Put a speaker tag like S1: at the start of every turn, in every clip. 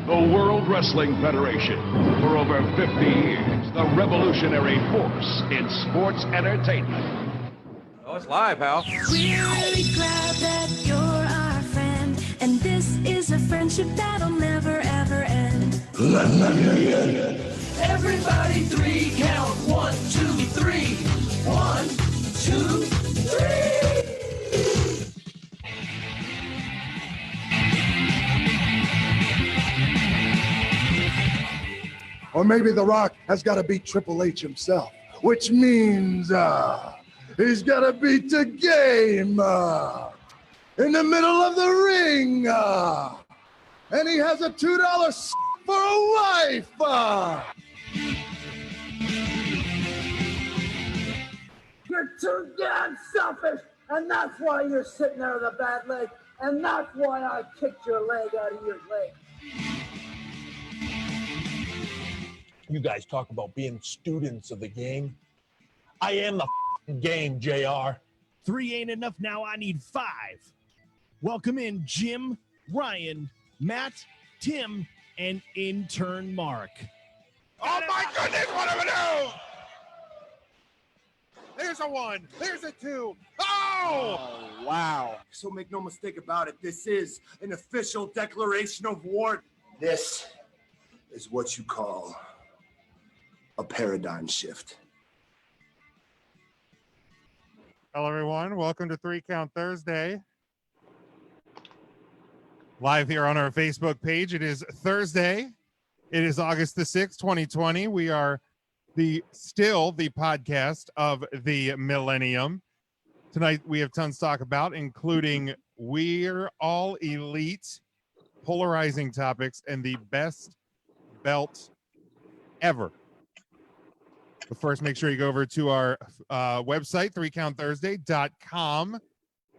S1: The World Wrestling Federation. For over 50 years, the revolutionary force in sports entertainment.
S2: Oh, it's live, pal.
S3: We're really glad that you're our friend, and this is a friendship that'll never, ever end.
S4: Everybody three count. 1, 2, 3. 1, 2, 3.
S5: Or maybe The Rock has got to beat Triple H himself, which means he's got to beat the game in the middle of the ring. And he has a $2 for a wife.
S6: You're too damn selfish, and that's why you're sitting there with a bad leg, and that's why I kicked your leg out of your leg.
S7: You guys talk about being students of the game. I am the game, JR.
S8: 3 ain't enough now. I need 5. Welcome in Jim, Ryan, Matt, Tim, and intern Mark.
S7: Oh my goodness, what do we do? There's a 1. There's a 2. Oh, wow.
S5: So make no mistake about it, this is an official declaration of war. This is what you call a paradigm shift.
S9: Hello, everyone. Welcome to 3 Count Thursday. Live here on our Facebook page. It is Thursday. It is August the 6th, 2020. We are still the podcast of the millennium. Tonight, we have tons to talk about, including We're All Elite, polarizing topics, and the best belt ever. But first, make sure you go over to our website, 3countthursday.com.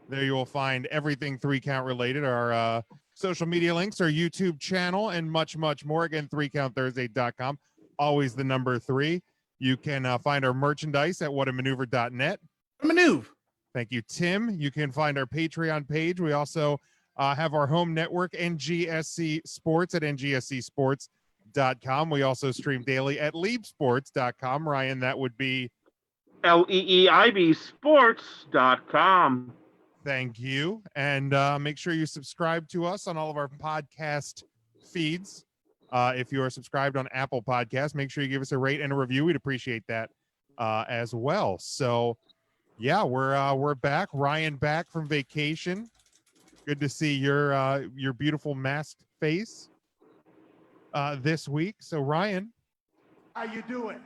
S9: There you will find everything 3 Count related, our social media links, our YouTube channel, and much, much more. Again, 3countthursday.com, always the number 3. You can find our merchandise at whatamaneuver.net.
S8: Maneuver.
S9: Thank you, Tim. You can find our Patreon page. We also have our home network, NGSC Sports, at ngscsports.com. We also stream daily at leapsports.com. Ryan, that would be
S10: LEEIBsports.com.
S9: Thank you. And make sure you subscribe to us on all of our podcast feeds. If you are subscribed on Apple Podcasts, make sure you give us a rate and a review. We'd appreciate that as well. So, yeah, we're back. Ryan back from vacation. Good to see your beautiful masked face this week. So, Ryan,
S5: How you doing?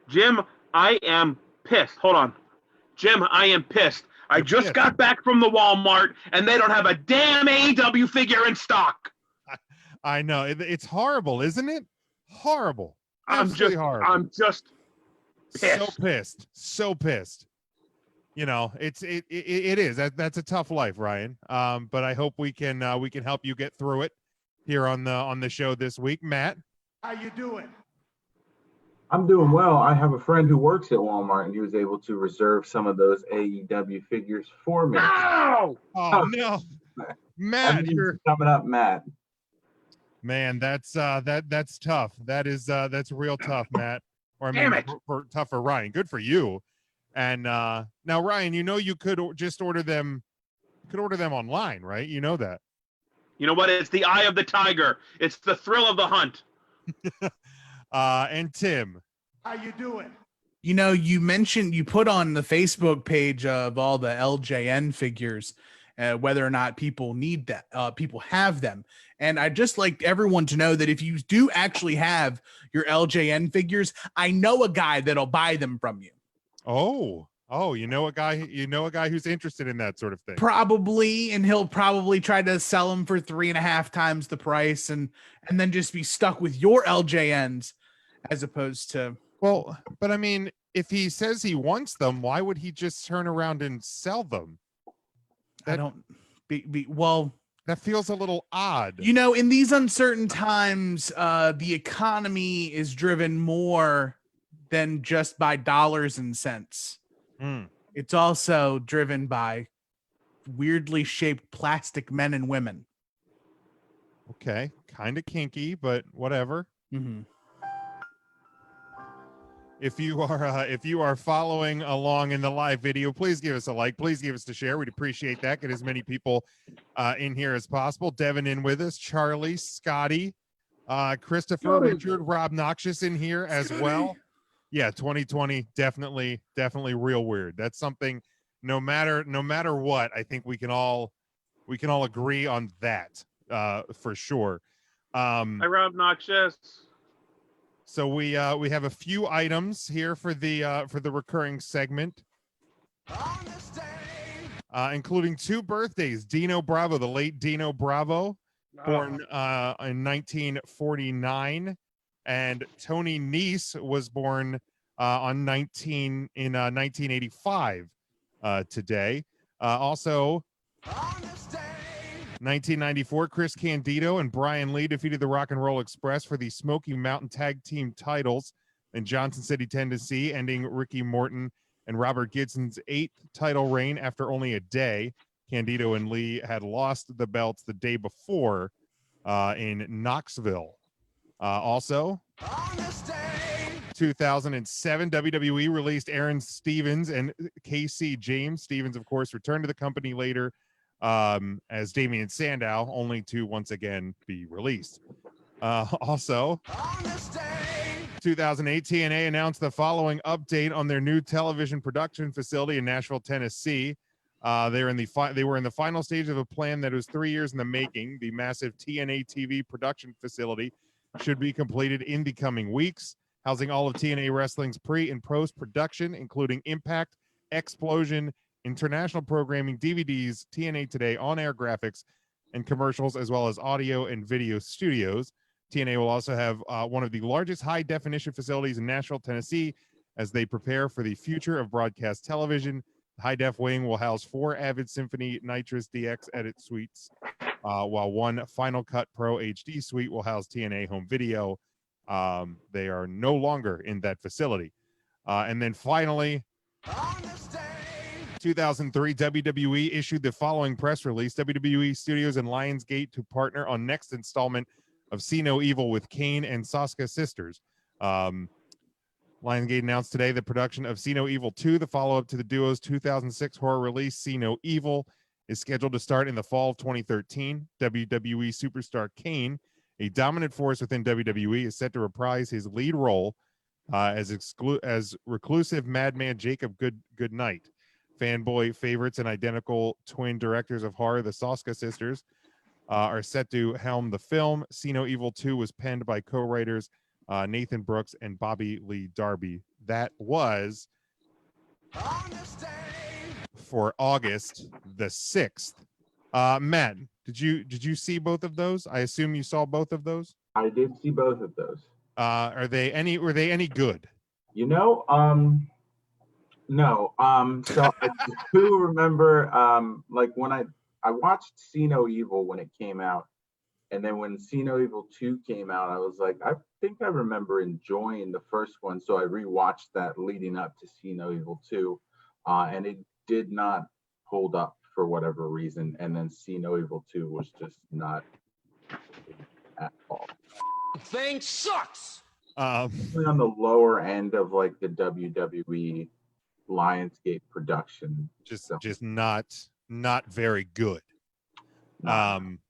S10: Jim, I am pissed. Hold on. Jim, I am pissed. I just got back from the Walmart, and they don't have a damn AEW figure in stock.
S9: I know. It's horrible, isn't it? Horrible.
S10: Absolutely horrible. I'm just pissed.
S9: So pissed. You know, it is. That's a tough life, Ryan. But I hope we can help you get through it here on the show this week. Matt,
S5: How you doing?
S11: I'm doing well. I have a friend who works at Walmart, and he was able to reserve some of those AEW figures for me.
S10: No!
S9: Oh no, Matt,
S11: you're coming up, Matt.
S9: Man, that's tough. That's real tough, Matt. Or I mean,
S10: Damn it.
S9: Tough for Ryan. Good for you. And now, Ryan, you know you could just order them. You could order them online, right? You know that.
S10: You know what? It's the eye of the tiger. It's the thrill of the hunt.
S9: And Tim,
S5: How you doing?
S8: You know, you put on the Facebook page of all the LJN figures, whether or not people need that, people have them. And I'd just like everyone to know that if you do actually have your LJN figures, I know a guy that'll buy them from you.
S9: Oh, you know a guy who's interested in that sort of thing.
S8: Probably, and he'll probably try to sell them for 3.5 times the price, and then just be stuck with your LJNs as opposed to.
S9: Well, but I mean, if he says he wants them, why would he just turn around and sell them?
S8: Well,
S9: that feels a little odd.
S8: You know, in these uncertain times, the economy is driven more than just by dollars and cents. It's also driven by weirdly shaped plastic men and women.
S9: Okay, kind of kinky, but whatever.
S8: Mm-hmm.
S9: If you are following along in the live video, please give us a like. Please give us a share. We'd appreciate that. Get as many people in here as possible. Devin in with us, Charlie, Scotty, Christopher, Richard, Rob Noxious in here as well. Yeah, 2020 definitely real weird. That's something. No matter what, I think we can all agree on that for sure.
S10: Hi, Rob Noxious.
S9: So we have a few items here for the recurring segment, including 2 birthdays. Dino Bravo, the late Dino Bravo, born in 1949, and Tony Nese was born in 1985 today. Also, 1994, Chris Candido and Brian Lee defeated the Rock and Roll Express for the Smoky Mountain Tag Team titles in Johnson City, Tennessee, ending Ricky Morton and Robert Gidson's 8th title reign after only a day. Candido and Lee had lost the belts the day before in Knoxville. Also, 2007, WWE released Aaron Stevens and KC James. Stevens, of course, returned to the company later as Damian Sandow, only to once again be released. Also, 2008, TNA announced the following update on their new television production facility in Nashville, Tennessee. They were in the final stage of a plan that was 3 years in the making. The massive TNA TV production facility should be completed in the coming weeks, housing all of TNA Wrestling's pre and post production, including Impact, Explosion, international programming, DVDs, TNA Today, on-air graphics, and commercials, as well as audio and video studios. TNA will also have one of the largest high-definition facilities in Nashville, Tennessee, as they prepare for the future of broadcast television. The high-def wing will house 4 Avid Symphony Nitrous DX edit suites, while 1 Final Cut Pro HD suite will house TNA home video. They are no longer in that facility. And then finally, 2003, WWE issued the following press release. WWE Studios and Lionsgate to partner on next installment of See No Evil with Kane and Sasuke Sisters. Lionsgate announced today the production of See No Evil 2, the follow-up to the duo's 2006 horror release, See No Evil, is scheduled to start in the fall of 2013. WWE superstar Kane, a dominant force within WWE, is set to reprise his lead role as reclusive madman Jacob Goodnight. Fanboy favorites and identical twin directors of horror, the Sasuke sisters, are set to helm the film. See No Evil 2 was penned by co-writers Nathan Brooks and Bobby Lee Darby. That was for August the 6th. Matt, did you see both of those? I assume you saw both of those.
S11: I did see both of those.
S9: Were they any good?
S11: No. So I do remember, like when I watched See No Evil when it came out, and then when See No Evil 2 came out, I was like, I think I remember enjoying the first one, so I rewatched that leading up to See No Evil 2, and it did not hold up for whatever reason, and then See No Evil 2 was just not at all.
S4: Thing sucks.
S11: Really on the lower end of like the WWE Lionsgate production,
S9: just not very good.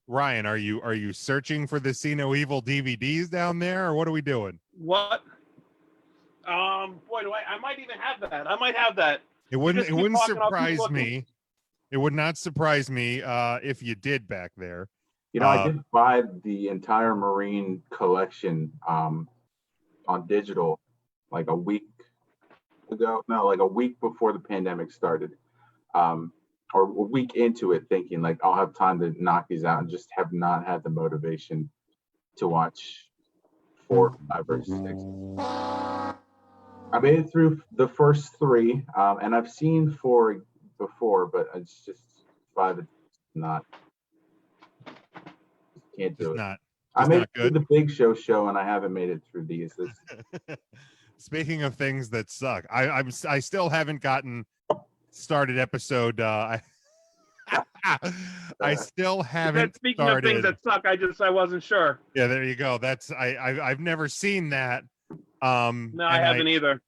S9: Ryan, are you searching for the See No Evil DVDs down there, or what are we doing?
S10: What? Boy, I might even have that. I might have that.
S9: It wouldn't surprise me. It would not surprise me if you did back there.
S11: I did buy the entire Marine collection on digital like a week ago. No, like a week before the pandemic started. Or a week into it, thinking like I'll have time to knock these out, and just have not had the motivation to watch 4, 5, or 6. I made it through the first 3, and I've seen 4 before, but it's just 5. It's not. Can't do it. I made it through the Big Show, and I haven't made it through these.
S9: Speaking of things that suck, I still haven't gotten started episode I still haven't
S10: Speaking
S9: started.
S10: of things that suck, I wasn't sure.
S9: Yeah, there you go. That's I've never seen that.
S10: No, I haven't either.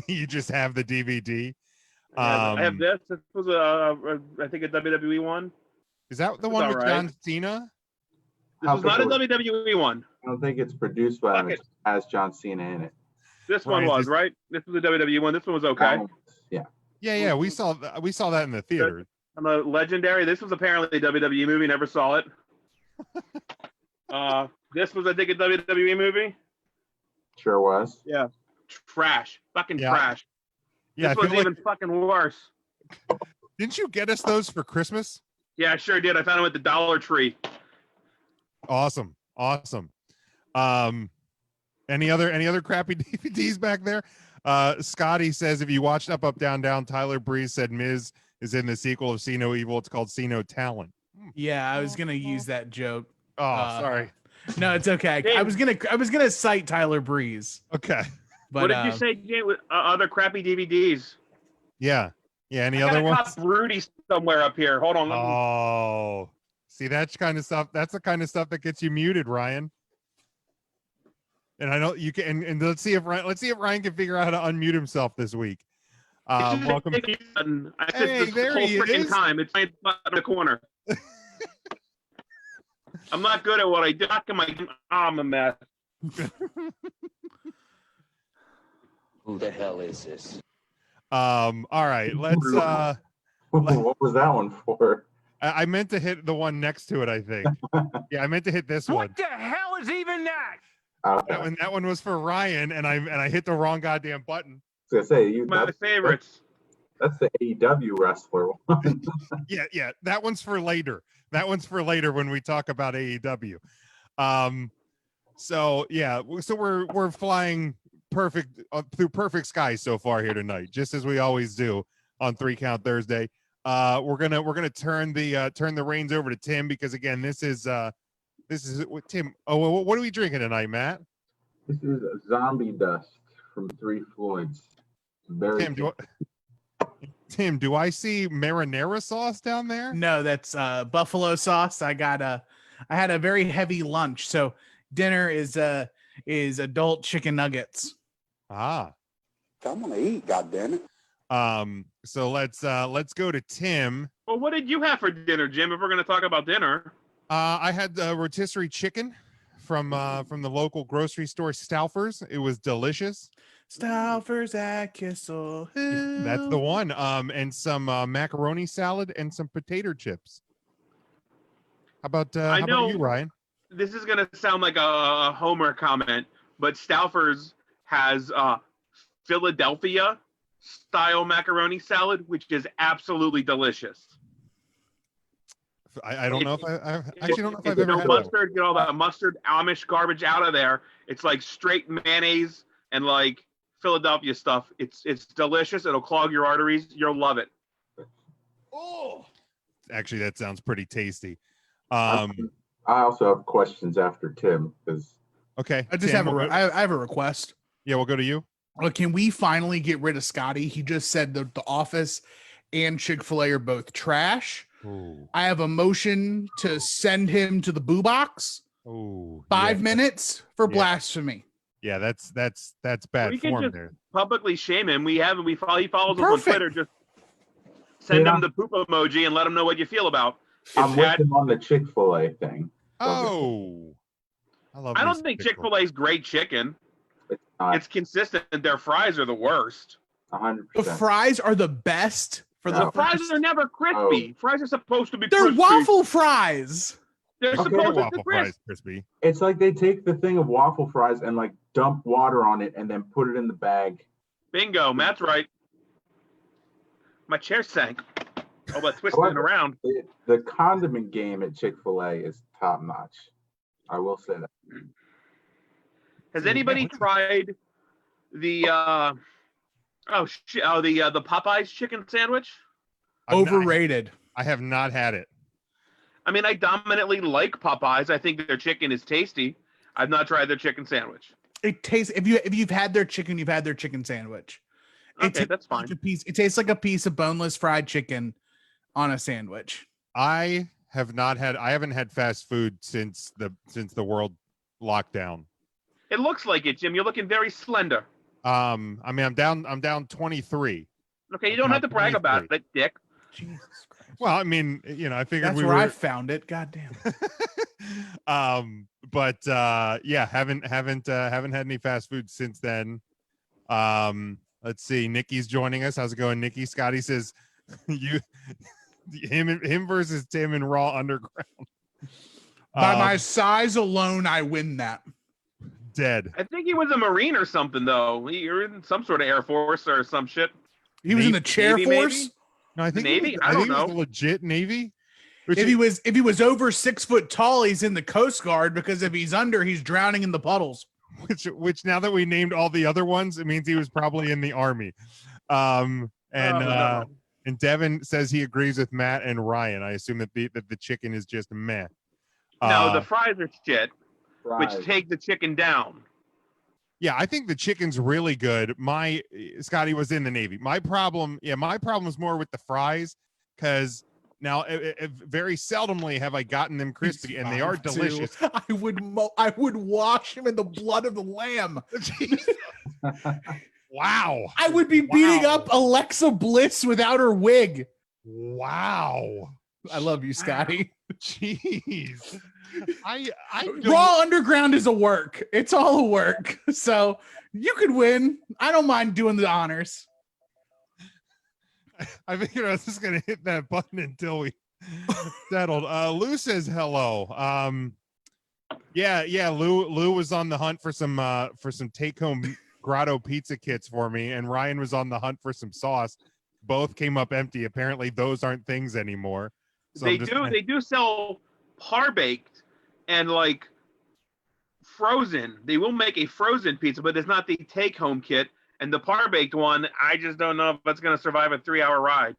S9: You just have the DVD.
S10: I have this. This was I think a WWE one.
S9: Is that the one with John Cena?
S10: This was not a WWE one.
S11: I don't think it's produced by them. It has John Cena in it.
S10: This one was right. This was a WWE one. This one was okay.
S11: Yeah.
S9: We saw that in the theater.
S10: I'm a legendary. This was apparently a WWE movie. Never saw it. This was, I think, a WWE movie.
S11: Sure was.
S10: Yeah. Trash. Fucking trash.
S9: Yeah,
S10: this was even fucking worse.
S9: Didn't you get us those for Christmas?
S10: Yeah, I sure did. I found them at the Dollar Tree.
S9: Awesome. Any other crappy DVDs back there? Scotty says if you watched Up Up Down Down, Tyler Breeze said Miz is in the sequel of See No Evil. It's called See No Talent.
S8: Yeah, I was gonna use that joke.
S9: Oh, sorry.
S8: No, it's okay.
S10: Dave,
S8: I was gonna cite Tyler Breeze.
S9: Okay.
S8: But,
S10: what did you say, Jay, with other crappy DVDs?
S9: Yeah. Any other ones?
S10: Rudy somewhere up here. Hold on.
S9: Oh, see, that's kind of stuff. That's the kind of stuff that gets you muted, Ryan. And I know you can. And let's see if Ryan can figure out how to unmute himself this week. Welcome.
S10: Hey, there he is. Time. It's in the corner. I'm not good at what I do. I'm a mess.
S4: Who the hell is this?
S9: All right, let's.
S11: What was that one for?
S9: I meant to hit the one next to it. I think. Yeah, I meant to hit this one.
S4: What the hell is even that?
S9: That one was for Ryan, and I hit the wrong goddamn button.
S11: I was gonna say
S10: my favorites.
S11: That's the AEW wrestler one.
S9: Yeah. That one's for later. That one's for later when we talk about AEW. So we're flying perfect through perfect skies so far here tonight, just as we always do on 3 Count Thursday. We're gonna turn the reins over to Tim, because again, this is Tim. Oh, what are we drinking tonight, Matt?
S11: This is Zombie Dust from Three Floyds.
S9: Tim, do I see marinara sauce down there?
S8: No, that's buffalo sauce. I had a very heavy lunch, so dinner is adult chicken nuggets.
S9: I'm
S2: gonna eat, goddammit.
S9: So let's go to Tim.
S10: Well, what did you have for dinner, Jim? If we're gonna talk about dinner.
S9: I had rotisserie chicken from the local grocery store, Stauffer's. It was delicious.
S8: Stauffer's at Kissel Hill.
S9: That's the one. And some macaroni salad and some potato chips. How about you, Ryan?
S10: This is gonna sound like a Homer comment, but Stauffer's has Philadelphia style macaroni salad, which is absolutely delicious.
S9: I don't know if I actually don't know if I've ever had
S10: mustard. Get all that mustard Amish garbage out of there. It's like straight mayonnaise and like Philadelphia stuff. It's delicious. It'll clog your arteries. You'll love it.
S9: Oh, actually, that sounds pretty tasty.
S11: I also have questions after Tim, because
S9: okay,
S8: I just
S9: Tim,
S8: I have a request.
S9: Yeah, we'll go to you.
S8: Well, can we finally get rid of Scotty? He just said that The Office and Chick-fil-A are both trash.
S9: Ooh.
S8: I have a motion to send him to the boo box.
S9: Ooh,
S8: 5 minutes for blasphemy.
S9: Yeah, that's bad form
S10: just
S9: there.
S10: Publicly shame him. He follows us on Twitter. Just send him the poop emoji and let him know what you feel about.
S11: I'm with him on the Chick-fil-A thing.
S9: Oh,
S10: I don't think Chick-fil-A's great chicken. It's consistent. Their fries are the worst.
S11: 100%.
S8: The fries are the best. The
S10: fries are never crispy. Fries are supposed to be
S8: They're
S10: crispy.
S8: waffle fries.
S10: They're supposed to be
S9: crispy.
S11: It's like they take the thing of waffle fries and like dump water on it and then put it in the bag.
S10: Bingo, Matt's right. My chair sank. Oh, but twisting it around.
S11: The condiment game at Chick-fil-A is top notch. I will say that.
S10: Has anybody tried the the Popeyes chicken sandwich?
S8: Overrated.
S9: I have not had it.
S10: I mean, I dominantly like Popeyes. I think their chicken is tasty. I've not tried their chicken sandwich.
S8: It tastes if you've had their chicken, you've had their chicken sandwich.
S10: Okay, that's fine.
S8: It tastes like a piece of boneless fried chicken on a sandwich.
S9: I haven't had fast food since the world lockdown.
S10: It looks like it, Jim. You're looking very slender.
S9: I mean, I'm down 23.
S10: Okay, you don't have to brag about it, Dick.
S8: Jesus Christ.
S9: Well, I mean, I figured
S8: that's where I found it. God damn.
S9: But yeah, haven't had any fast food since then. Let's see. Nikki's joining us. How's it going, Nikki? Scotty says him versus Tim in Raw Underground.
S8: By my size alone, I win that.
S9: Dead.
S10: I think he was a Marine or something, though. You're in some sort of Air Force or some shit.
S8: He was in the chair
S10: Navy,
S8: force.
S10: Maybe?
S9: No, I think
S10: Navy.
S9: I
S10: don't
S9: think
S10: know.
S9: It was legit Navy.
S8: If he was over 6 foot tall, he's in the Coast Guard, because if he's under, he's drowning in the puddles.
S9: Which now that we named all the other ones, it means he was probably in the Army. And Devin says he agrees with Matt and Ryan. I assume that the chicken is just meh.
S10: No, the fries are shit,
S11: Fries.
S10: which take the chicken down.
S9: Yeah, I think the chicken's really good. Scotty was in the Navy. My problem is more with the fries, because now very seldomly have I gotten them crispy, and they are delicious.
S8: I would wash him in the blood of the lamb.
S9: Wow.
S8: I would be beating up Alexa Bliss without her wig.
S9: Wow.
S8: I love you, Scotty.
S9: Jeez. I
S8: Raw Underground is a work. It's all a work. So you could win. I don't mind doing the honors.
S9: I figured I was just gonna hit that button until we settled. Lou says hello. Lou was on the hunt for some take-home grotto pizza kits for me, and Ryan was on the hunt for some sauce. Both came up empty. Apparently those aren't things anymore. So
S10: they do sell par baked and like frozen. They will make a frozen pizza, but it's not the take home kit. And the par baked one, I just don't know if that's going to survive a 3-hour ride.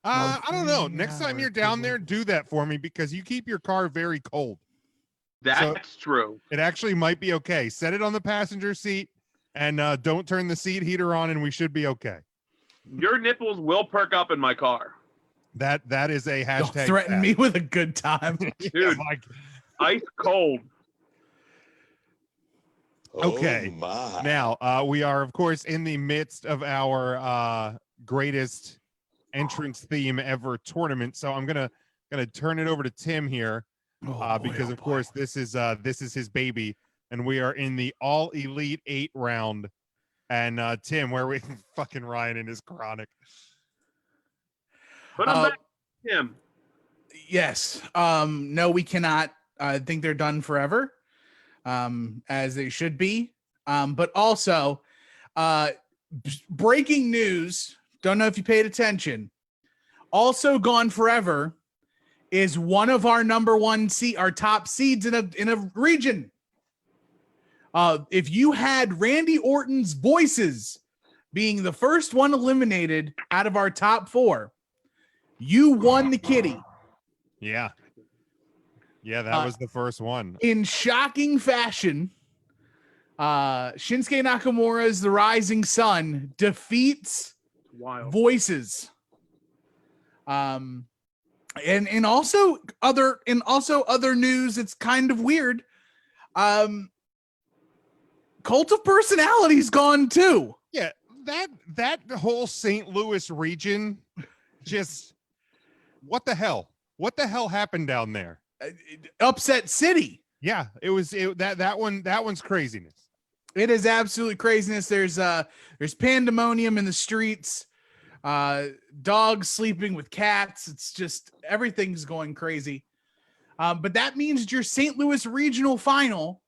S9: I don't know. Next time you're down there, do that for me, because you keep your car very cold.
S10: That's true.
S9: It actually might be okay. Set it on the passenger seat and don't turn the seat heater on, and we should be okay.
S10: Your nipples will perk up in my car.
S9: That is a hashtag.
S8: Don't threaten me with a good time.
S10: Dude, ice cold.
S9: Okay.
S4: Oh my.
S9: Now, we are, of course, in the midst of our greatest entrance theme ever tournament. So I'm gonna turn it over to Tim here, because of course this is his baby, and we are in the All Elite 8 round. And Tim, where are we? Fucking Ryan and his chronic.
S10: Put him back, Tim.
S8: Yes. No, we cannot. I think they're done forever, as they should be. But also, breaking news. Don't know if you paid attention. Also gone forever is one of our number one our top seeds in a region. If you had Randy Orton's Voices being the first one eliminated out of our top 4, you won the kitty.
S9: Yeah, that was the first one.
S8: In shocking fashion, Shinsuke Nakamura's The Rising Sun defeats Voices. And also other news, it's kind of weird. Cult of Personality's gone too.
S9: Yeah, that whole St. Louis region, just what the hell? What the hell happened down there?
S8: Upset City.
S9: Yeah, that one's craziness.
S8: It is absolute craziness. There's pandemonium in the streets, dogs sleeping with cats. It's just everything's going crazy. But that means your St. Louis regional final,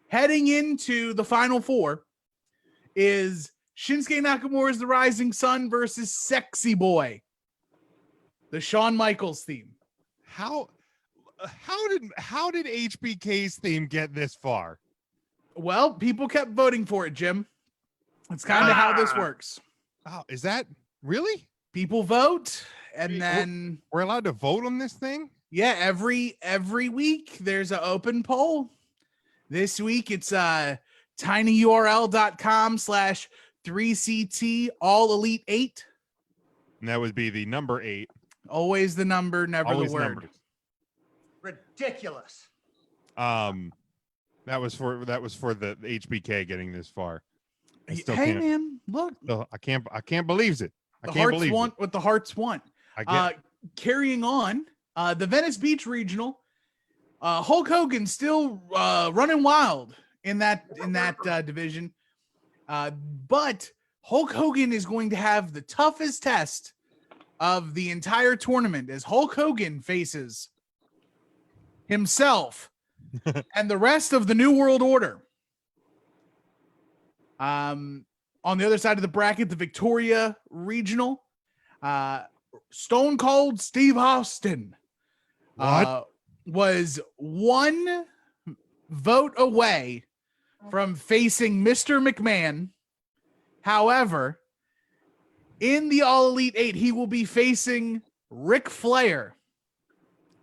S8: heading into the Final Four, is Shinsuke Nakamura's The Rising Sun versus Sexy Boy, the Shawn Michaels theme.
S9: How did HBK's theme get this far?
S8: Well, people kept voting for it, Jim. It's kind of how this works.
S9: Oh, is that really?
S8: People vote, and then
S9: we're allowed to vote on this thing?
S8: Yeah, every week there's an open poll. This week it's tinyurl.com/3CT All Elite 8.
S9: And that would be the number 8.
S8: Always the number, never
S9: Always
S8: the word.
S9: numbers.
S6: Ridiculous.
S9: That was for the HBK getting this far. I still
S8: Hey
S9: can't.
S8: man, look.
S9: I can't believe it.
S8: The hearts want what the hearts want.
S9: I get.
S8: Carrying on, the Venice Beach Regional, Hulk Hogan still running wild in that division, but Hulk Hogan is going to have the toughest test of the entire tournament as Hulk Hogan faces himself and the rest of the New World Order. On the other side of the bracket, the Victoria Regional, Stone Cold Steve Austin was one vote away from facing Mr. McMahon. However, in the All Elite 8, he will be facing Ric Flair.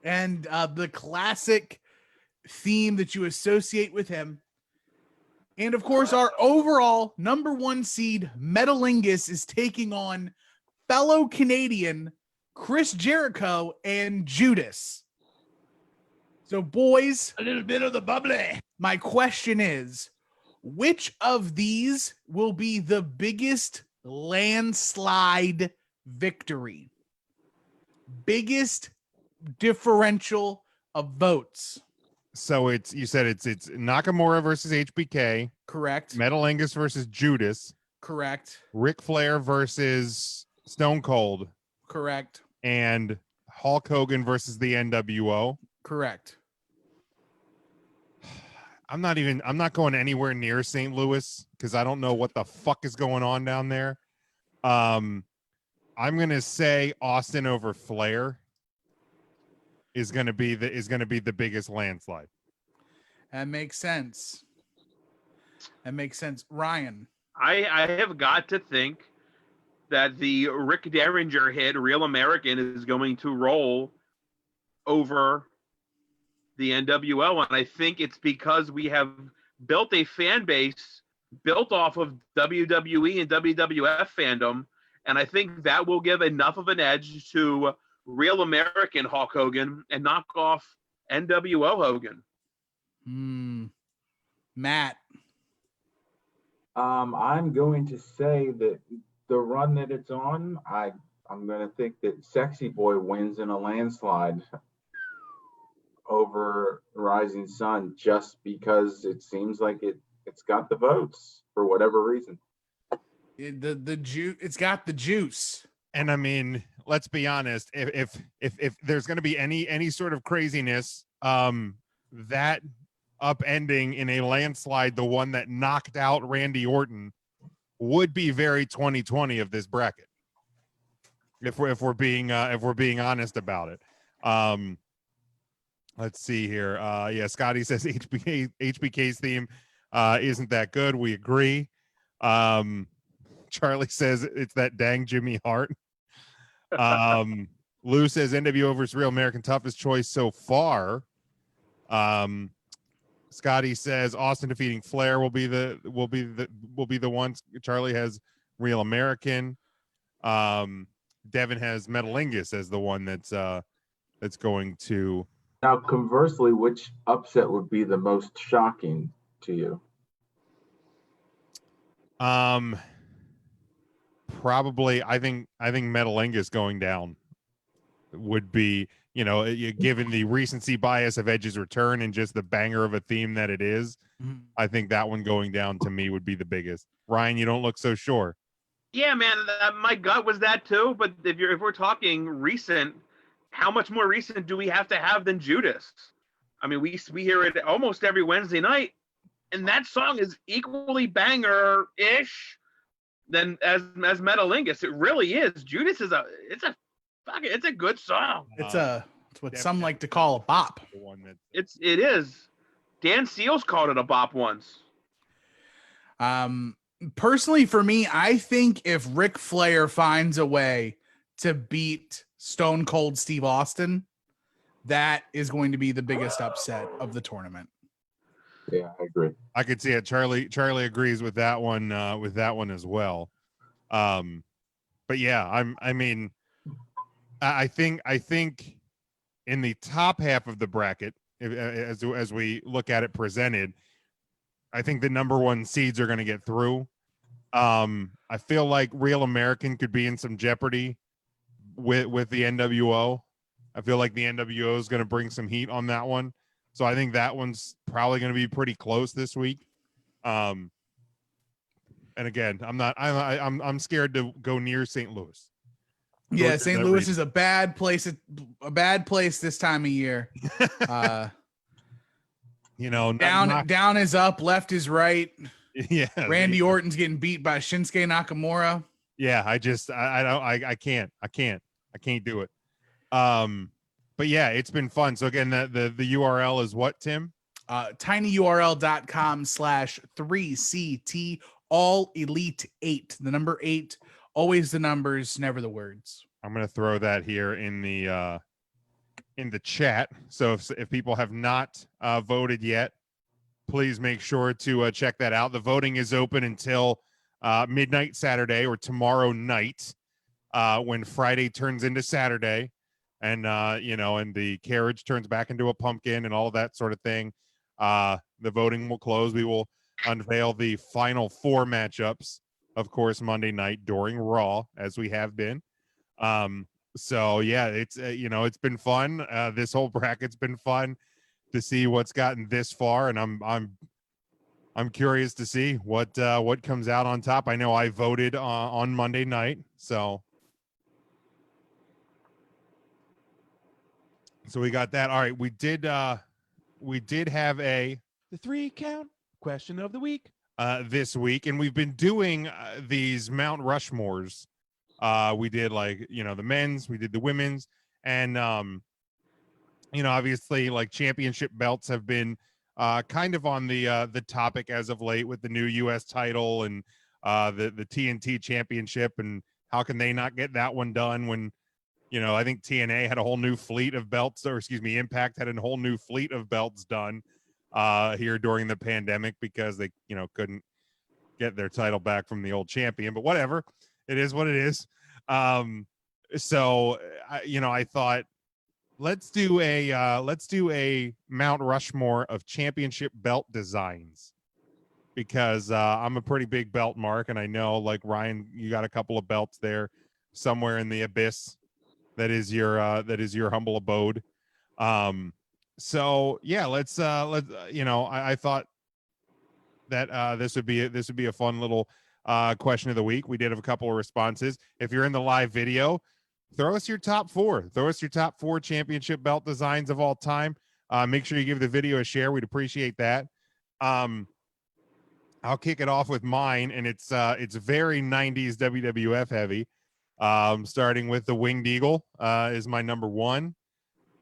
S8: And the classic theme that you associate with him. And of course, our overall number 1 seed, Metalingus, is taking on fellow Canadian Chris Jericho and Judas. So, boys,
S7: A little bit of the bubbly.
S8: my question is, which of these will be the biggest landslide victory? Biggest differential of votes.
S9: So you said it's Nakamura versus HBK.
S8: Correct.
S9: Metalingus versus Judas.
S8: Correct.
S9: Ric Flair versus Stone Cold.
S8: Correct.
S9: And Hulk Hogan versus the NWO.
S8: Correct.
S9: I'm not going anywhere near St. Louis because I don't know what the fuck is going on down there. I'm gonna say Austin over Flair is gonna be the biggest landslide.
S8: That makes sense. Ryan.
S10: I have got to think that the Rick Derringer hit Real American is going to roll over the NWO, and I think it's because we have built a fan base built off of WWE and WWF fandom, and I think that will give enough of an edge to Real American Hulk Hogan and knock off NWO Hogan.
S8: Matt.
S11: I'm going to say that the run that it's on, I'm going to think that Sexy Boy wins in a landslide over Rising Sun just because it seems like it's got the votes for whatever reason.
S8: It's got the juice.
S9: And I mean, let's be honest, if there's going to be any sort of craziness, that upending in a landslide, the one that knocked out Randy Orton, would be very 2020 of this bracket. If we're being honest about it. Let's see here. Yeah, Scotty says HBK's theme isn't that good. We agree. Charlie says it's that dang Jimmy Hart. Lou says NWO versus Real American toughest choice so far. Scotty says Austin defeating Flair will be the ones. Charlie has Real American. Devin has Metalingus as the one that's going to.
S11: Now, conversely, which upset would be the most shocking to you?
S9: Probably, I think Metalingus going down would be, given the recency bias of Edge's return and just the banger of a theme that it is. I think that one going down to me would be the biggest. Ryan, you don't look so sure.
S10: Yeah, man, my gut was that too. But if we're talking recent, how much more recent do we have to have than Judas? I mean, we hear it almost every Wednesday night, and that song is equally banger-ish than as Metalingus. It really is. Judas is it's a good song.
S8: It's what some like to call a bop.
S10: It is. Dan Seals called it a bop once.
S8: Personally, for me, I think if Ric Flair finds a way to beat Stone Cold Steve Austin, that is going to be the biggest upset of the tournament.
S11: Yeah, I agree.
S9: I could see it. Charlie agrees with that one as well. But yeah, I mean, I think in the top half of the bracket, as we look at it presented, I think the number one seeds are going to get through. I feel like Real American could be in some jeopardy with the NWO. I feel like the NWO is going to bring some heat on that one. So I think that one's probably going to be pretty close this week. And again, I'm scared to go near St. Louis.
S8: Yeah, St. Louis is a bad place. A bad place this time of year. Down is up, left is right.
S9: Yeah,
S8: Randy Orton's getting beat by Shinsuke Nakamura.
S9: Yeah, I can't do it. But yeah, it's been fun. So again, the URL is what, Tim?
S8: tinyurl.com/3CT all elite 8. The number 8, always the numbers, never the words.
S9: I'm gonna throw that here in the chat. So if people have not voted yet, please make sure to check that out. The voting is open until midnight Saturday or tomorrow night, when Friday turns into Saturday, and and the carriage turns back into a pumpkin and all that sort of thing. The voting will close. We will unveil the final 4 matchups, of course, Monday night during Raw, as we have been. So yeah, it's it's been fun. This whole bracket's been fun to see what's gotten this far, and I'm curious to see what comes out on top. I know I voted on Monday night, so we got that. All right, we did have the 3 count question of the week this week, and we've been doing these Mount Rushmores. We did the men's, we did the women's, and obviously like championship belts have been kind of on the topic as of late with the new US title and the TNT championship, and how can they not get that one done when I think TNA had a whole new fleet of belts, or excuse me, Impact had a whole new fleet of belts done here during the pandemic because they couldn't get their title back from the old champion, but whatever, it is what it is. So I thought let's do a Mount Rushmore of championship belt designs, because I'm a pretty big belt mark, and I know, like, Ryan, you got a couple of belts there somewhere in the abyss that is your humble abode. So yeah, let's I thought that this would be a fun little question of the week. We did have a couple of responses. If you're in the live video, throw us your top 4. Throw us your top 4 championship belt designs of all time. Make sure you give the video a share. We'd appreciate that. I'll kick it off with mine, and it's very 90s WWF heavy. Starting with the Winged Eagle is my number 1.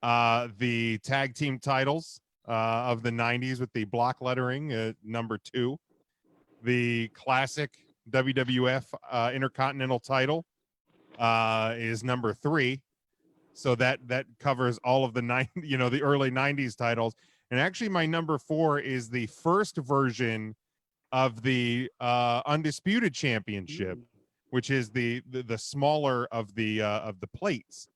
S9: The tag team titles of the 90s with the block lettering, number 2. The classic WWF Intercontinental title is number 3. So that covers all of the the early 90s titles. And actually my number 4 is the first version of the Undisputed Championship, which is the smaller of the plates,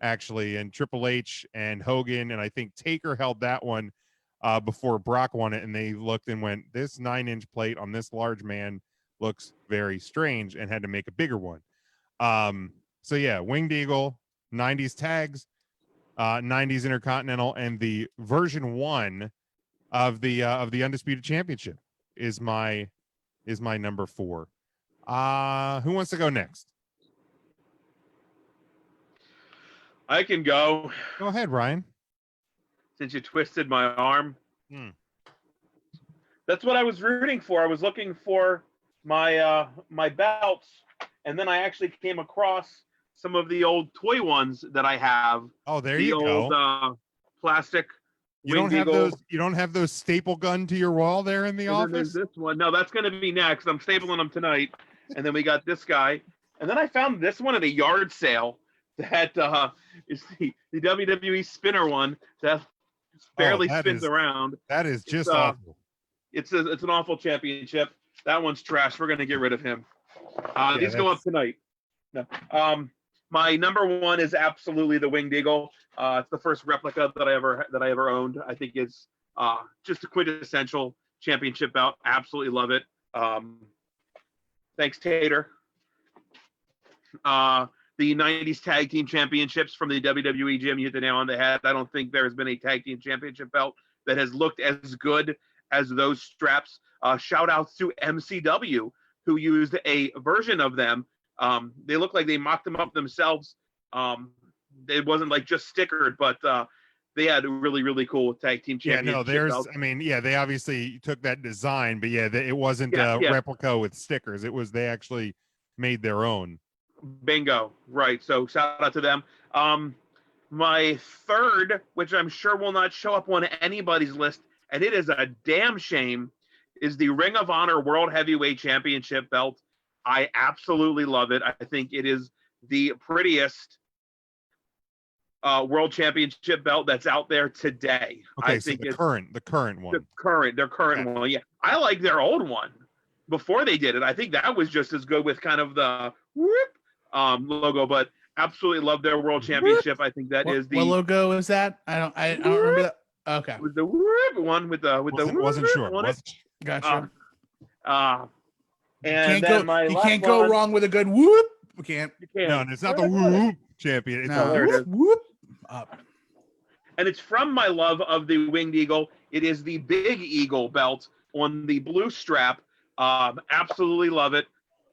S9: actually. And Triple H and Hogan and I think Taker held that one before Brock won it, and they looked and went, this 9-inch plate on this large man looks very strange, and had to make a bigger one. So yeah, Winged Eagle, 90s tags, 90s Intercontinental, and the version 1 of the Undisputed Championship is my number 4. Who wants to go next?
S10: I can go.
S9: Go ahead, Ryan.
S10: Since you twisted my arm. That's what I was rooting for. I was looking for my my belts, and then I actually came across some of the old toy ones that I have.
S9: Oh, there
S10: the
S9: you
S10: old,
S9: go.
S10: Plastic.
S9: You don't have those. You don't have those staple gun to your wall there in the office.
S10: There's this one. No, that's going to be next. I'm stapling them tonight. And then we got this guy, and then I found this one at a yard sale. That is the WWE spinner one that barely spins around.
S9: That is just awful.
S10: It's an awful championship. That one's trash. We're going to get rid of him. These go up tonight. No. My number one is absolutely the Winged Eagle. It's the first replica that I ever owned. I think it's just a quintessential championship belt. Absolutely love it. Thanks, Tater. The 90s Tag Team Championships from the WWE, Jim, you hit the nail on the head. I don't think there has been a Tag Team Championship belt that has looked as good as those straps. Shout outs to MCW, who used a version of them. They look like they mocked them up themselves. It wasn't like just stickered, but they had a really, really cool Tag Team Championship belt.
S9: They obviously took that design, but it wasn't a replica with stickers. They actually made their own.
S10: Bingo. Right. So shout out to them. My third, which I'm sure will not show up on anybody's list, and it is a damn shame, is the Ring of Honor World Heavyweight Championship belt. I absolutely love it. I think it is the prettiest World Championship belt that's out there today.
S9: Okay,
S10: I think
S9: the current one.
S10: Their current one. Yeah. I like their old one before they did it. I think that was just as good with kind of the whoop logo, but absolutely love their World Championship. I think that is the
S8: what logo is that? I don't remember that. Okay.
S10: With the whoop one with the
S9: wasn't sure.
S8: Gotcha.
S10: And
S8: you can't go wrong with a good whoop. We can't.
S9: No, it's not the whoop champion. It's
S8: a whoop up.
S10: And it's from my love of the Winged Eagle. It is the Big Eagle belt on the blue strap. Absolutely love it.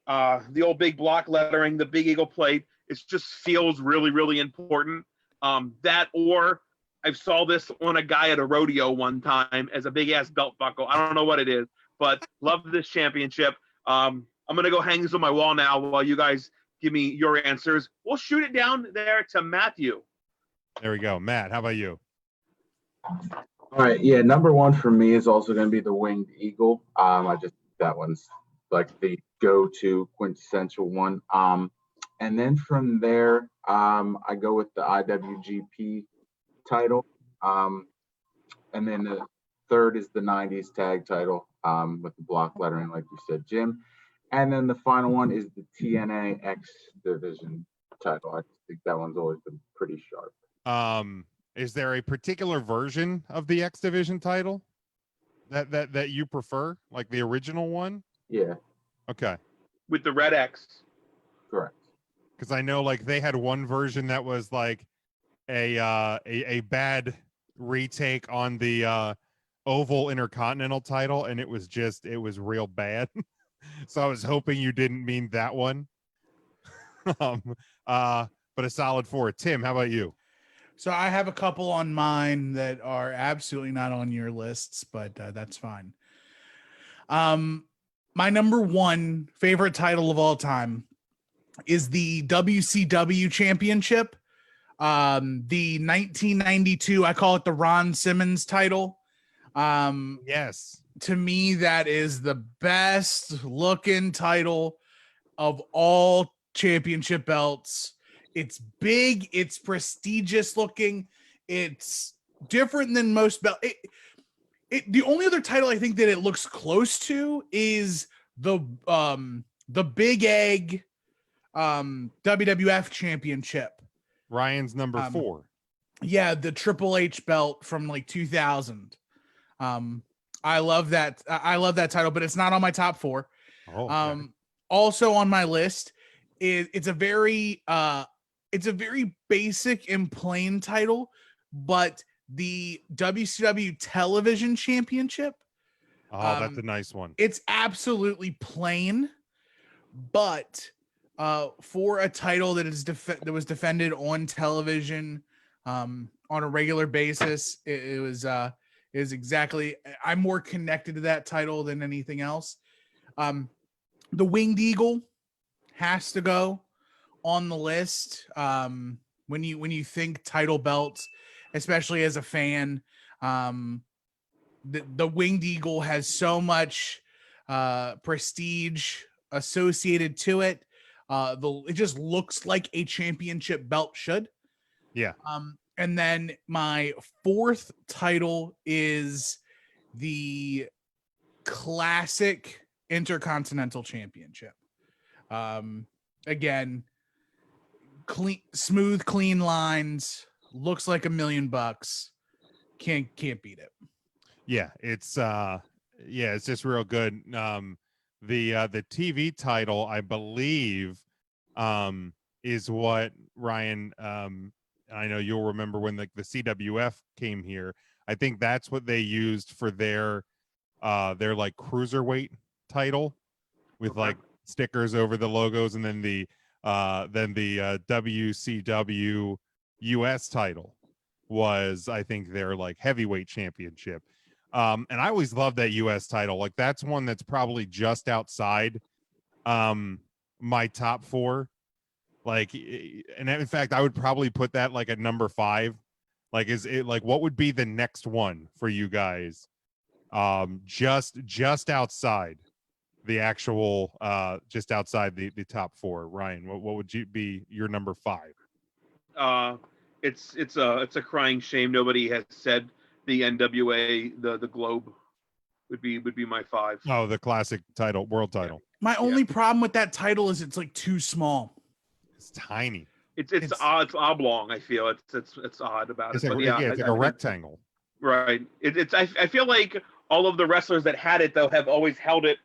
S10: The old big block lettering, the Big Eagle plate. It just feels really, really important. That, or I saw this on a guy at a rodeo one time as a big ass belt buckle. I don't know what it is, but love this championship. I'm gonna go hang this on my wall now while you guys give me your answers. We'll shoot it down there to Matthew.
S9: There we go. Matt, how about you?
S11: All right. Yeah. Number one for me is also going to be the Winged Eagle. That one's like the go-to quintessential one. And then from there, I go with the IWGP title. And then the third is the 90s tag title with the block lettering, like you said, Jim. And then the final one is the TNA X Division title. I think that one's always been pretty sharp.
S9: Is there a particular version of the X Division title that you prefer, like the original one?
S11: Yeah.
S9: Okay.
S10: With the red X.
S11: Correct.
S9: Because I know like they had one version that was like a bad retake on the Oval Intercontinental title, and it was real bad. So I was hoping you didn't mean that one. But a solid 4. Tim, how about you?
S8: So I have a couple on mine that are absolutely not on your lists, but that's fine. My number one favorite title of all time is the WCW Championship. The 1992, I call it the Ron Simmons title.
S9: Yes.
S8: To me, that is the best looking title of all championship belts. It's big, it's prestigious looking, it's different than most belts. The only other title I think that it looks close to is the Big Egg WWF Championship.
S9: Ryan's number 4.
S8: Yeah, the Triple H belt from like 2000. I love that. I love that title, but it's not on my top 4.
S9: Oh, okay.
S8: Also on my list is it's a very basic and plain title, but the WCW Television Championship.
S9: Oh, that's a nice one.
S8: It's absolutely plain, but for a title that is that was defended on television on a regular basis, it was exactly. I'm more connected to that title than anything else. The Winged Eagle has to go on the list. When you think title belts, especially as a fan, the Winged Eagle has so much prestige associated to it. It just looks like a championship belt should.
S9: Yeah.
S8: And then my fourth title is the classic Intercontinental Championship. Again, smooth, clean lines. Looks like $1 million. Can't beat it.
S9: Yeah, it's just real good. The TV title, I believe, is what Ryan. I know you'll remember when the CWF came here. I think that's what they used for their like cruiserweight title with like stickers over the logos, and then the WCW US title was, I think, their like heavyweight championship. And I always loved that US title. Like that's one that's probably just outside my top 4. Like, and in fact, I would probably put that like at number 5. Like, is it like, what would be the next one for you guys? Just outside the actual, just outside the top 4. Ryan, what would you be your number 5?
S10: It's a crying shame nobody has said the NWA, the Globe would be my 5.
S9: Oh, the classic title, world title.
S8: My only problem with that title is it's like too small.
S9: It's tiny.
S10: It's odd. It's oblong. I feel it's odd about
S9: It's
S10: it.
S9: like,
S10: But yeah,
S9: it's like a rectangle.
S10: Right. I feel like all of the wrestlers that had it though have always held it,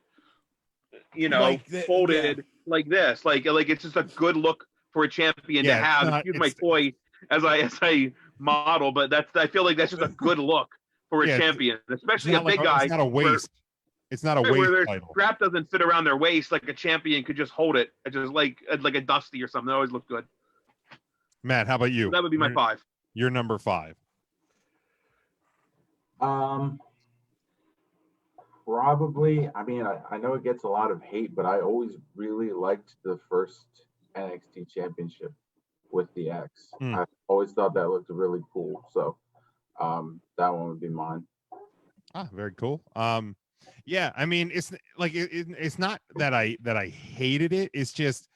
S8: Like
S10: folded like this. Like it's just a good look for a champion to have. Excuse my toy as I model, but I feel like that's just a good look for a champion, especially a big guy.
S9: It's not a waist. It's not a waist
S10: where their
S9: title.
S10: strap doesn't fit around their waist, like a champion could just hold it. It's just like a Dusty or something. That always looked good.
S9: Matt, how about you?
S10: So that would be my 5.
S9: Your number 5.
S11: Probably. I mean, I know it gets a lot of hate, but I always really liked the first NXT championship with the X. I always thought that looked really cool. So that one would be mine.
S9: Very cool. Yeah, I mean, it's like it's not that I hated it. It's just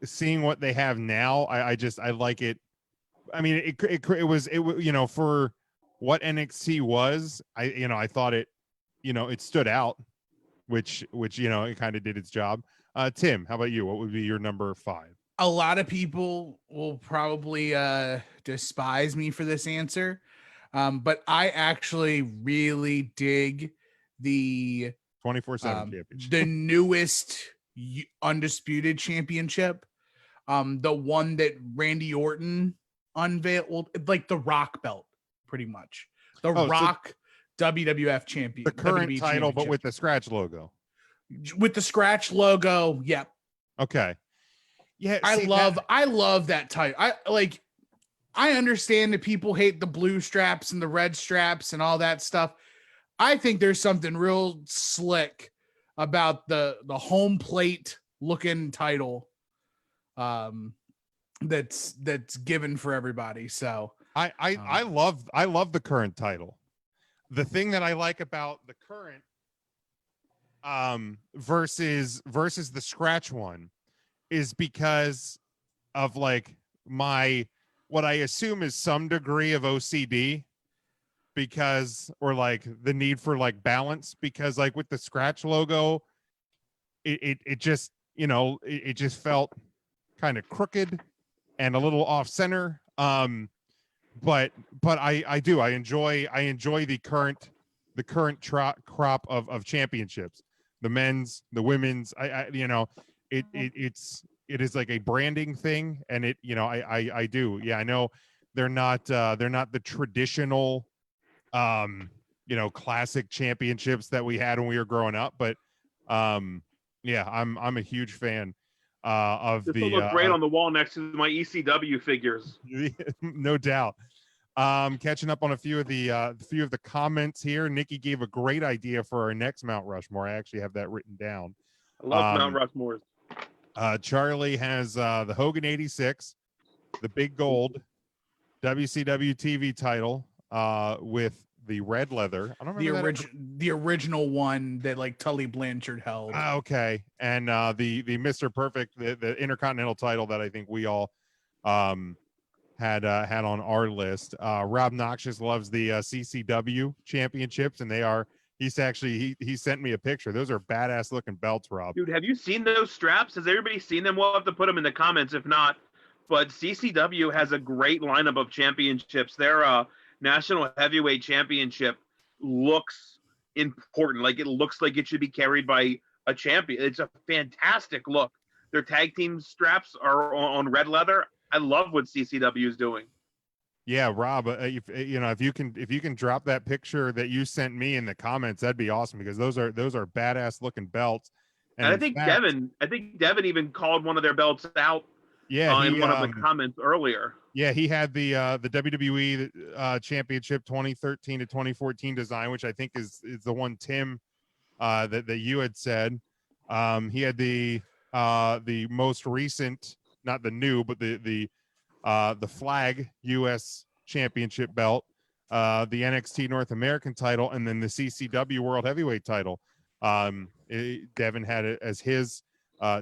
S9: seeing what they have now. I like it. I mean, it was for what NXT was. I thought it, it stood out, which it kind of did its job. Tim, how about you? What would be your number 5?
S8: A lot of people will probably despise me for this answer, but I actually really dig the
S9: 24/7 championship,
S8: the newest undisputed championship, the one that Randy Orton unveiled, like the Rock belt, pretty much the Rock WWF champion,
S9: the current
S8: WWE
S9: title, but with the scratch logo.
S8: With the scratch logo, yep.
S9: Okay. Yeah,
S8: I love that title. I understand that people hate the blue straps and the red straps and all that stuff. I think there's something real slick about the home plate looking title that's given for everybody. So
S9: I love the current title. The thing that I like about the current versus the scratch one is because of like what I assume is some degree of OCD, or like the need for like balance, because like with the scratch logo, it just, it just felt kind of crooked and a little off center. But I enjoy the current crop of championships, the men's, the women's. It is like a branding thing, and I do. Yeah, I know they're not the traditional classic championships that we had when we were growing up, but yeah, I'm a huge fan of
S10: this
S9: the
S10: will look great on the wall next to my ECW figures.
S9: No doubt. Catching up on a few of the comments here. Nikki gave a great idea for our next Mount Rushmore. I actually have that written down.
S10: I love Mount Rushmore.
S9: Charlie has the Hogan 86, the big gold WCW TV title with the red leather. I don't remember
S8: the original one that like Tully Blanchard held.
S9: Okay, and the Mr. Perfect, the Intercontinental title that I think we all had on our list. Rob Noxious loves the CCW championships, and he sent me a picture. Those are badass looking belts, Rob.
S10: Dude, have you seen those straps? Has everybody seen them? We'll have to put them in the comments. If not, but CCW has a great lineup of championships. Their national heavyweight championship looks important. Like, it looks like it should be carried by a champion. It's a fantastic look. Their tag team straps are on red leather. I love what CCW is doing.
S9: Yeah, Rob, if you can drop that picture that you sent me in the comments, that'd be awesome, because those are badass looking belts.
S10: And I think Devin even called one of their belts out.
S9: Yeah,
S10: in one of the comments earlier.
S9: Yeah, he had the WWE Championship 2013 to 2014 design, which I think is the one, Tim, that you had said. He had the most recent, not the new, but the flag U.S. Championship belt, the NXT North American title, and then the CCW World Heavyweight title. Devin had it as his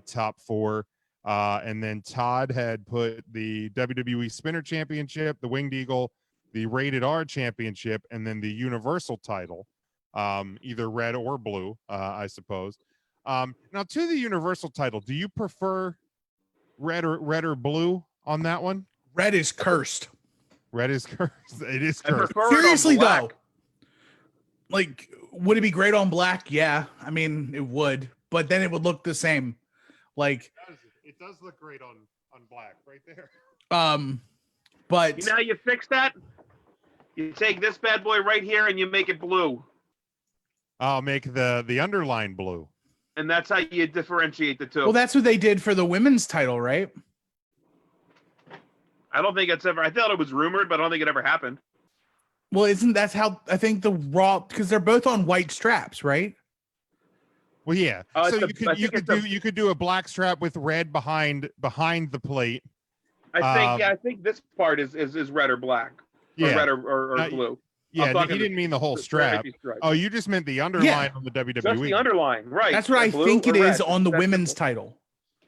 S9: top four. And then Todd had put the WWE Spinner Championship, the Winged Eagle, the Rated R Championship, and then the Universal title, either red or blue, I suppose. Now, to the Universal title, do you prefer red or blue on that one?
S8: Red is cursed.
S9: Red is cursed. It is cursed.
S8: Seriously, though, like, would it be great on black? Yeah, I mean, it would, but then it would look the same. Like,
S9: it does look great on black right there.
S8: But
S10: you know how you fix that? You take this bad boy right here and you make it blue.
S9: I'll make the underline blue.
S10: And that's how you differentiate the two.
S8: Well, that's what they did for the women's title, right?
S10: I don't think it's ever. I thought it was rumored, but I don't think it ever happened.
S8: Well, isn't that how I think the Raw, because they're both on white straps, right?
S9: Well, yeah. So you could do a black strap with red behind the plate.
S10: I think this part is red or black. Or red or blue.
S9: Yeah, he didn't mean the whole strap. Oh, you just meant the underline on the WWE.
S10: Just the underline, right?
S8: That's what I think it is on the women's title.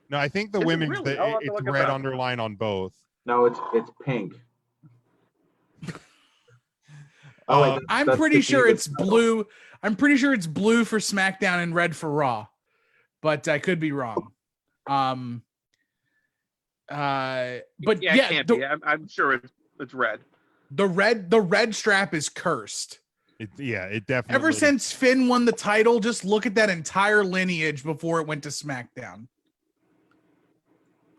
S9: No, I think the women's it's red underline on both.
S11: No, it's pink.
S8: I'm pretty sure it's blue. I'm pretty sure it's blue for SmackDown and red for Raw, but I could be wrong. But
S10: yeah, it can't be. I'm sure it's red.
S8: The red strap is cursed.
S9: It definitely.
S8: Ever since Finn won the title, just look at that entire lineage before it went to SmackDown.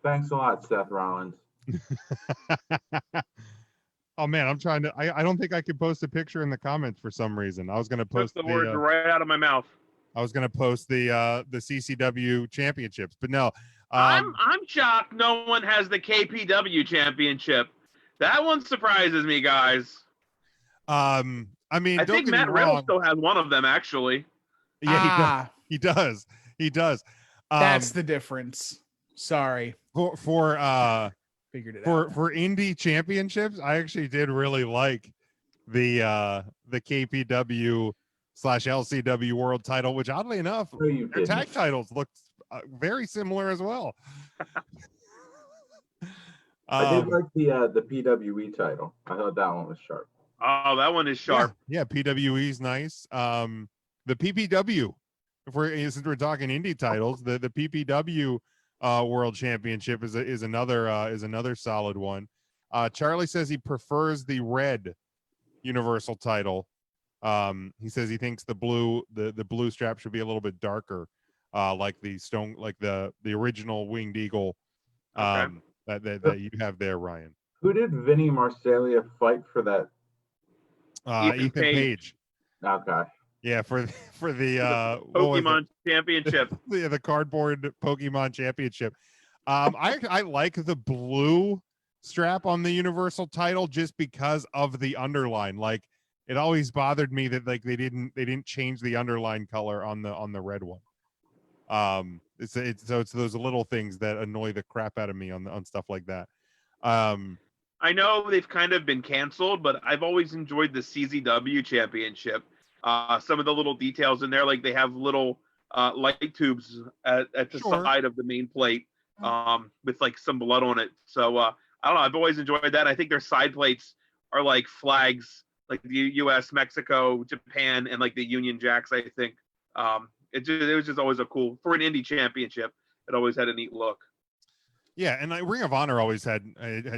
S11: Thanks a lot, Seth Rollins.
S9: Oh man, I'm trying to. I don't think I could post a picture in the comments for some reason. I was going to post
S10: the words right out of my mouth.
S9: I was going to post the CCW championships, but no.
S10: I'm shocked no one has the KPW championship. That one surprises me, guys.
S9: I mean,
S10: I think Matt Riddle still has one of them, actually.
S9: Yeah, he does. He does.
S8: That's the difference. Sorry.
S9: Figured it out. For indie championships, I actually did really like the KPW / LCW world title, which oddly enough, their tag titles looked very similar as well.
S11: I did like the PWE title. I thought that one was sharp.
S10: Oh, that one is sharp.
S9: Yeah, PWE's nice. The PPW, since we're talking indie titles, the PPW World Championship is another solid one. Charlie says he prefers the red Universal title. He says he thinks the blue strap should be a little bit darker, like the original Winged Eagle.
S10: Okay.
S9: That you have there, Ryan.
S11: Who did Vinny Marcellia fight for that?
S9: Ethan Page.
S11: Okay.
S9: Yeah, for the
S10: Pokemon Championship.
S9: Yeah, the cardboard Pokemon Championship. I like the blue strap on the Universal title just because of the underline. Like, it always bothered me that like they didn't change the underline color on the red one. It's those little things that annoy the crap out of me on stuff like that.
S10: I know they've kind of been canceled, but I've always enjoyed the CZW Championship. Some of the little details in there, like they have little light tubes at the side of the main plate with like some blood on it. So I don't know. I've always enjoyed that. I think their side plates are like flags, like the U.S., Mexico, Japan, and like the Union Jacks. I think it was just always a cool for an indie championship. It always had a neat look.
S9: Yeah, and Ring of Honor always had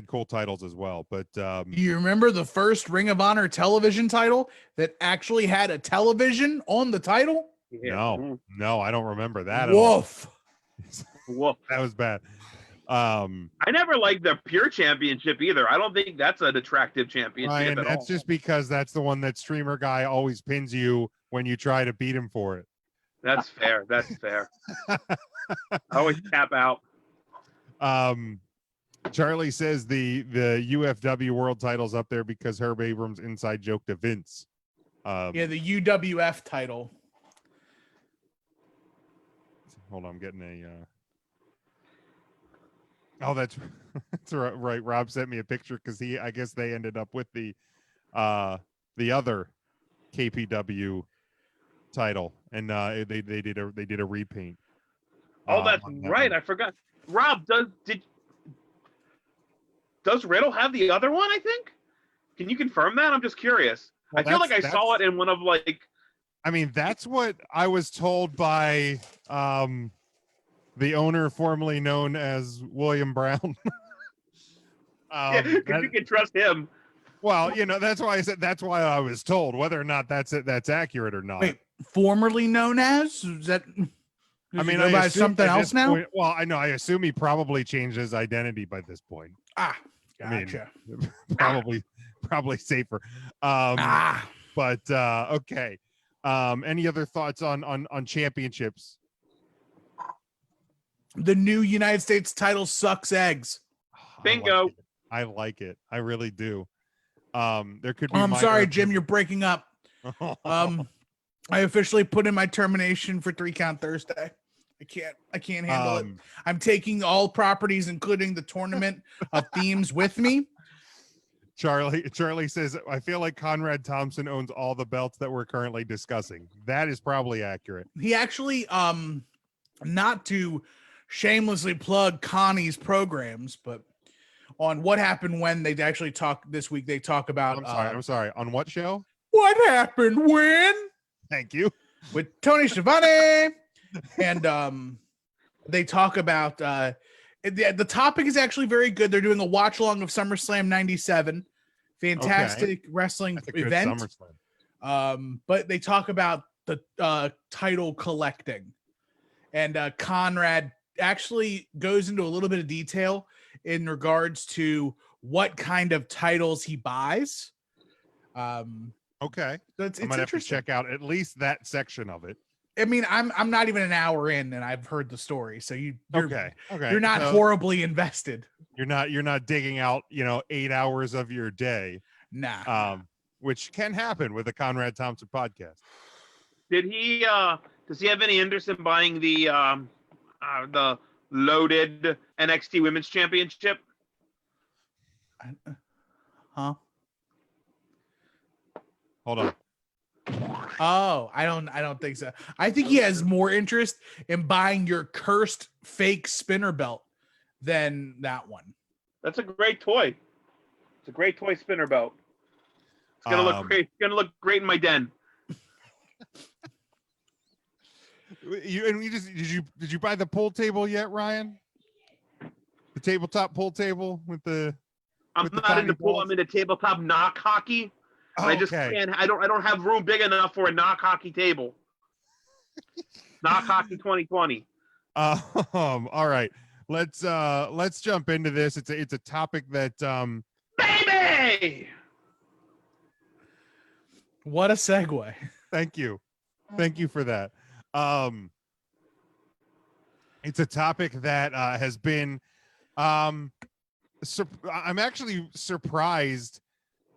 S9: cool titles as well. But
S8: you remember the first Ring of Honor television title that actually had a television on the title?
S9: No, I don't remember that
S8: Woof.
S9: at all. Woof. That was bad.
S10: I never liked the Pure Championship either. I don't think that's an attractive championship
S9: Ryan,
S10: at
S9: that's
S10: all.
S9: just because that's the one that streamer guy always pins you when you try to beat him for it.
S10: That's fair. That's fair. I always tap out.
S9: Charlie says the UFW world title's up there because Herb Abrams inside joke to Vince.
S8: Yeah, the UWF title.
S9: Hold on, I'm getting a oh, that's right. Rob sent me a picture because I guess they ended up with the other KPW title, and they did a repaint.
S10: Oh, that's right. I forgot. Rob, does Riddle have the other one? I think. Can you confirm that? I'm just curious.
S9: Well,
S10: I feel like I saw it in one of like.
S9: I mean, that's what I was told by the owner formerly known as William Brown.
S10: You can trust him.
S9: Well, that's why I said that's why I was told. Whether or not that's accurate or not.
S8: Wait, formerly known as? Is that?
S9: I mean,
S8: I assume something else now.
S9: Point, well, I know. I assume he probably changed his identity by this point.
S8: Ah, gotcha.
S9: I mean, probably safer. But okay. Any other thoughts on championships?
S8: The new United States title sucks eggs.
S10: Bingo.
S9: I like it. I really do. There could be.
S8: I'm sorry, Jim. You're breaking up. I officially put in my termination for 3 Count Thursday. I can't handle it. I'm taking all properties, including the tournament of themes, with me.
S9: Charlie says, I feel like Conrad Thompson owns all the belts that we're currently discussing. That is probably accurate.
S8: He actually, not to shamelessly plug Connie's programs, but on What Happened When, they actually talk this week. They talk about.
S9: I'm sorry. On what show?
S8: What Happened When?
S9: Thank you.
S8: With Tony Schiavone. And they talk about the topic is actually very good. They're doing a watch along of SummerSlam 97. Fantastic wrestling event. But they talk about the title collecting. And Conrad actually goes into a little bit of detail in regards to what kind of titles he buys.
S9: Okay.
S8: So it's
S9: I might have to check out at least that section of it.
S8: I mean, I'm not even an hour in and I've heard the story. So you're
S9: okay.
S8: You're not horribly invested.
S9: You're not digging out, 8 hours of your day.
S8: Nah.
S9: Which can happen with a Conrad Thompson podcast.
S10: Did he does he have any interest in buying the loaded NXT Women's Championship?
S8: Huh?
S9: Hold on.
S8: Oh, I don't think so. I think he has more interest in buying your cursed fake spinner belt than that one.
S10: That's a great toy. It's a great toy spinner belt. It's gonna look great. It's gonna look great in my den.
S9: Did you buy the pool table yet, Ryan? The tabletop pool table with the.
S10: I'm not into pool. I'm into tabletop knock hockey.
S9: Oh,
S10: I just can't. I don't have room big enough for a knock hockey table. Knock hockey 2020.
S9: All right. Let's jump into this. It's a topic that
S10: baby.
S8: What a segue.
S9: Thank you for that. It's a topic that has been I'm actually surprised.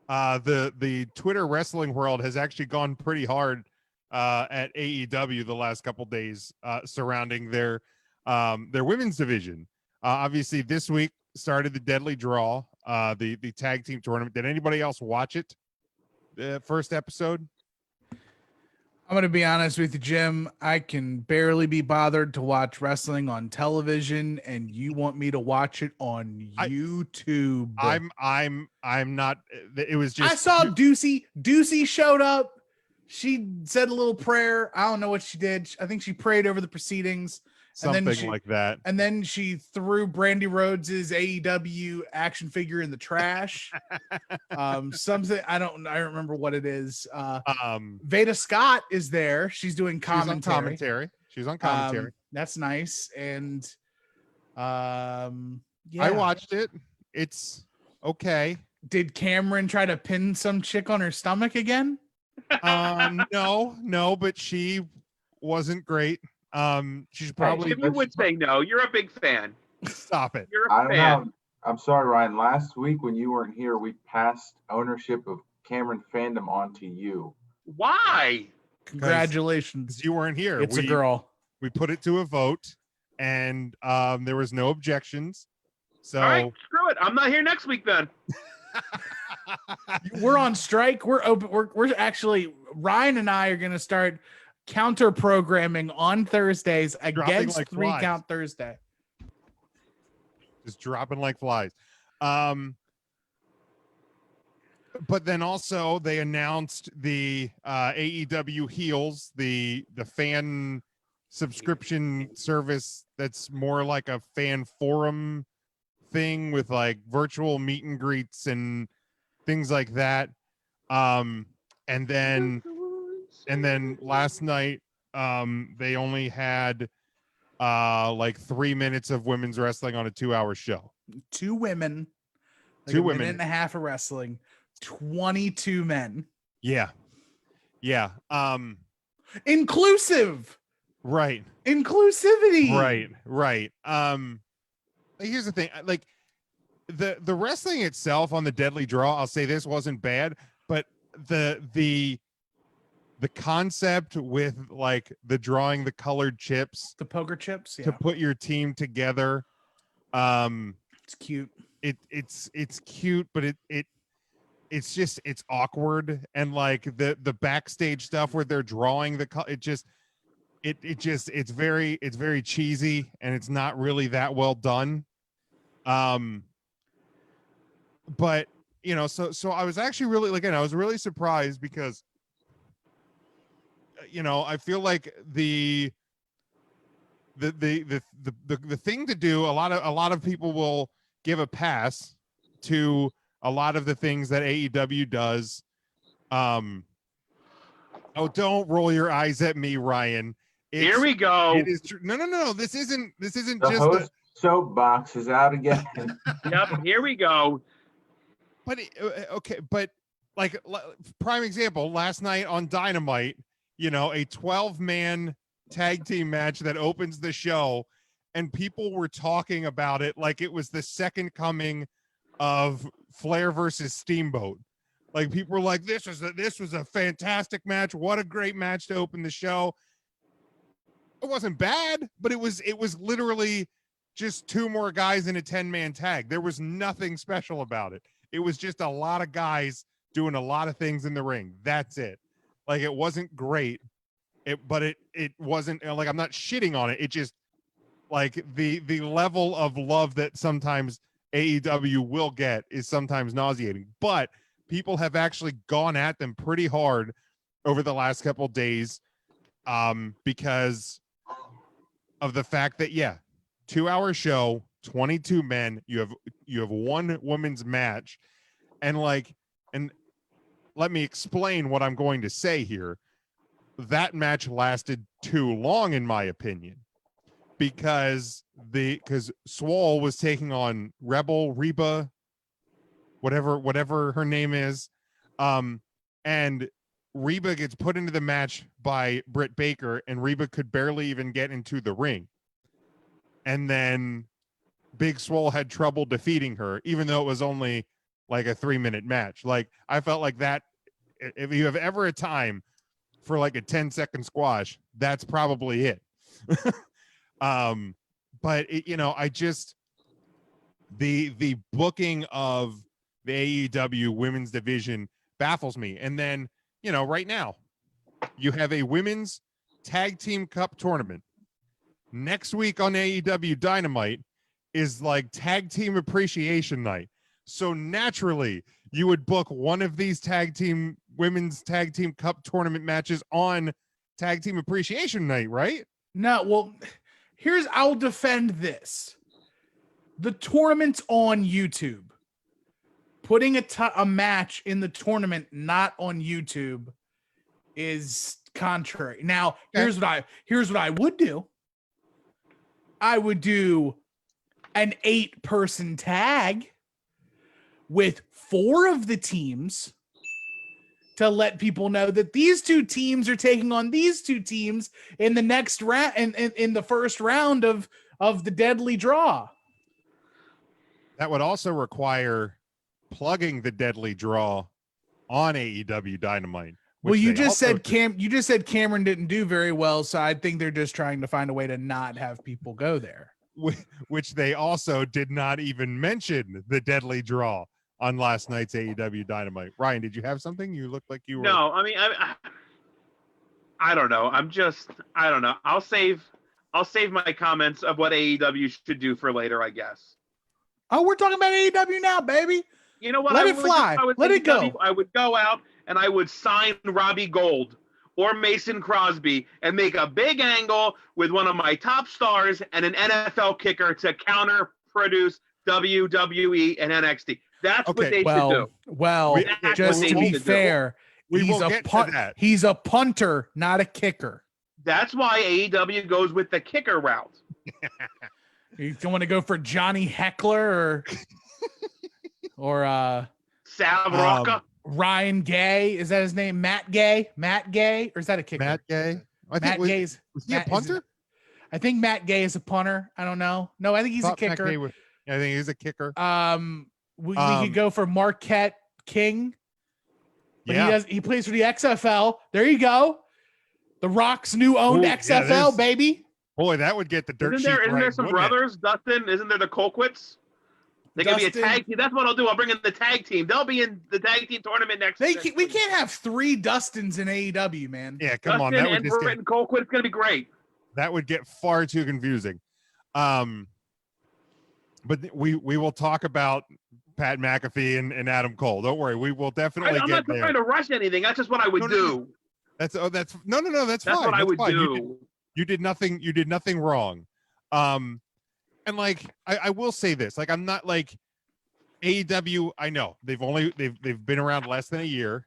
S9: The Twitter wrestling world has actually gone pretty hard at AEW the last couple days surrounding their women's division. Obviously, this week started the Deadly Draw, the tag team tournament. Did anybody else watch it? The first episode?
S8: I'm going to be honest with you, Jim. I can barely be bothered to watch wrestling on television, and you want me to watch it on YouTube.
S9: I'm not. It was just.
S8: I saw Deucey. Deucey showed up. She said a little prayer. I don't know what she did. I think she prayed over the proceedings,
S9: something like that.
S8: And then she threw Brandy Rhodes's AEW action figure in the trash. Something I don't remember what it is. Veda Scott is there. She's doing commentary.
S9: She's on commentary.
S8: That's nice. And yeah.
S9: I watched it. It's okay.
S8: Did Cameron try to pin some chick on her stomach again?
S9: No, but she wasn't great. She's probably.
S10: Jimmy would say no. You're a big fan.
S9: Stop it.
S10: You're
S11: I
S10: a
S11: don't
S10: fan.
S11: know. I'm sorry, Ryan. Last week when you weren't here, we passed ownership of Cameron fandom onto you.
S10: Why?
S8: Congratulations.
S9: Because you weren't here.
S8: It's a girl.
S9: We put it to a vote, and there was no objections. So
S10: All right, screw it. I'm not here next week then.
S8: We're on strike. We're open. We're actually, Ryan and I are going to start counter programming on Thursdays against
S9: like
S8: 3
S9: flies.
S8: Count Thursday.
S9: Just dropping like flies. But then also they announced the AEW Heels, the fan subscription service that's more like a fan forum thing with like virtual meet and greets and things like that. And then last night they only had like 3 minutes of women's wrestling on a 2-hour show.
S8: 2 women, like
S9: Two
S8: a
S9: women.
S8: minute and a half of wrestling, 22 men.
S9: Yeah.
S8: Inclusive.
S9: Right.
S8: Inclusivity.
S9: Right. Here's the thing, like the wrestling itself on the Deadly Draw, I'll say this wasn't bad, but the concept with like the drawing the colored chips,
S8: the poker chips,
S9: to put your team together,
S8: it's cute.
S9: It's cute, but it's just, it's awkward. And like the backstage stuff where they're drawing it's very cheesy, and it's not really that well done. But so I was actually really, again, I was really surprised because I feel like the thing to do, a lot of people will give a pass to a lot of the things that AEW does. Oh, don't roll your eyes at me, Ryan.
S10: Here we go.
S9: It is true. No. This isn't
S11: The
S9: just
S11: host soapbox is out again.
S10: Yep, here we go.
S9: But okay, but like prime example, last night on Dynamite, a 12-man tag team match that opens the show, and people were talking about it like it was the second coming of Flair versus Steamboat. Like, people were like, this was a fantastic match. What a great match to open the show. It wasn't bad, but it was literally just 2 more guys in a 10-man tag. There was nothing special about it. It was just a lot of guys doing a lot of things in the ring. That's it. Like, it wasn't great. But it wasn't like, I'm not shitting on it. It just, like, the level of love that sometimes AEW will get is sometimes nauseating. But people have actually gone at them pretty hard over the last couple days, because of the fact that 2-hour show, 22 men, you have 1 women's match, and let me explain what I'm going to say here. That match lasted too long, in my opinion, because Swole was taking on Reba, whatever her name is, and Reba gets put into the match by Britt Baker, and Reba could barely even get into the ring. And then Big Swole had trouble defeating her, even though it was only like a 3-minute match. Like, I felt like that, if you have ever a time for like a 10-second squash, that's probably it. But I just, the booking of the AEW women's division baffles me. And then, right now you have a women's tag team cup tournament. Next week on AEW Dynamite is like tag team appreciation night. So naturally you would book one of these women's tag team cup tournament matches on tag team appreciation night, right?
S8: No, well, I'll defend this. The tournament's on YouTube. Putting a match in the tournament not on YouTube is contrary. Now, here's what I would do. I would do an 8-person tag with 4 of the teams to let people know that these 2 teams are taking on these 2 teams in the next round, in the first round of the deadly draw.
S9: That would also require plugging the deadly draw on AEW Dynamite.
S8: Well, you just said Cameron didn't do very well, so I think they're just trying to find a way to not have people go there.
S9: Which they also did not even mention the deadly draw on last night's AEW Dynamite. Ryan, did you have something? You looked like you were.
S10: No, I mean, I don't know. I don't know. I'll save my comments of what AEW should do for later, I guess.
S8: Oh, we're talking about AEW now, baby.
S10: You know what?
S8: Let it fly. Let it go.
S10: I would go out and I would sign Robbie Gold or Mason Crosby and make a big angle with one of my top stars and an NFL kicker to counter produce WWE and NXT. That's what they should do.
S8: Well, just to be fair, he's a punter, not a kicker.
S10: That's why AEW goes with the kicker route.
S8: You don't want to go for Johnny Heckler or
S10: Sal Rocca?
S8: Ryan Gay, is that his name? Matt Gay, or is that a kicker?
S9: Matt Gay.
S8: Was he a punter? I think Matt Gay is a punter. I don't know. No, I think he's a kicker.
S9: I think he's a kicker.
S8: We could go for Marquette King. But he plays for the XFL. There you go. The Rock's new owned XFL, baby.
S9: Boy, that would get the dirt sheet.
S10: Isn't there some brothers, Dustin? Isn't there the Colquitts? They can be a tag team. That's what I'll do. I'll bring in the tag team. They'll be in the tag team tournament next week.
S8: We can't have 3 Dustins in AEW, man.
S9: Yeah, come on.
S10: That would just get Colquitt. It's going to be great.
S9: That would get far too confusing. But we will talk about Pat McAfee and Adam Cole. Don't worry. We will definitely
S10: I'm
S9: get
S10: not trying to rush anything. That's just what I would do.
S9: That's no. That's fine.
S10: That's what I would do.
S9: You did nothing wrong. And like I will say this, like I'm not like AEW, I know they've been around less than a year.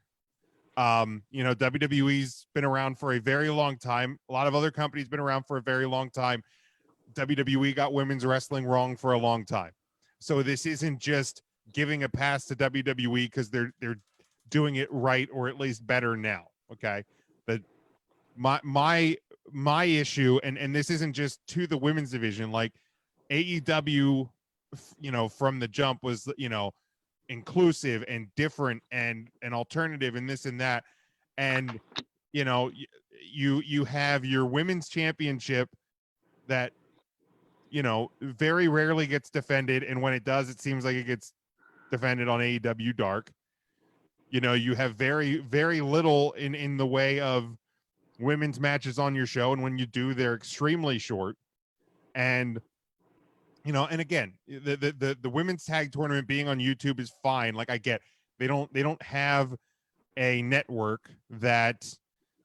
S9: WWE's been around for a very long time. A lot of other companies been around for a very long time. WWE got women's wrestling wrong for a long time. So this isn't just giving a pass to WWE because they're doing it right or at least better now. Okay. But my issue, and this isn't just to the women's division, like AEW, from the jump was, inclusive and different and alternative and this and that. And, you have your women's championship that, very rarely gets defended. And when it does, it seems like it gets defended on AEW Dark. You have very, very little in the way of women's matches on your show. And when you do, they're extremely short. And, and again, the women's tag tournament being on YouTube is fine. Like I get, they don't have a network that,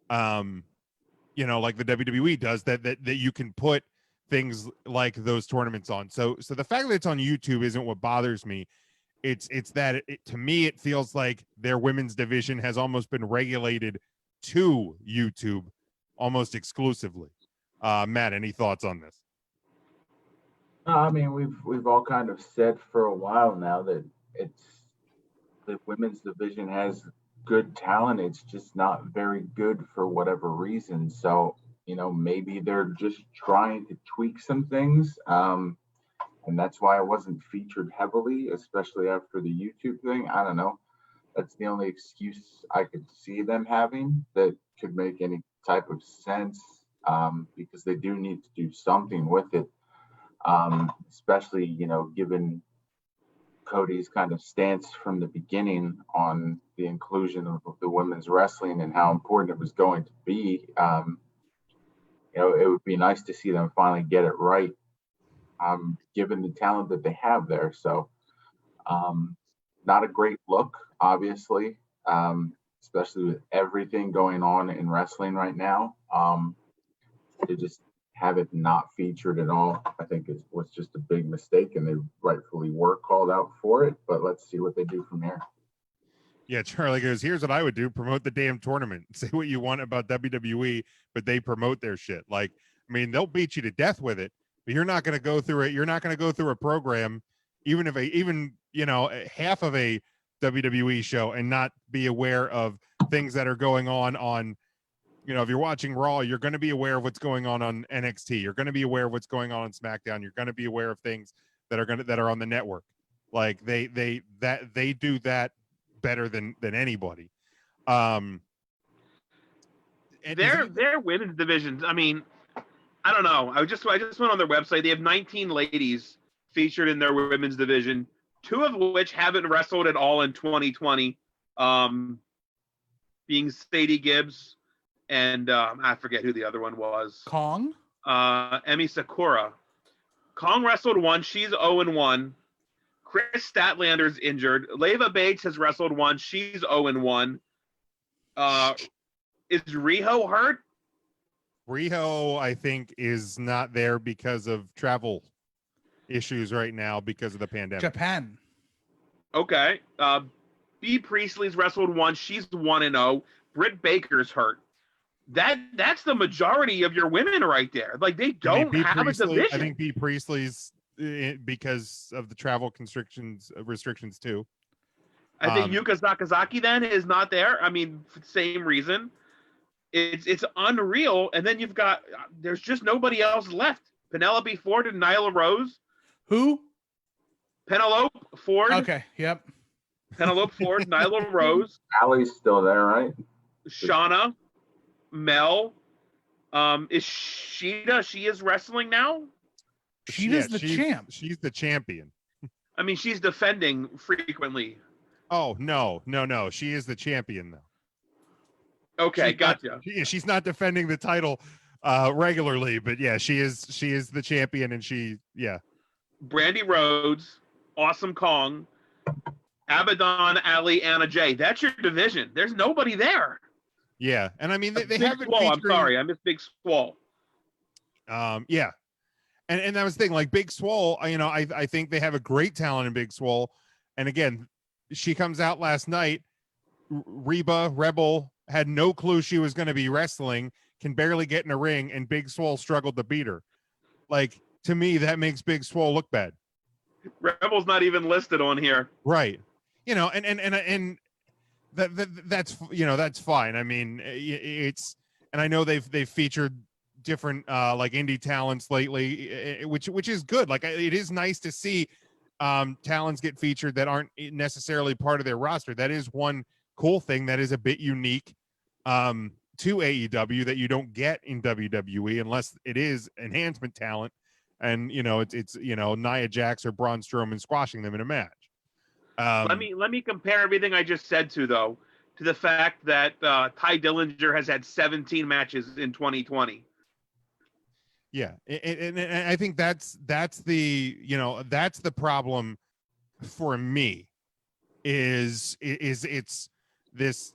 S9: like the WWE does that you can put things like those tournaments on. So the fact that it's on YouTube isn't what bothers me. It's that to me, it feels like their women's division has almost been regulated to YouTube almost exclusively. Matt, any thoughts on this?
S11: I mean, we've all kind of said for a while now that the women's division has good talent. It's just not very good for whatever reason. So, maybe they're just trying to tweak some things. And that's why it wasn't featured heavily, especially after the YouTube thing. I don't know. That's the only excuse I could see them having that could make any type of sense, because they do need to do something with it. Especially, given Cody's kind of stance from the beginning on the inclusion of the women's wrestling and how important it was going to be. It would be nice to see them finally get it right, given the talent that they have there. So, not a great look, obviously, especially with everything going on in wrestling right now. To just have it not featured at all. I think it was just a big mistake, and they rightfully were called out for it. But let's see what they do from here.
S9: Yeah, Charlie goes, here's what I would do: promote the damn tournament. Say what you want about WWE, but they promote their shit. Like, I mean, they'll beat you to death with it, but you're not going to go through it. You're not going to go through a program, even if half of a WWE show, and not be aware of things that are going on. If you're watching Raw, you're going to be aware of what's going on NXT. You're going to be aware of what's going on SmackDown. You're going to be aware of things that are on the network. Like they do that better than anybody.
S10: Their women's divisions, I mean, I don't know. I just went on their website. They have 19 ladies featured in their women's division, 2 of which haven't wrestled at all in 2020, being Sadie Gibbs and I forget who the other one was.
S8: Kong?
S10: Emi Sakura. Kong wrestled once. She's 0-1. Chris Statlander's injured. Leva Bates has wrestled once. She's 0-1. Is Riho hurt?
S9: Riho, I think, is not there because of travel issues right now because of the pandemic.
S8: Japan.
S10: Okay. B. Priestley's wrestled once. She's 1-0. Britt Baker's hurt. That's the majority of your women right there. Like, they don't have a division.
S9: I think B. Priestley's because of the travel restrictions too.
S10: I think Yuka Sakazaki then is not there. I mean, same reason. It's unreal. And then there's just nobody else left. Penelope Ford and Nyla Rose.
S8: Who?
S10: Penelope Ford.
S8: Okay. Yep.
S10: Penelope Ford, Nyla Rose.
S11: Allie's still there, right?
S10: Shauna, Mel. Is Sheeta? She is wrestling now.
S8: She's the champ.
S9: She's the champion.
S10: I mean, she's defending frequently.
S9: Oh no! She is the champion though.
S10: Okay, gotcha.
S9: She's not defending the title regularly, but yeah, she is the champion, and Brandy
S10: Rhodes, Awesome Kong, Abaddon, Ali, Anna Jay. That's your division. There's nobody there.
S9: Yeah, and I mean they haven't.
S10: I'm sorry, I missed Big Swole.
S9: Yeah, and that was the thing. Like Big Swole, I think they have a great talent in Big Swole, and again, she comes out last night. Reba Rebel had no clue she was going to be wrestling, can barely get in a ring, and Big Swole struggled to beat her. Like, to me, that makes Big Swole look bad.
S10: Rebel's not even listed on here.
S9: Right. And that's fine. I mean, and I know they've featured different like indie talents lately, which is good. Like, it is nice to see talents get featured that aren't necessarily part of their roster. That is one cool thing that is a bit unique to AEW that you don't get in WWE unless it is enhancement talent, and it's Nia Jax or Braun Strowman squashing them in a match.
S10: Let me compare everything I just said to the fact that Ty Dillinger has had 17 matches in 2020.
S9: Yeah, and I think that's the problem for me is it's this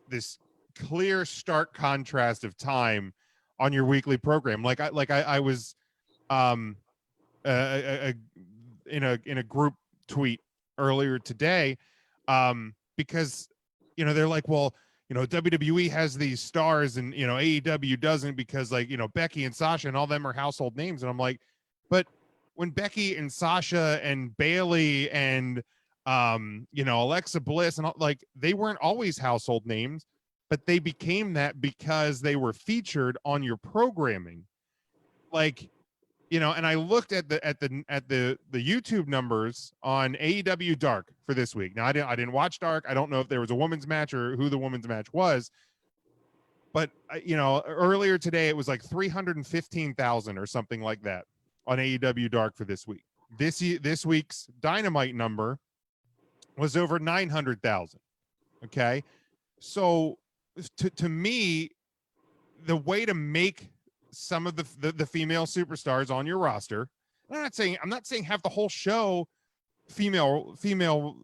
S9: clear stark contrast of time on your weekly program. I was in a group tweet earlier today because they're like, well, WWE has these stars and AEW doesn't because Becky and Sasha and all them are household names. And I'm like, but when Becky and Sasha and Bayley and Alexa Bliss and all, they weren't always household names, but they became that because they were featured on your programming. And I looked at the YouTube numbers on AEW Dark for this week. Now I didn't watch Dark. I don't know if there was a women's match or who the women's match was, but earlier today it was like 315,000 or something like that on AEW Dark for this week. This week's Dynamite number was over 900,000. Okay, so to me, the way to make some of the female superstars on your roster, I'm not saying have the whole show female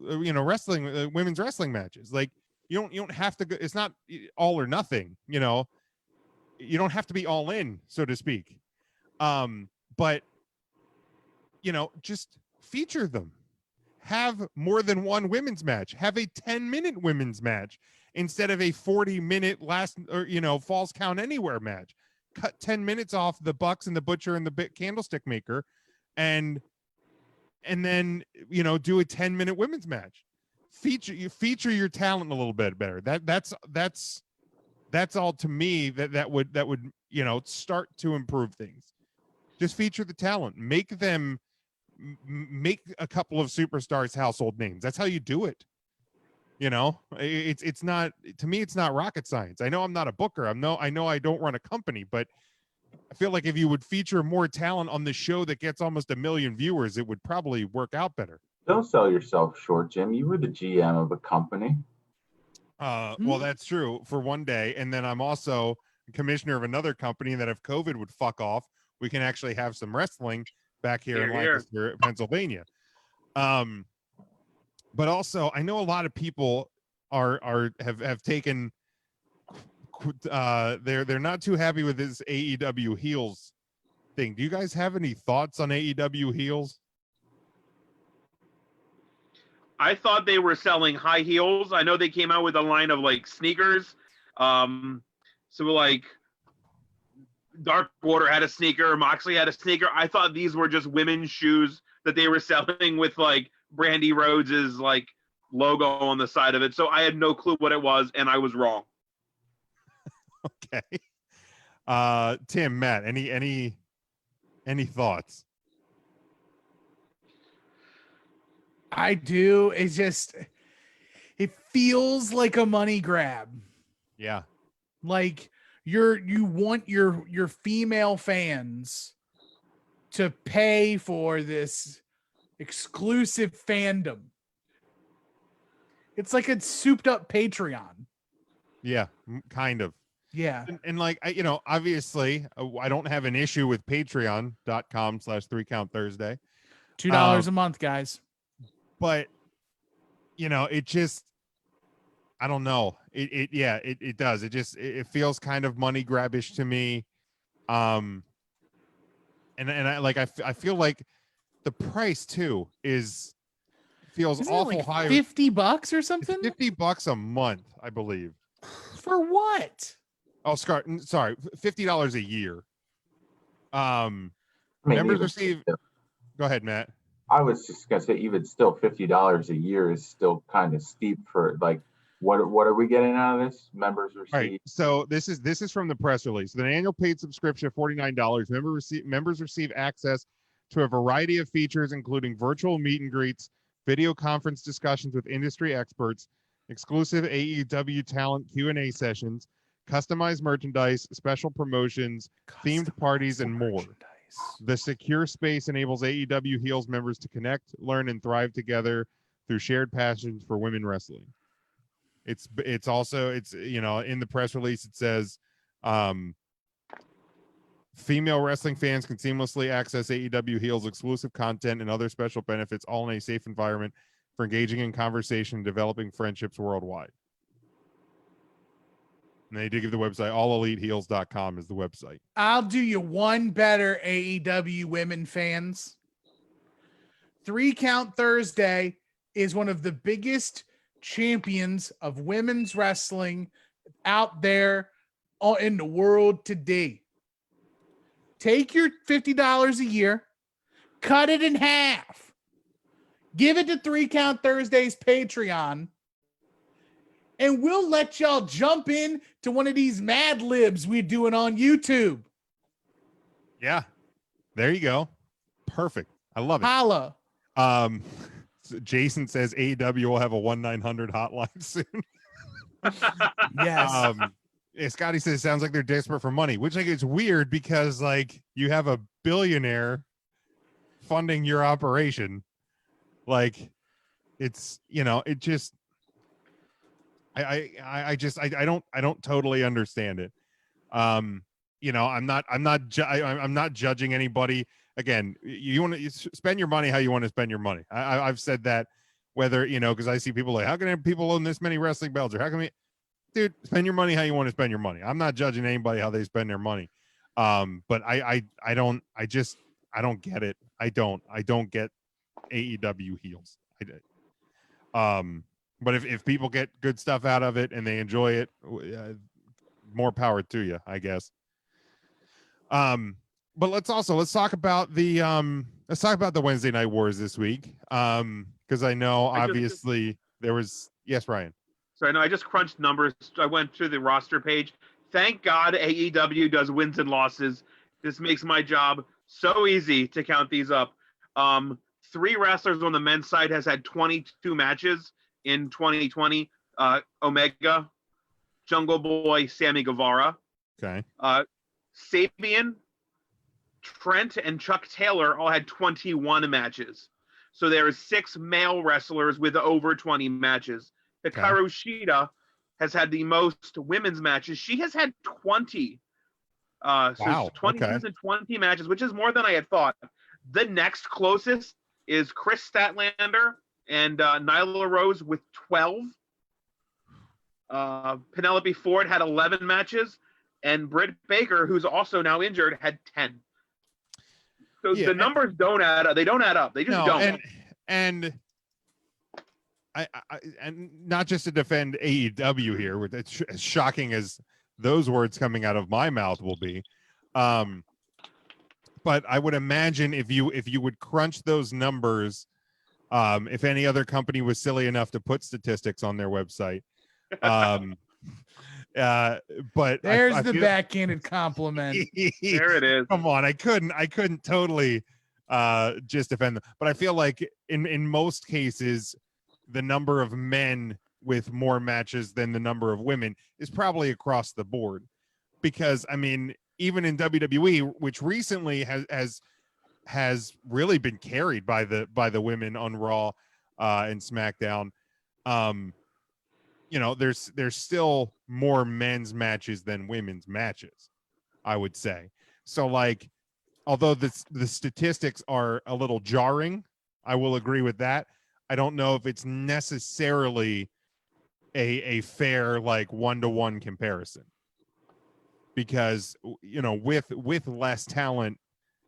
S9: wrestling, women's wrestling matches. Like, you don't have to go, it's not all or nothing. You don't have to be all in, so to speak. But just feature them. Have more than one women's match. Have a 10-minute women's match instead of a 40-minute falls count anywhere match. Cut 10 minutes off the Bucks and the Butcher and the Candlestick Maker, and then do a 10-minute women's match. Feature your talent a little bit better. That's all to me that would start to improve things. Just feature the talent. Make a couple of superstars household names. That's how you do it. It's not, to me, it's not rocket science. I know I'm not a booker. I know I don't run a company, but I feel like if you would feature more talent on the show that gets almost 1 million viewers, it would probably work out better.
S11: Don't sell yourself short, Jim. You were the GM of a company.
S9: Well, that's true for one day. And then I'm also commissioner of another company that if COVID would fuck off, we can actually have some wrestling back here in Lancaster, Pennsylvania. But also I know a lot of people have taken they're not too happy with this AEW heels thing. Do you guys have any thoughts on AEW heels?
S10: I thought they were selling high heels. I know they came out with a line of like sneakers. So like Dark Order had a sneaker, Moxley had a sneaker. I thought these were just women's shoes that they were selling with like Brandy Rhodes' like logo on the side of it. So I had no clue what it was, and I was wrong.
S9: Okay. Tim, Matt, any thoughts?
S8: I do. It's just, it feels like a money grab.
S9: Yeah.
S8: Like you want your female fans to pay for this exclusive fandom. It's like a souped up Patreon.
S9: Yeah, kind of.
S8: Yeah.
S9: And like, obviously I don't have an issue with patreon.com/3CountThursday.
S8: $2 a month, guys.
S9: But it just, I don't know. It does. It feels kind of money grabbish to me. And I feel like the price too feels
S8: Isn't
S9: awful
S8: it like
S9: high.
S8: $50 or something?
S9: It's $50 a month, I believe.
S8: For what?
S9: Oh, sorry, $50 a year.
S11: mean,
S9: Members
S11: even
S9: receive. Go ahead, Matt.
S11: I was just gonna say, even still, $50 a year is still kind of steep for like. What are we getting out of this? Members receive.
S9: Right. So this is from the press release. An annual paid subscription of $49. Members receive access to a variety of features, including virtual meet and greets, video conference discussions with industry experts, exclusive AEW talent Q&A sessions, customized merchandise, special promotions, themed parties, and more. The secure space enables AEW Heels members to connect, learn, and thrive together through shared passions for women wrestling. It's also in the press release it says female wrestling fans can seamlessly access AEW Heels exclusive content and other special benefits, all in a safe environment for engaging in conversation and developing friendships worldwide. And they do give the website, alleliteheels.com is the website.
S8: I'll do you one better, AEW women fans. 3 Count Thursday is one of the biggest champions of women's wrestling out there in the world today. Take your $50 a year, cut it in half, give it to 3 Count Thursday's Patreon, and we'll let y'all jump in to one of these Mad Libs we're doing on YouTube.
S9: Yeah, there you go. Perfect. I love it.
S8: Holla.
S9: Jason says AEW will have a 1-900 hotline soon.
S8: Yes.
S9: Scotty says it sounds like they're desperate for money, which like it's weird because like you have a billionaire funding your operation. Like it's it just I don't totally understand it. I'm not judging anybody. Again, you want to spend your money how you want to spend your money. I've said that, whether because I see people like, how can people own this many wrestling belts, or how can we, dude, spend your money how you want to spend your money. I'm not judging anybody how they spend their money. But I don't get it. I don't get AEW heels. But if people get good stuff out of it and they enjoy it, more power to you, I guess. But let's talk about the Wednesday Night Wars this week. Because I know obviously there was Ryan.
S10: So I know I just crunched numbers. I went to the roster page. Thank God AEW does wins and losses. This makes my job so easy to count these up. 3 wrestlers on the men's side has had 22 matches in 2020. Omega, Jungle Boy, Sammy Guevara.
S9: Okay.
S10: Sabian, Trent, and Chuck Taylor all had 21 matches. So there are 6 male wrestlers with over 20 matches. Hikaru Shida has had the most women's matches. She has had 20. So 20 wins and 20 matches, which is more than I had thought. The next closest is Chris Statlander and Nyla Rose with 12. Penelope Ford had 11 matches, and Britt Baker, who's also now injured, had 10. So the numbers don't add up. They don't add up. They just don't.
S9: And I not just to defend AEW here, with as shocking as those words coming out of my mouth will be, but I would imagine if you would crunch those numbers, if any other company was silly enough to put statistics on their website, but
S8: there's the backhanded compliment.
S10: There it is.
S9: Come on, I couldn't totally just defend them, but I feel like in most cases the number of men with more matches than the number of women is probably across the board, because I mean, even in WWE, which recently has really been carried by the women on Raw and SmackDown, there's still more men's matches than women's matches, I would say. So like, although the statistics are a little jarring, I will agree with that. I don't know if it's necessarily a fair like 1-to-1 comparison, because with less talent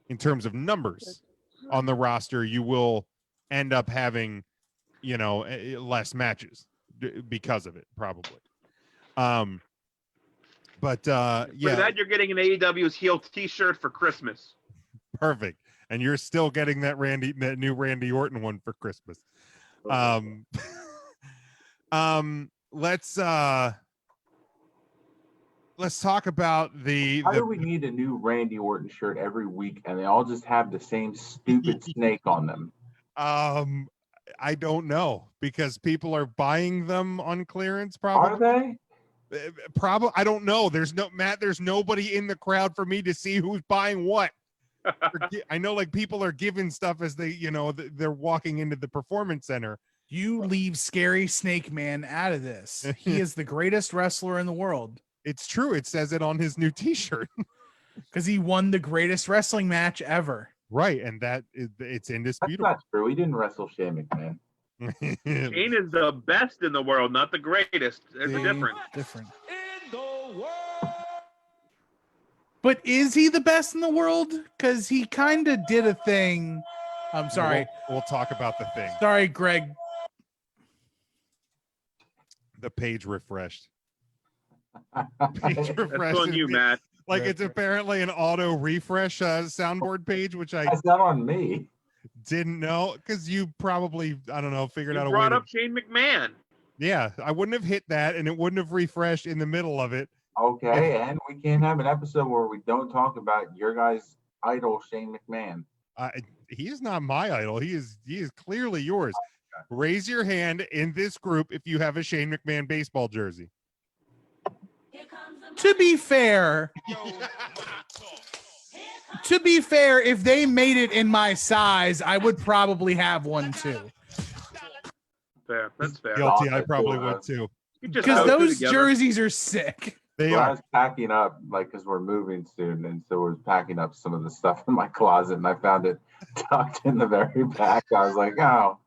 S9: in terms of numbers on the roster, you will end up having less matches because of it, probably. But
S10: For that, you're getting an AEW's heel T-shirt for Christmas.
S9: Perfect. And you're still getting that new Randy Orton one for Christmas. Let's talk about
S11: How do we need a new Randy Orton shirt every week and they all just have the same stupid snake on them?
S9: I don't know, because people are buying them on clearance. Probably.
S11: Are they?
S9: Probably. I don't know. There's nobody in the crowd for me to see who's buying what. I know like people are giving stuff as they, they're walking into the performance center.
S8: You leave Scary Snake Man out of this. He is the greatest wrestler in the world.
S9: It's true. It says it on his new T-shirt.
S8: Because he won the greatest wrestling match ever.
S9: Right, and it's indisputable.
S11: That's not true. He didn't wrestle Shane McMahon.
S10: Shane is the best in the world, not the greatest. There's a difference.
S8: Different. In the world. But is he the best in the world? Because he kind of did a thing. I'm sorry.
S9: We'll talk about the thing.
S8: Sorry, Greg.
S9: The page refreshed.
S10: That's on you, Matt.
S9: Like it's apparently an auto refresh soundboard page, which
S11: That's not on me.
S9: Didn't know, because you probably, I don't know, figured out a way.
S10: Brought up Shane McMahon.
S9: Yeah, I wouldn't have hit that, and it wouldn't have refreshed in the middle of it.
S11: Okay, and we can't have an episode where we don't talk about your guys' idol, Shane McMahon.
S9: He is not my idol. He is clearly yours. Raise your hand in this group if you have a Shane McMahon baseball jersey.
S8: To be fair, if they made it in my size, I would probably have one too.
S10: Fair. That's fair.
S9: Guilty. I probably would too.
S8: Because those jerseys are sick.
S9: They
S11: are.
S9: are.
S11: I was packing up, because we're moving soon, and so we're packing up some of the stuff in my closet, and I found it tucked in the very back. I was like, oh,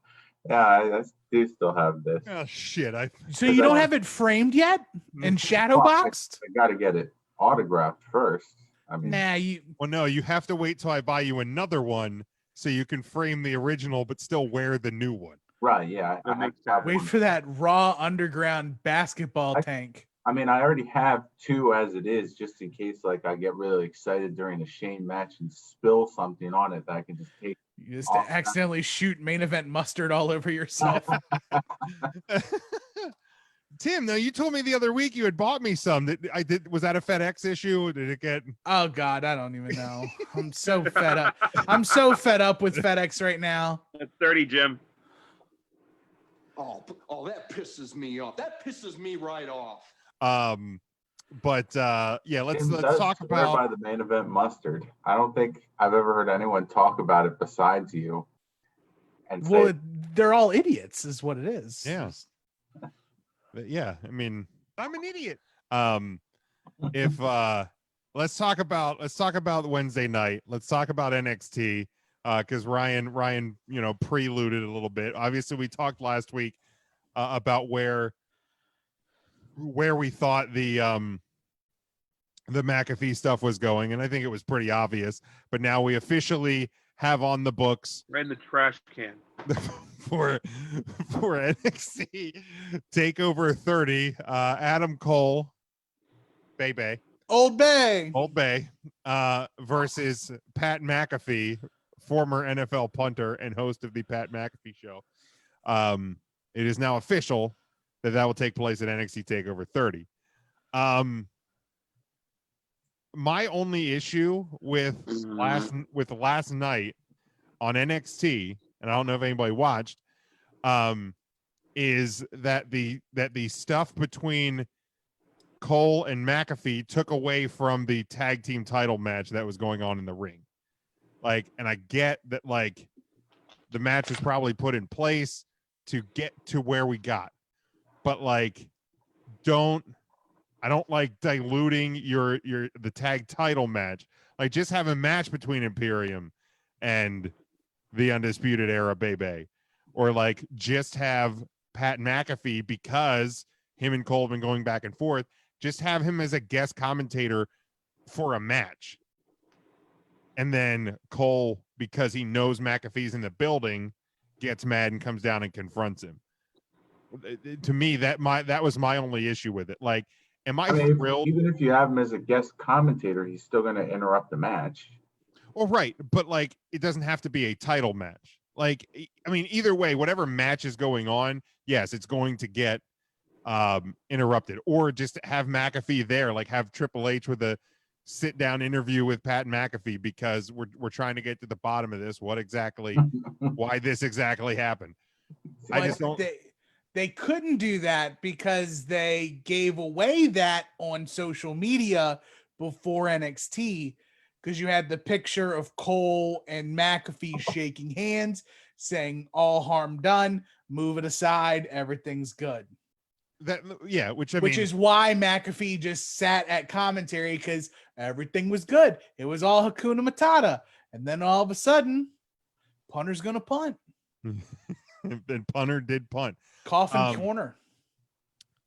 S11: yeah, I do still have this.
S9: Oh shit!
S8: So you don't have it framed yet and shadow boxed?
S11: I got to get it autographed first. I mean,
S9: Well, no, you have to wait till I buy you another one so you can frame the original but still wear the new one.
S11: right? Yeah, I have to have
S8: Wait
S11: one.
S8: for that Raw Underground basketball tank.
S11: I mean, I already have two as it is, just in case like I get really excited during the Shane match and spill something on it that I can just take.
S8: You just accidentally shoot main event mustard all over yourself.
S9: Tim, now you told me the other week you had bought me some. Was that a FedEx issue? Did it get?
S8: Oh God, I don't even know. I'm so fed up. I'm so fed up with FedEx right now.
S10: That's dirty, Jim.
S4: Oh, that pisses me off. That pisses me right off.
S9: But yeah, let's
S11: Tim does
S9: talk
S11: swear
S9: about
S11: by the main event mustard. I don't think I've ever heard anyone talk about it besides you. And
S8: Well, they're all idiots, is what it is.
S9: Yeah. Yeah, I mean, I'm an idiot. If let's talk about Wednesday night. Let's talk about NXT because Ryan, preluded a little bit. Obviously, we talked last week about where we thought the McAfee stuff was going, and I think it was pretty obvious. But now we officially have on the books
S10: Right in the trash can.
S9: for NXT Takeover 30, Adam Cole,
S8: Old Bay,
S9: versus Pat McAfee, former NFL punter and host of the Pat McAfee Show. It is now official that will take place at NXT Takeover 30. My only issue with last night on NXT, and I don't know if anybody watched, is that the stuff between Cole and McAfee took away from the tag team title match that was going on in the ring. And I get that, the match was probably put in place to get to where we got, but I don't like diluting the tag title match. Just have a match between Imperium and the Undisputed Era, or just have Pat McAfee, because him and Cole have been going back and forth. Just have him as a guest commentator for a match, and then Cole, because he knows McAfee's in the building, gets mad and comes down and confronts him. To me, that was my only issue with it. Am I thrilled?
S11: Even if you have him as a guest commentator, he's still going to interrupt the match.
S9: Well, right, but it doesn't have to be a title match. Either way, whatever match is going on, yes, it's going to get interrupted. Or just have McAfee there, have Triple H with a sit down interview with Pat McAfee, because we're trying to get to the bottom of this. Why this exactly happened? I just don't.
S8: They couldn't do that because they gave away that on social media before NXT, because you had the picture of Cole and McAfee shaking hands, saying all harm done, move it aside, everything's good.
S9: Which
S8: is why McAfee just sat at commentary, because everything was good. It was all Hakuna Matata. And then all of a sudden, punter's going to punt.
S9: And punter did punt.
S8: Coffin corner.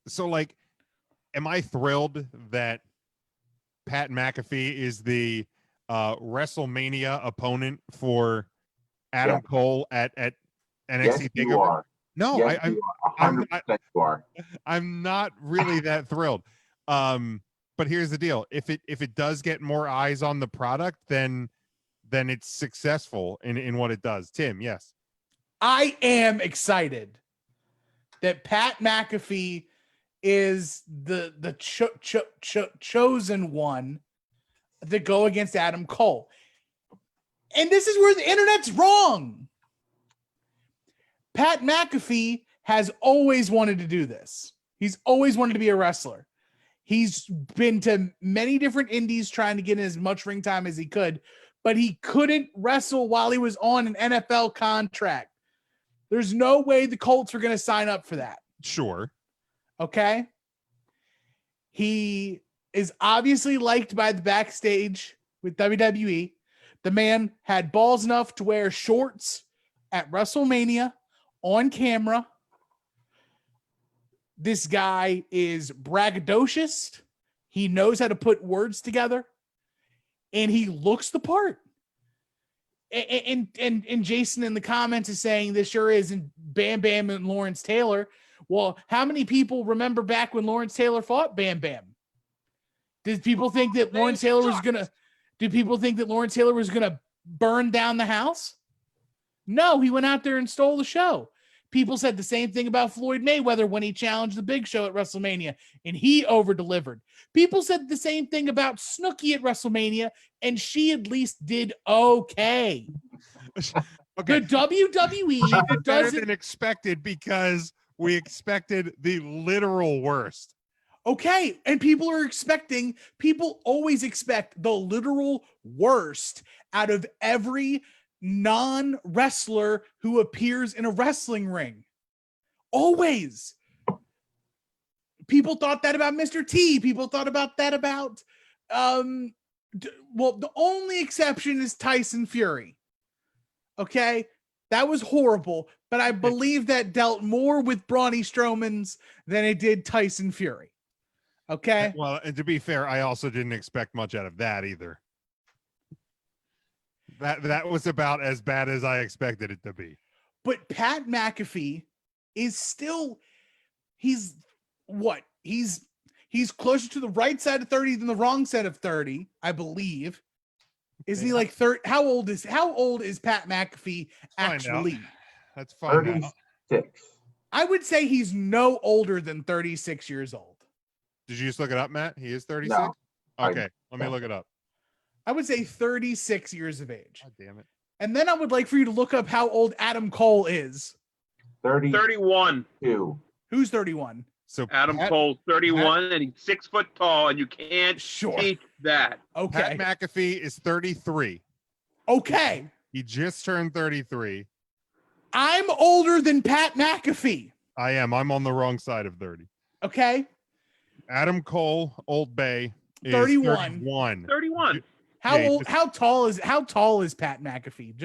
S9: So, am I thrilled that Pat McAfee is the WrestleMania opponent for Adam Cole at NXT
S11: Yes,
S9: Takeover? No,
S11: yes, you are.
S9: I'm not really that thrilled. But here's the deal: if it does get more eyes on the product, then it's successful in what it does. Tim, yes,
S8: I am excited that Pat McAfee is the chosen one to go against Adam Cole. And this is where the internet's wrong. Pat McAfee has always wanted to do this. He's always wanted to be a wrestler. He's been to many different indies trying to get in as much ring time as he could, but he couldn't wrestle while he was on an NFL contract. There's no way the Colts were going to sign up for that.
S9: Sure.
S8: Okay. He is obviously liked by the backstage with WWE. The man had balls enough to wear shorts at WrestleMania on camera. This guy is braggadocious. He knows how to put words together. and he looks the part. And Jason in the comments is saying this sure isn't Bam Bam and Lawrence Taylor. Well, how many people remember back when Lawrence Taylor fought Bam Bam? Did people think that Lawrence Taylor was gonna? Did people think that Lawrence Taylor was gonna burn down the house? No, he went out there and stole the show. People said the same thing about Floyd Mayweather when he challenged the Big Show at WrestleMania, and he over-delivered. People said the same thing about Snooki at WrestleMania, and she at least did okay.
S9: Okay.
S8: The WWE
S9: She did better
S8: doesn't
S9: than expected because we expected the literal worst.
S8: Okay, and people always expect the literal worst out of every non-wrestler who appears in a wrestling ring. Always. People thought that about Mr. T. People thought about that about, well, the only exception is Tyson Fury. Okay, that was horrible, but I believe that dealt more with Brawny Strowman's than it did Tyson Fury. Okay.
S9: Well, and to be fair, I also didn't expect much out of that either. That was about as bad as I expected it to be.
S8: But Pat McAfee is still, he's closer to the right side of 30 than the wrong side of 30, I believe. Isn't he like 30? How old is Pat McAfee actually?
S9: That's fine.
S11: 36.
S8: I would say he's no older than 36 years old.
S9: Did you just look it up, Matt? He is 36?
S11: No,
S9: Okay, let me look it up.
S8: I would say 36 years of age.
S9: God damn it.
S8: And then I would like for you to look up how old Adam Cole is.
S10: 31.
S8: Who's 31?
S9: So
S10: Adam Cole, 31, and he's 6 foot tall, and you can't teach that.
S8: Okay.
S9: Pat McAfee is 33.
S8: Okay.
S9: He just turned 33.
S8: I'm older than Pat McAfee.
S9: I am. I'm on the wrong side of 30.
S8: Okay.
S9: Adam Cole, Old Bay, is
S8: 31.
S10: 31.
S8: How tall is Pat McAfee?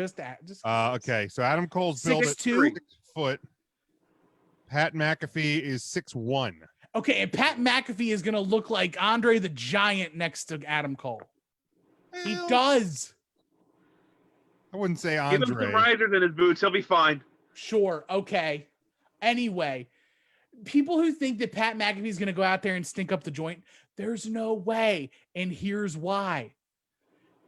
S9: Okay. So Adam Cole's built at
S8: 6'2".
S9: 6 foot. Pat McAfee is 6'1".
S8: Okay, and Pat McAfee is gonna look like Andre the Giant next to Adam Cole. He does.
S9: I wouldn't say
S10: Give him
S9: Andre.
S10: some risers in his boots. He'll be fine.
S8: Sure. Okay. Anyway, people who think that Pat McAfee is going to go out there and stink up the joint, there's no way. And here's why.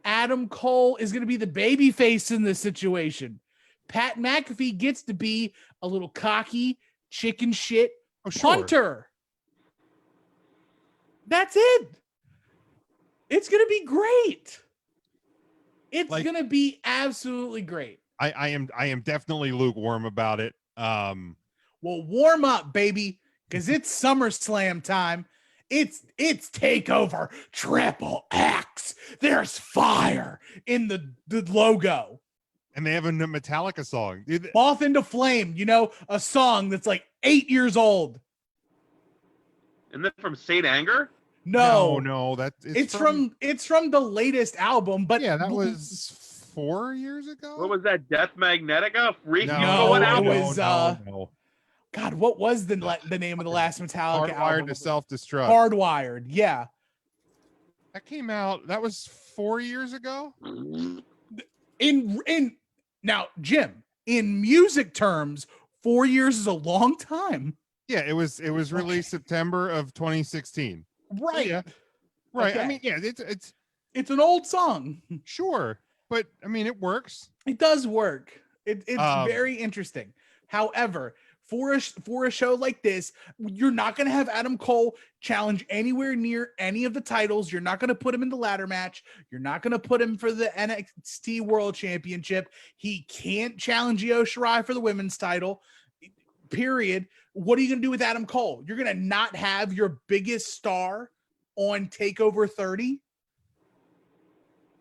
S8: Adam Cole is going to be the baby face in this situation. Pat McAfee gets to be a little cocky, chicken shit punter. That's it. It's going to be great. It's going to be absolutely gret.
S9: I am definitely lukewarm about it.
S8: Well, warm up, baby, because it's SummerSlam time. It's TakeOver Triple X. There's fire in the logo.
S9: And they have a Metallica song.
S8: Moth into Flame, a song that's like 8 years old.
S10: And then from Saint Anger?
S8: No,
S9: it's
S8: from the latest album, but
S9: yeah, that was 4 years ago.
S10: What was that? Death Magnetica?
S8: No. God, what was the name of the last Metallica album?
S9: Hardwired to Self-Destruct.
S8: Hardwired, yeah.
S9: That came out. That was 4 years ago.
S8: Now, Jim, in music terms, 4 years is a long time.
S9: Yeah, it was released September of 2016.
S8: Right.
S9: Yeah. Right.
S8: Okay.
S9: I mean, yeah,
S8: it's an old song.
S9: Sure. But I mean, it works.
S8: It does work. It's very interesting. However, for a show like this, you're not going to have Adam Cole challenge anywhere near any of the titles. You're not going to put him in the ladder match. You're not going to put him for the NXT World Championship. He can't challenge Io Shirai for the women's title. Period. What are you going to do with Adam Cole? You're going to not have your biggest star on TakeOver 30?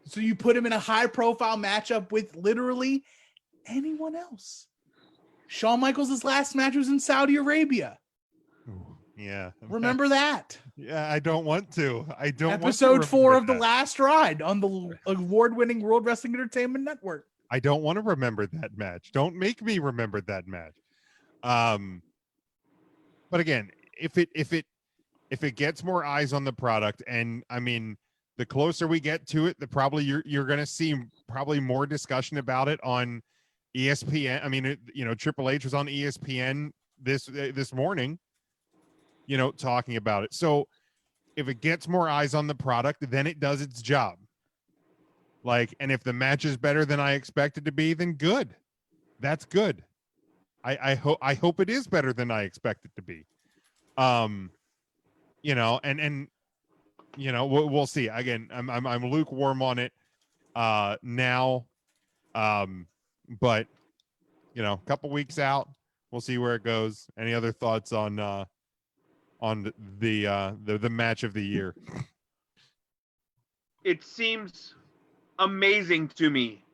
S8: So you put him in a high-profile matchup with literally anyone else. Shawn Michaels' last match was in Saudi Arabia.
S9: Ooh, yeah.
S8: Remember that?
S9: Yeah, I don't want to.
S8: Episode 4 of The Last Ride on the award-winning World Wrestling Entertainment Network.
S9: I don't want to remember that match. Don't make me remember that match. But again, if it gets more eyes on the product, and I mean, the closer we get to it, the probably you're going to see probably more discussion about it on ESPN. I mean, Triple H was on ESPN this morning, talking about it. So if it gets more eyes on the product, then it does its job. And if the match is better than I expect it to be, then good. That's good. I hope it is better than I expect it to be. We'll see. Again, I'm lukewarm on it now. But a couple weeks out, we'll see where it goes. Any other thoughts on the match of the year?
S10: It seems amazing to me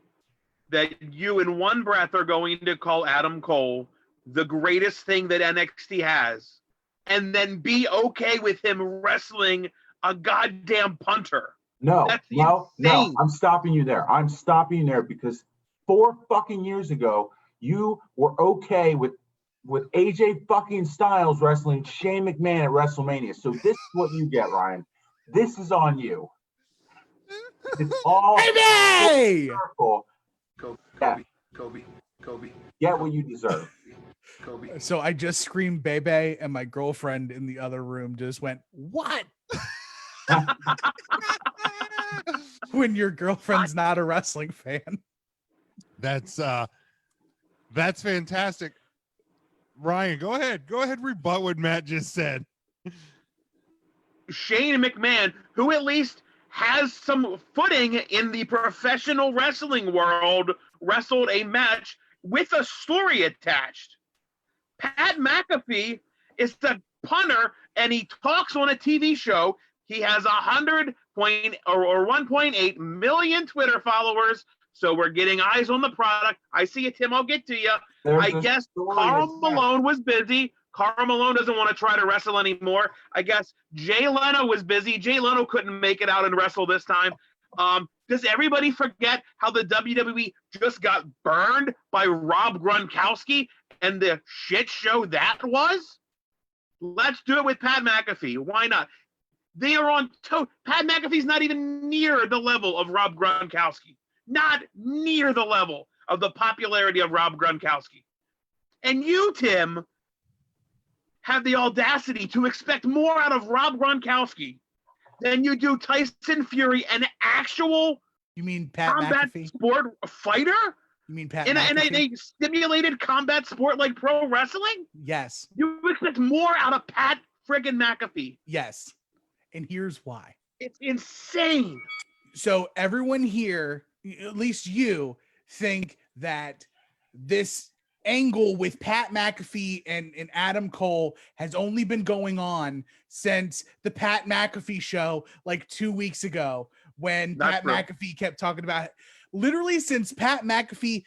S10: that you in one breath are going to call Adam Cole the greatest thing that NXT has, and then be okay with him wrestling a goddamn punter.
S11: No,
S10: insane.
S11: I'm stopping you there. I'm stopping you there because 4 fucking years ago, you were okay with AJ fucking Styles wrestling Shane McMahon at WrestleMania. So this is what you get, Ryan. This is on you. It's all
S8: Hey!
S11: Kobe. Get what you deserve.
S10: Kobe.
S8: So I just screamed Bebe, and my girlfriend in the other room just went, "What?" When your girlfriend's not a wrestling fan.
S9: That's fantastic. Ryan, go ahead, rebut what Matt just said.
S10: Shane McMahon, who at least has some footing in the professional wrestling world, wrestled a match with a story attached. Pat McAfee is the punter, and he talks on a TV show. He has 1.8 million Twitter followers, so we're getting eyes on the product. I see it, Tim. I'll get to you. I guess Karl Malone was busy. Karl Malone doesn't want to try to wrestle anymore. I guess Jay Leno was busy. Jay Leno couldn't make it out and wrestle this time. Does everybody forget how the WWE just got burned by Rob Gronkowski and the shit show that was? Let's do it with Pat McAfee. Why not? They are on toe. Pat McAfee's not even near the level of Rob Gronkowski. Not near the level of the popularity of Rob Gronkowski. And you, Tim, have the audacity to expect more out of Rob Gronkowski than you do Tyson Fury, an actual combat
S8: McAfee?
S10: Sport fighter?
S8: You mean Pat
S10: in
S8: McAfee?
S10: a simulated combat sport like pro wrestling?
S8: Yes.
S10: You expect more out of Pat friggin' McAfee.
S8: Yes. And here's why.
S10: It's insane.
S8: So everyone here, at least you, think that this angle with Pat McAfee and Adam Cole has only been going on since the Pat McAfee show like 2 weeks ago, when Pat McAfee kept talking about it. Literally since Pat McAfee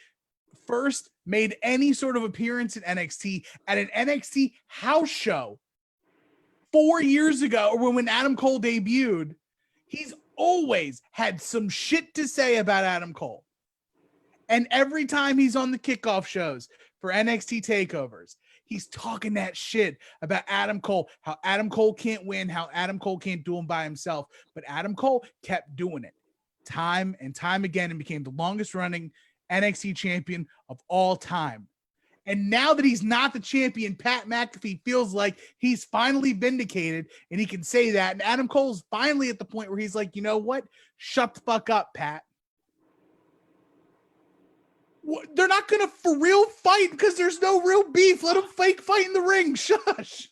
S8: first made any sort of appearance in NXT at an NXT house show 4 years ago, or when Adam Cole debuted, he's always had some shit to say about Adam Cole. And every time he's on the kickoff shows for NXT takeovers, he's talking that shit about Adam Cole, how Adam Cole can't win, how Adam Cole can't do him by himself. But Adam Cole kept doing it time and time again and became the longest running NXT champion of all time. And now that he's not the champion, Pat McAfee feels like he's finally vindicated and he can say that. And Adam Cole's finally at the point where he's like, you know what? Shut the fuck up, Pat. They're not going to for real fight because there's no real beef. Let them fake fight in the ring. Shush.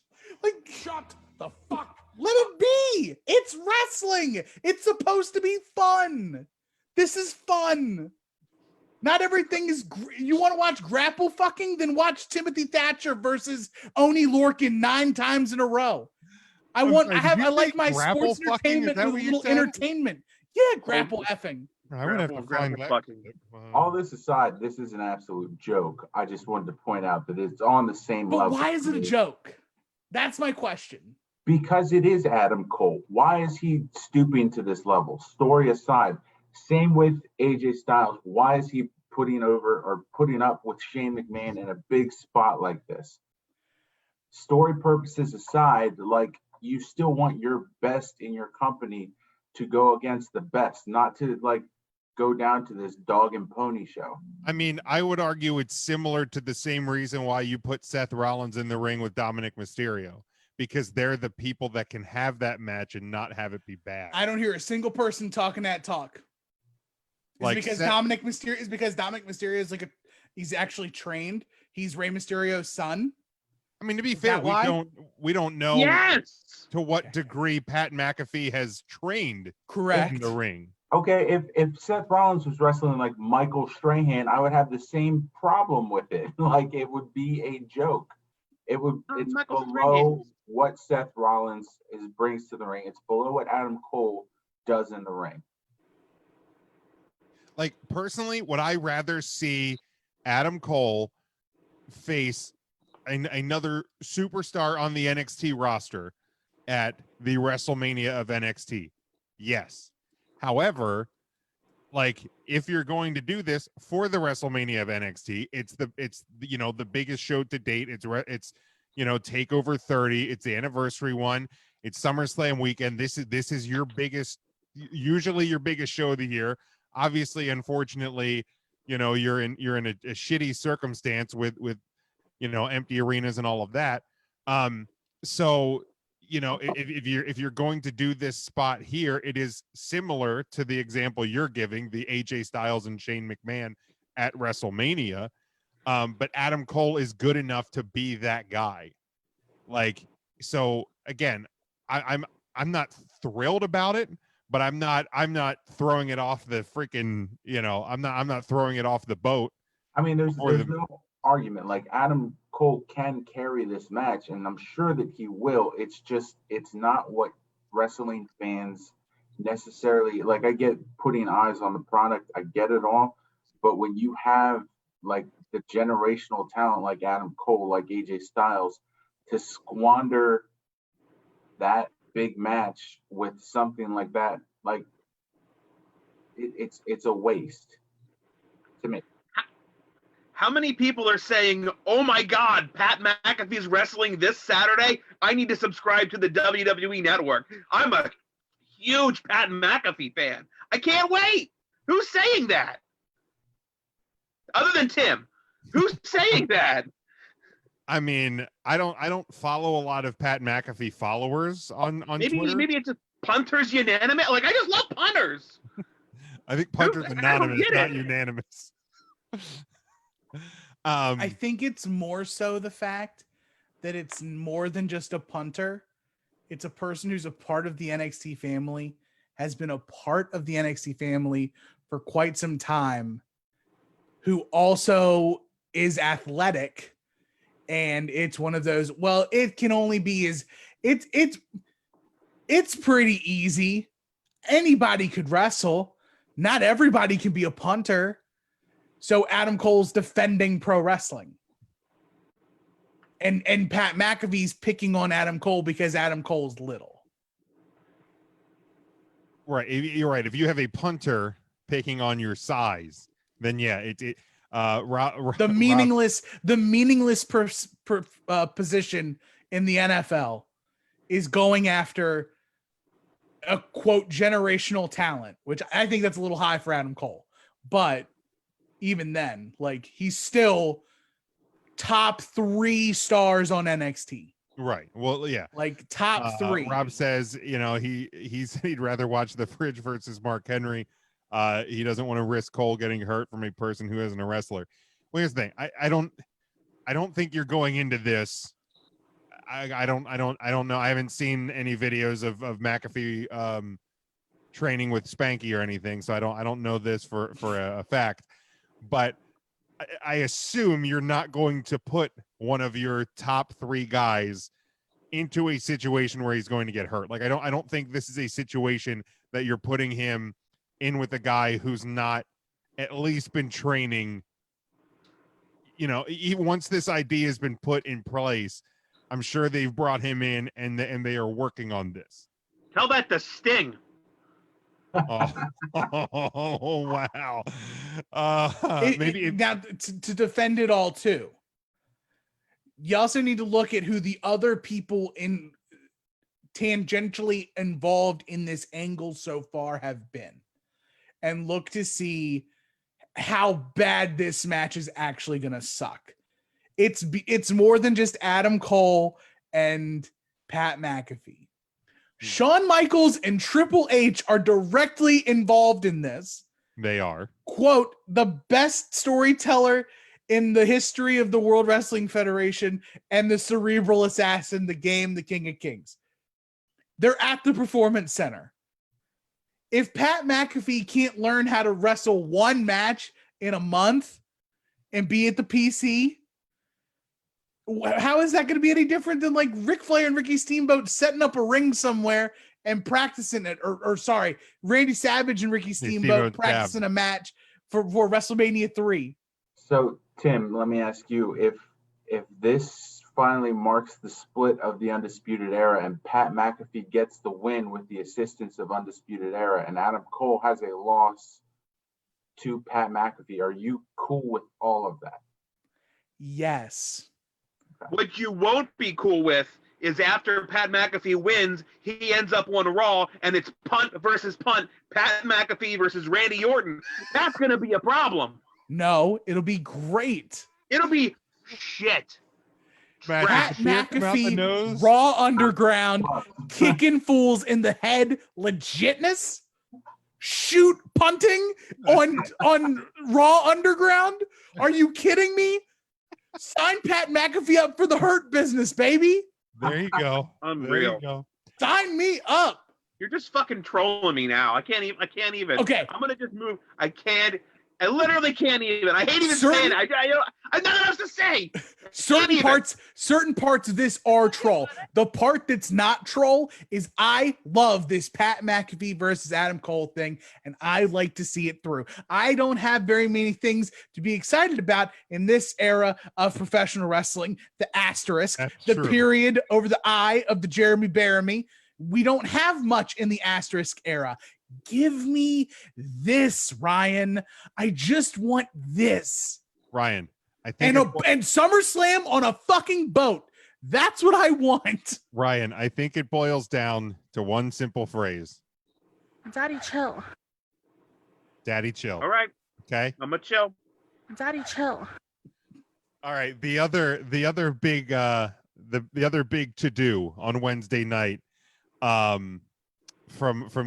S8: Shut the fuck. Let it be. It's wrestling. It's supposed to be fun. This is fun. Not everything is. You want to watch grapple fucking? Then watch Timothy Thatcher versus Oni Lorcan 9 times in a row. I like my sports entertainment with a little entertainment. Yeah, grapple effing.
S9: I would have to find that.
S11: All this aside, this is an absolute joke. I just wanted to point out that it's on the same level.
S8: But why is it a joke? That's my question.
S11: Because it is Adam Cole. Why is he stooping to this level? Story aside, same with AJ Styles. Why is he putting up with Shane McMahon in a big spot like this? Story purposes aside, like, you still want your best in your company to go against the best, not to like go down to this dog and pony show.
S9: I mean, I would argue it's similar to the same reason why you put Seth Rollins in the ring with Dominic Mysterio, because they're the people that can have that match and not have it be bad.
S8: I don't hear a single person talking that talk. Like because Dominic Mysterio is like he's actually trained. He's Rey Mysterio's son.
S9: I mean, to be fair, we don't know to what degree Pat McAfee has trained in the ring.
S11: Okay, if Seth Rollins was wrestling like Michael Strahan, I would have the same problem with it. Like it would be a joke. It's below what Seth Rollins brings to the ring. It's below what Adam Cole does in the ring.
S9: Like personally, would I rather see Adam Cole face another superstar on the NXT roster at the WrestleMania of NXT? Yes. However, like if you're going to do this for the WrestleMania of NXT, it's the biggest show to date. It's TakeOver 30. It's the anniversary one. It's SummerSlam weekend. This is your biggest, usually your biggest show of the year. Obviously, unfortunately, you're in a shitty circumstance with empty arenas and all of that. So if you're going to do this spot here, it is similar to the example you're giving, the AJ Styles and Shane McMahon at WrestleMania. But Adam Cole is good enough to be that guy. Like, so again, I'm not thrilled about it, but I'm not throwing it off the freaking, I'm not throwing it off the boat.
S11: I mean, there's no argument. Like Adam Cole can carry this match, and I'm sure that he will. It's not what wrestling fans necessarily like. I get putting eyes on the product, I get it all, but when you have like the generational talent like Adam Cole, like AJ Styles, to squander that big match with something like that, like it's a waste to me.
S10: How many people are saying, oh my God, Pat McAfee's wrestling this Saturday? I need to subscribe to the WWE Network. I'm a huge Pat McAfee fan. I can't wait. Who's saying that? Other than Tim, who's saying that?
S9: I mean, I don't follow a lot of Pat McAfee followers on Twitter.
S10: Maybe it's just Punters Unanimous. Like, I just love punters.
S9: I think Punters Anonymous, not unanimous.
S8: I think it's more so the fact that it's more than just a punter. It's a person who's a part of the NXT family, has been a part of the NXT family for quite some time, who also is athletic. And it's one of those, well, it can only be it's pretty easy. Anybody could wrestle. Not everybody can be a punter. So Adam Cole's defending pro wrestling. And Pat McAfee's picking on Adam Cole because Adam Cole's little.
S9: Right. You're right. If you have a punter picking on your size, then yeah, the
S8: meaningless position in the NFL is going after a quote generational talent, which I think that's a little high for Adam Cole. But even then, like he's still top 3 stars on NXT.
S9: Right. Well, yeah.
S8: Like top 3.
S9: Rob says, he'd rather watch the Fridge versus Mark Henry. He doesn't want to risk Cole getting hurt from a person who isn't a wrestler. Well, here's the thing. I don't think you're going into this. I don't know. I haven't seen any videos of McAfee training with Spanky or anything, so I don't know this for a fact. But I assume you're not going to put one of your top 3 guys into a situation where he's going to get hurt. Like I don't think this is a situation that you're putting him in with a guy who's not at least been training. Once this idea has been put in place, I'm sure they've brought him in and they are working on this.
S10: Tell that to Sting.
S9: Oh wow. Maybe
S8: now to defend it all too. You also need to look at who the other people in tangentially involved in this angle so far have been, and look to see how bad this match is actually going to suck. It's more than just Adam Cole and Pat McAfee. Shawn Michaels and Triple H are directly involved in this.
S9: They are.
S8: Quote, the best storyteller in the history of the World Wrestling Federation and the cerebral assassin, the game, the King of Kings. They're at the Performance Center. If Pat McAfee can't learn how to wrestle one match in a month and be at the PC, how is that going to be any different than like Ric Flair and Ricky Steamboat setting up a ring somewhere and practicing it? Or sorry, Randy Savage and Ricky Steamboat practicing a match for WrestleMania 3.
S11: So, Tim, let me ask you, if this finally marks the split of the Undisputed Era and Pat McAfee gets the win with the assistance of Undisputed Era and Adam Cole has a loss to Pat McAfee, are you cool with all of that?
S8: Yes.
S10: What you won't be cool with is after Pat McAfee wins, he ends up on Raw, and it's punt versus punt, Pat McAfee versus Randy Orton. That's going to be a problem.
S8: No, it'll be great.
S10: It'll be shit.
S8: Pat McAfee, Raw Underground, kicking fools in the head, legitness, shoot punting on Raw Underground. Are you kidding me? Sign Pat McAfee up for the Hurt Business, baby.
S9: There you go.
S10: Unreal.
S9: There you go.
S8: Sign me up.
S10: You're just fucking trolling me now. I can't even.
S8: Okay.
S10: I'm gonna just move. I literally can't even. I hate even saying it. I have nothing else to say.
S8: Certain parts of this are troll. The part that's not troll is I love this Pat McAfee versus Adam Cole thing, and I like to see it through. I don't have very many things to be excited about in this era of professional wrestling. The asterisk, period over the I of the Jeremy Bearimy. We don't have much in the asterisk era. Give me this, Ryan. I just want this.
S9: Ryan, I think
S8: and SummerSlam on a fucking boat. That's what I want.
S9: Ryan, I think it boils down to one simple phrase.
S12: Daddy, chill.
S9: Daddy, chill.
S10: All right.
S9: Okay.
S10: I'm gonna chill.
S12: Daddy, chill.
S9: All right. The other big the other big to do on Wednesday night from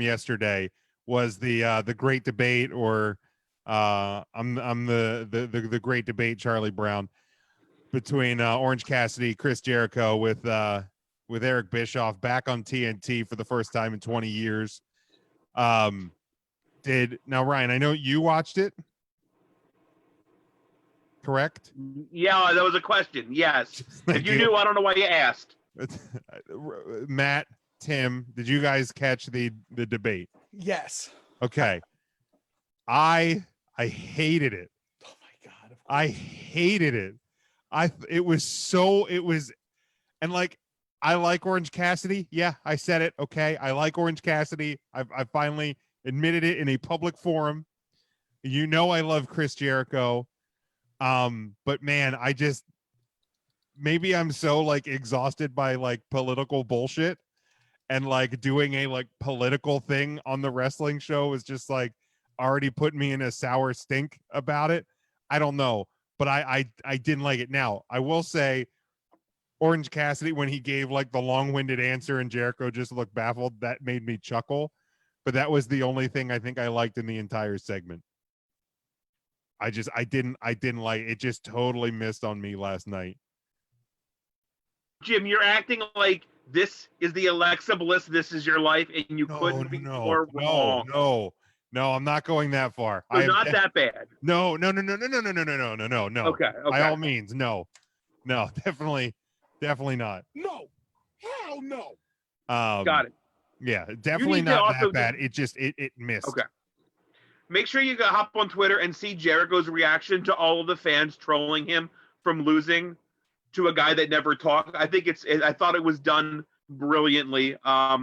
S9: yesterday was the great debate, or I'm the great debate, Charlie Brown, between Orange Cassidy, Chris Jericho with Eric Bischoff back on TNT for the first time in 20 years. Now Ryan, I know you watched it, correct?
S10: Yeah, that was a question. Yes. If you knew, I don't know why you asked.
S9: Matt, Tim, did you guys catch the debate?
S8: Yes.
S9: Okay. I hated it.
S8: Oh my God.
S9: I hated it. And like, I like Orange Cassidy. Yeah, I said it. Okay. I like Orange Cassidy. I finally admitted it in a public forum. You know, I love Chris Jericho. But man, maybe I'm so like exhausted by like political bullshit, and like doing a like political thing on the wrestling show is just like already put me in a sour stink about it. I don't know, but I didn't like it. Now I will say Orange Cassidy, when he gave like the long-winded answer and Jericho just looked baffled, that made me chuckle, but that was the only thing I think I liked in the entire segment. I didn't like it. Just totally missed on me last night.
S10: Jim, you're acting like this is the Alexa Bliss, this is your life, and you couldn't be more wrong.
S9: No, I'm not going that far.
S10: So not that bad.
S9: No.
S10: Okay.
S9: By all means, no, definitely not.
S5: No, hell no.
S10: Got it.
S9: Yeah, definitely not that bad. It missed.
S10: Okay. Make sure you hop on Twitter and see Jericho's reaction to all of the fans trolling him from losing to a guy that never talked. I thought it was done brilliantly. I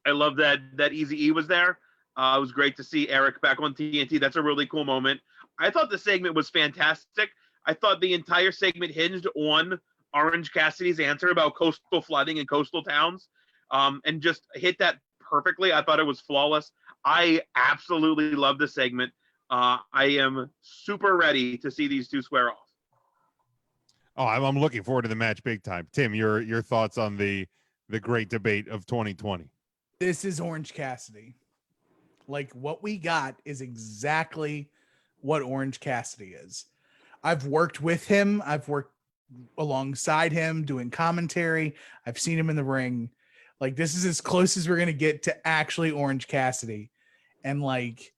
S10: love that Easy E was there. It was great to see Eric back on TNT. That's a really cool moment. I thought the segment was fantastic. I thought the entire segment hinged on Orange Cassidy's answer about coastal flooding and coastal towns. and just hit that perfectly. I thought it was flawless. I absolutely love the segment. I am super ready to see these two square off.
S9: Oh, I'm looking forward to the match big time. Tim, your thoughts on the great debate of 2020?
S8: This is Orange Cassidy. Like, what we got is exactly what Orange Cassidy is. I've worked with him. I've worked alongside him doing commentary. I've seen him in the ring. Like, this is as close as we're going to get to actually Orange Cassidy. And like,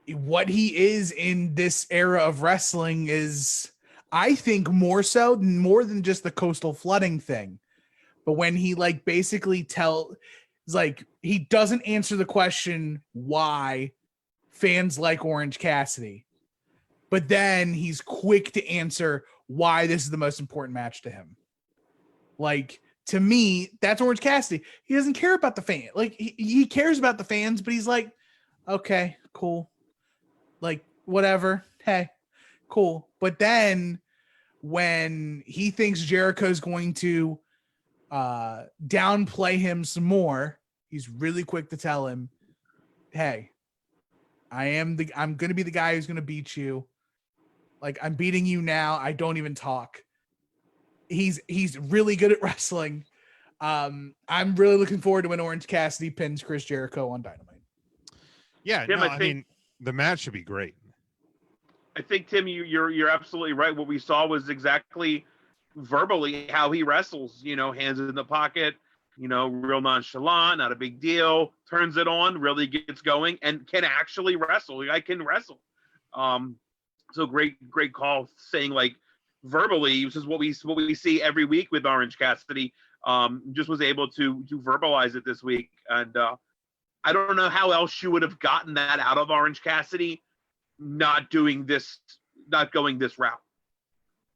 S8: what he is in this era of wrestling is, I think, more than just the coastal flooding thing. But when he like basically he doesn't answer the question why fans like Orange Cassidy, but then he's quick to answer why this is the most important match to him. Like, to me, that's Orange Cassidy. He doesn't care about the fan. Like, he cares about the fans, but he's like, okay, cool. Like, whatever. Hey, cool. But then when he thinks Jericho's going to downplay him some more, he's really quick to tell him, hey, I'm going to be the guy who's going to beat you. Like, I'm beating you now. I don't even talk. He's really good at wrestling. I'm really looking forward to when Orange Cassidy pins Chris Jericho on Dynamite.
S9: Yeah,
S10: Tim,
S9: I mean, the match should be great.
S10: I think, Tim, you're absolutely right. What we saw was exactly verbally how he wrestles. Hands in the pocket, real nonchalant, not a big deal. Turns it on, really gets going, and can actually wrestle. I can wrestle. So great call, saying like verbally, this is what we see every week with Orange Cassidy. Just was able to verbalize it this week, and I don't know how else you would have gotten that out of Orange Cassidy, not going this route.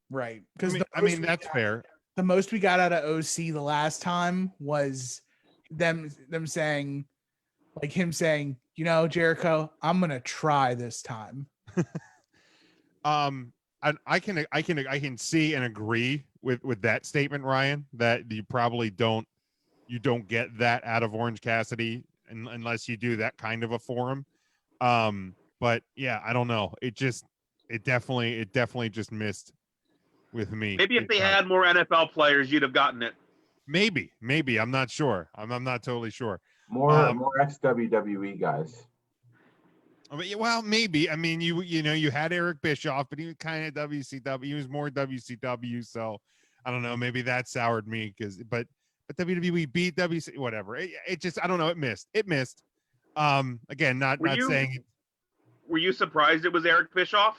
S8: Right. Because
S9: I mean that's fair.
S8: The most we got out of OC the last time was them saying, like him saying, Jericho, I'm gonna try this time.
S9: I can see and agree with that statement, Ryan, that you probably don't get that out of Orange Cassidy unless you do that kind of a forum. But yeah, I don't know. It definitely just missed with me.
S10: Maybe if they had more NFL players, you'd have gotten it.
S9: Maybe. I'm not sure. I'm not totally sure.
S11: More ex-WWE guys.
S9: Well, maybe. I mean, you had Eric Bischoff, but he was kind of WCW. He was more WCW, so I don't know. Maybe that soured me but WWE beat WC, whatever. It just, I don't know. It missed. Again, not saying.
S10: Were you surprised it was Eric Bischoff?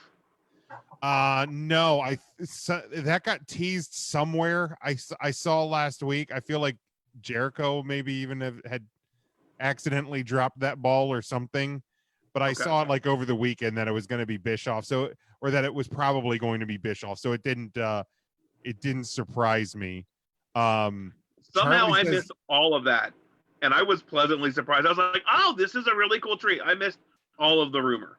S9: No, that got teased somewhere. I saw last week. I feel like Jericho maybe even had accidentally dropped that ball or something, but I saw it like over the weekend that it was going to be Bischoff. Or that it was probably going to be Bischoff. So it didn't surprise me.
S10: Somehow I missed all of that, and I was pleasantly surprised. I was like, oh, this is a really cool treat. I missed all of the rumor.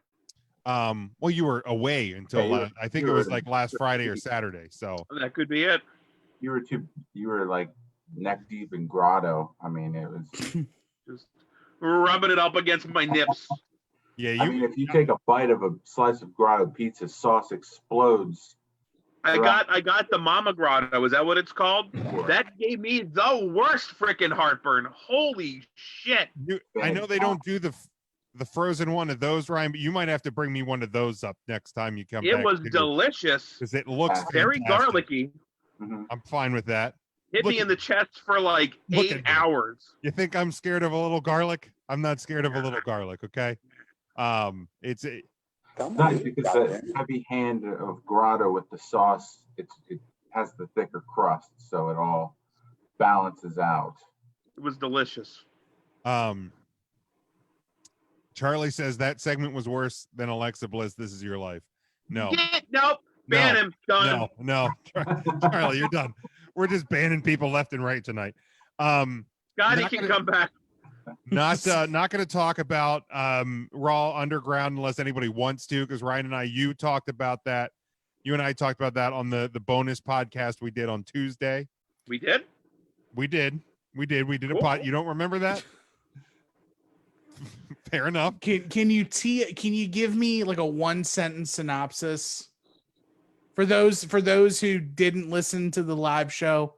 S9: Well, you were away until I think it was like last Friday or Saturday. So
S10: that could be it.
S11: You were like neck deep in Grotto. I mean, it was
S10: just rubbing it up against my nips.
S9: Yeah,
S11: I mean, if you take a bite of a slice of Grotto pizza, sauce explodes.
S10: I got the Mama Grotto. Is that what it's called? Yeah. That gave me the worst freaking heartburn. Holy shit!
S9: I know they don't do the frozen one of those, Ryan, but you might have to bring me one of those up next time you come back.
S10: It was delicious
S9: because it looks
S10: very
S9: fantastic.
S10: Garlicky.
S9: Mm-hmm. I'm fine with that.
S10: Hit me in the chest for like 8 hours.
S9: You think I'm scared of a little garlic? I'm not scared of a little garlic. Okay. It's
S11: nice because the heavy hand of Grotto with the sauce, it has the thicker crust, so it all balances out.
S10: It was delicious.
S9: Charlie says that segment was worse than Alexa Bliss. This is your life. No.
S10: Nope. Ban him. Done.
S9: No. Charlie, you're done. We're just banning people left and right tonight.
S10: God, he can come back.
S9: Not going to talk about Raw Underground unless anybody wants to, because Ryan and you and I talked about that on the bonus podcast we did on Tuesday.
S10: We did?
S9: We did. We did a
S10: Cool.
S9: pot. You don't remember that? Fair enough.
S8: Can you give me like a 1-sentence synopsis for those who didn't listen to the live show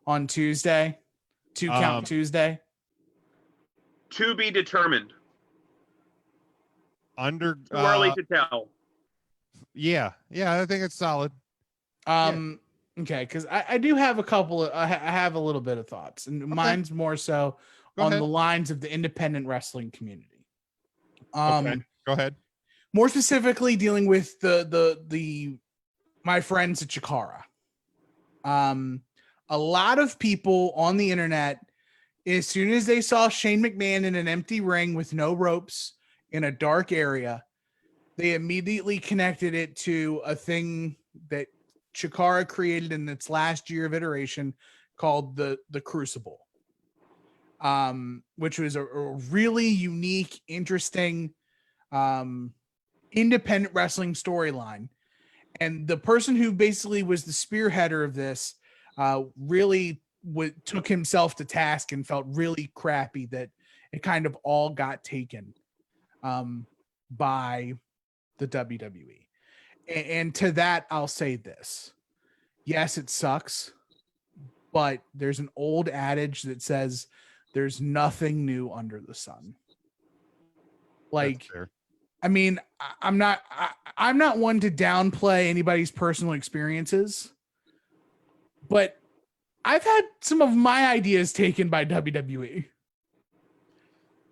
S8: on Tuesday, Count Tuesday?
S10: To be determined.
S9: Too
S10: early to tell.
S9: Yeah, I think it's solid.
S8: Okay, because I do have I have a little bit of thoughts, and mine's more so
S9: Go ahead.
S8: the lines of the independent wrestling community.
S9: Okay, go ahead.
S8: More specifically, dealing with the my friends at Chikara. A lot of people on the internet, as soon as they saw Shane McMahon in an empty ring with no ropes in a dark area, they immediately connected it to a thing that Chikara created in its last year of iteration called the Crucible, which was a really unique, interesting, independent wrestling storyline. And the person who basically was the spearheader of this really took himself to task and felt really crappy that it kind of all got taken by the WWE. And to that, I'll say this. Yes, it sucks, but there's an old adage that says there's nothing new under the sun. Like, I mean, I'm not one to downplay anybody's personal experiences, but I've had some of my ideas taken by WWE.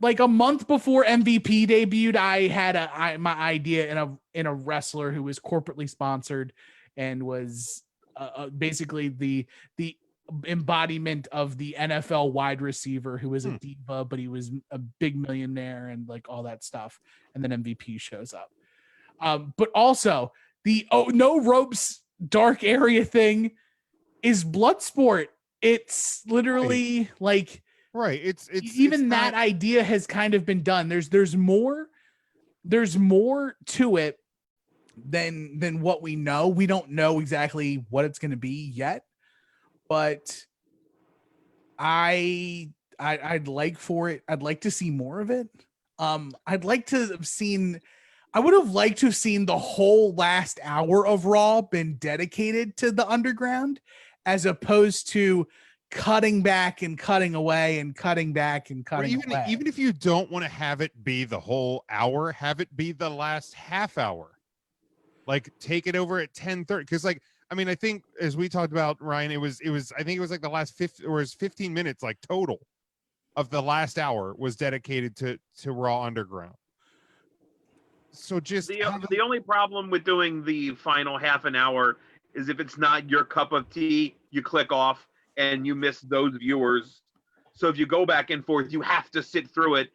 S8: Like a month before MVP debuted, I had my idea in a wrestler who was corporately sponsored and was basically the embodiment of the NFL wide receiver who was a diva, but he was a big millionaire and like all that stuff. And then MVP shows up. But also the no ropes dark area thing is Bloodsport. It's literally like,
S9: right. It's
S8: even that idea has kind of been done. There's more to it than what we know. We don't know exactly what it's going to be yet, but I'd like for it. I'd like to see more of it. I'd like to have seen. I would have liked to have seen the whole last hour of Raw been dedicated to the Underground, as opposed to cutting back and cutting away and cutting back and cutting away.
S9: Even if you don't want to have it be the whole hour, have it be the last half hour. Like take it over at 10:30. Because like, I mean, I think as we talked about, Ryan, it was I think it was like the last 15 minutes, like total of the last hour was dedicated to Raw Underground. So just
S10: the only problem with doing the final half an hour is if it's not your cup of tea, you click off and you miss those viewers. So if you go back and forth, you have to sit through it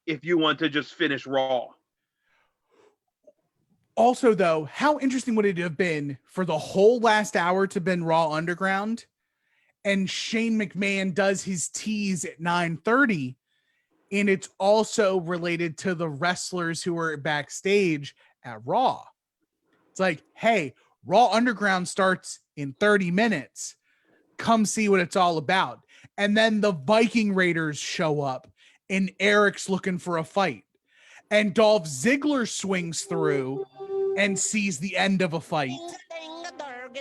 S10: if you want to just finish Raw.
S8: Also, though, how interesting would it have been for the whole last hour to been Raw Underground, and Shane McMahon does his tease at 9:30, and it's also related to the wrestlers who are backstage at Raw. It's like, hey, Raw Underground starts in 30 minutes. Come see what it's all about. And then the Viking Raiders show up and Eric's looking for a fight. And Dolph Ziggler swings through and sees the end of a fight.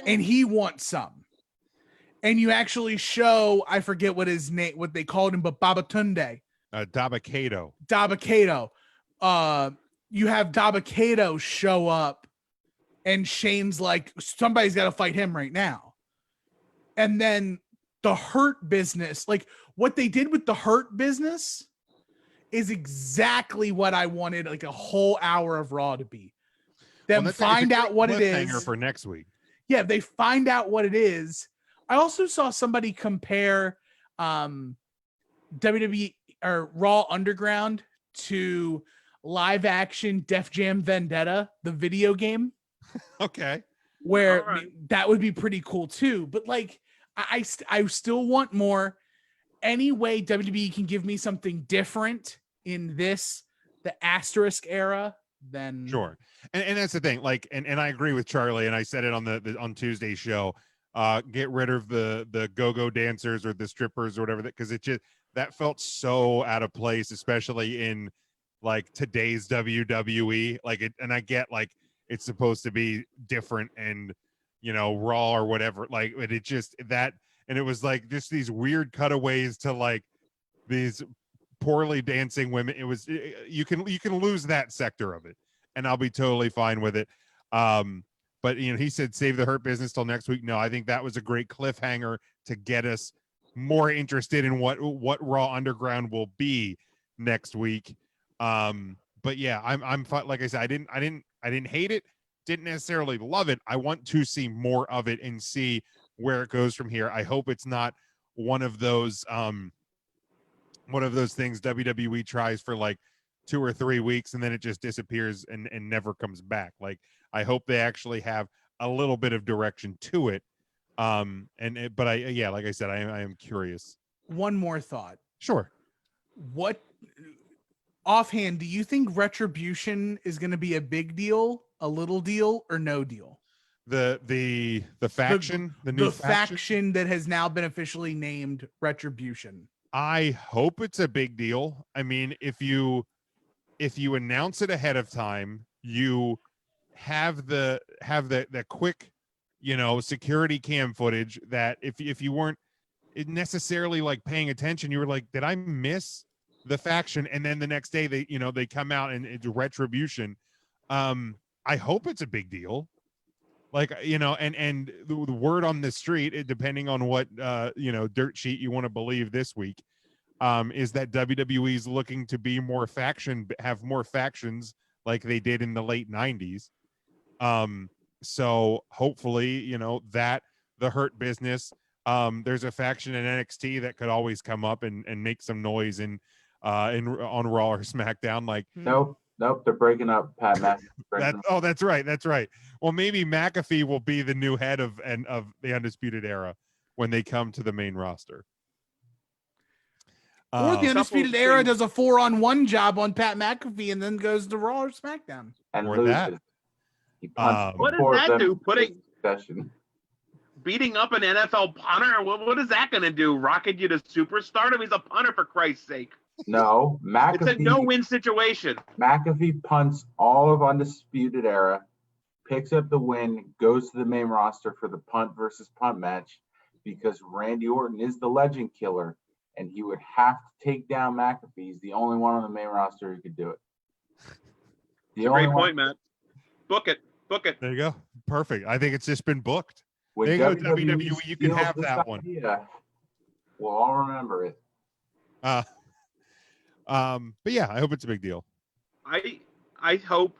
S8: And he wants some. And you actually show, I forget what his name, what they called him, but Babatunde.
S9: Dabba-Kato.
S8: You have Dabba-Kato show up and Shane's like, somebody's got to fight him right now. And then the Hurt Business, like what they did with the Hurt Business is exactly what I wanted, like a whole hour of Raw to be. Them find out what it is
S9: for next week.
S8: Yeah, they find out what it is. I also saw somebody compare WWE or Raw Underground to live action Def Jam Vendetta, the video game.
S9: Okay.
S8: Where that would be pretty cool too. But like, I still want more. Any way WWE can give me something different in the asterisk era, then
S9: sure. And that's the thing. Like, and I agree with Charlie. And I said it on on Tuesday's show. get rid of the go-go dancers or the strippers or whatever, because it just, that felt so out of place, especially in like today's WWE. Like it, and I get like it's supposed to be different and, you know, Raw or whatever. Like it just that, and it was like just these weird cutaways to like these poorly dancing women. It was, you can lose that sector of it, and I'll be totally fine with it. But you know, he said save the Hurt Business till next week. No, I think that was a great cliffhanger to get us more interested in what Raw Underground will be next week. But yeah, I'm like I said, I didn't hate it, didn't necessarily love it. I want to see more of it and see where it goes from here. I hope it's not one of those things WWE tries for like 2 or 3 weeks and then it just disappears and never comes back. Like I hope they actually have a little bit of direction to it. But like I said, I am curious.
S8: One more thought.
S9: Sure.
S8: What offhand do you think Retribution is going to be a big deal, a little deal, or no deal?
S9: The faction, the new
S8: faction that has now been officially named Retribution.
S9: I hope it's a big deal. I mean, if you announce it ahead of time, you have the quick, you know, security cam footage that if you weren't necessarily like paying attention, you were like, did I miss the faction? And then the next day they come out and it's Retribution. I hope it's a big deal. Like, you know, and the word on the street, depending on what dirt sheet you want to believe this week, is that WWE is looking to be have more factions like they did in the late 90s. So hopefully, you know, that the Hurt Business, there's a faction in NXT that could always come up and make some noise on Raw or SmackDown. Like,
S11: Nope, they're breaking up Pat McAfee.
S9: That's right. Well, maybe McAfee will be the new head of the Undisputed Era when they come to the main roster.
S8: Or the Undisputed Era does a 4-on-1 job on Pat McAfee and then goes to Raw or SmackDown.
S11: And
S9: or
S11: loses.
S9: that.
S10: What does that do? Beating up an NFL punter? What is that going to do? Rocket you to superstardom? He's a punter, for Christ's sake.
S11: No, McAfee.
S10: It's a no-win situation.
S11: McAfee punts all of Undisputed Era, picks up the win, goes to the main roster for the punt versus punt match because Randy Orton is the legend killer, and he would have to take down McAfee. He's the only one on the main roster who could do it.
S10: Great point, Matt. Book it.
S9: There you go. Perfect. I think it's just been booked.
S11: When
S9: there you go, WWE. You can have that one.
S11: Yeah, we'll all remember it.
S9: But yeah, I hope it's a big deal.
S10: I hope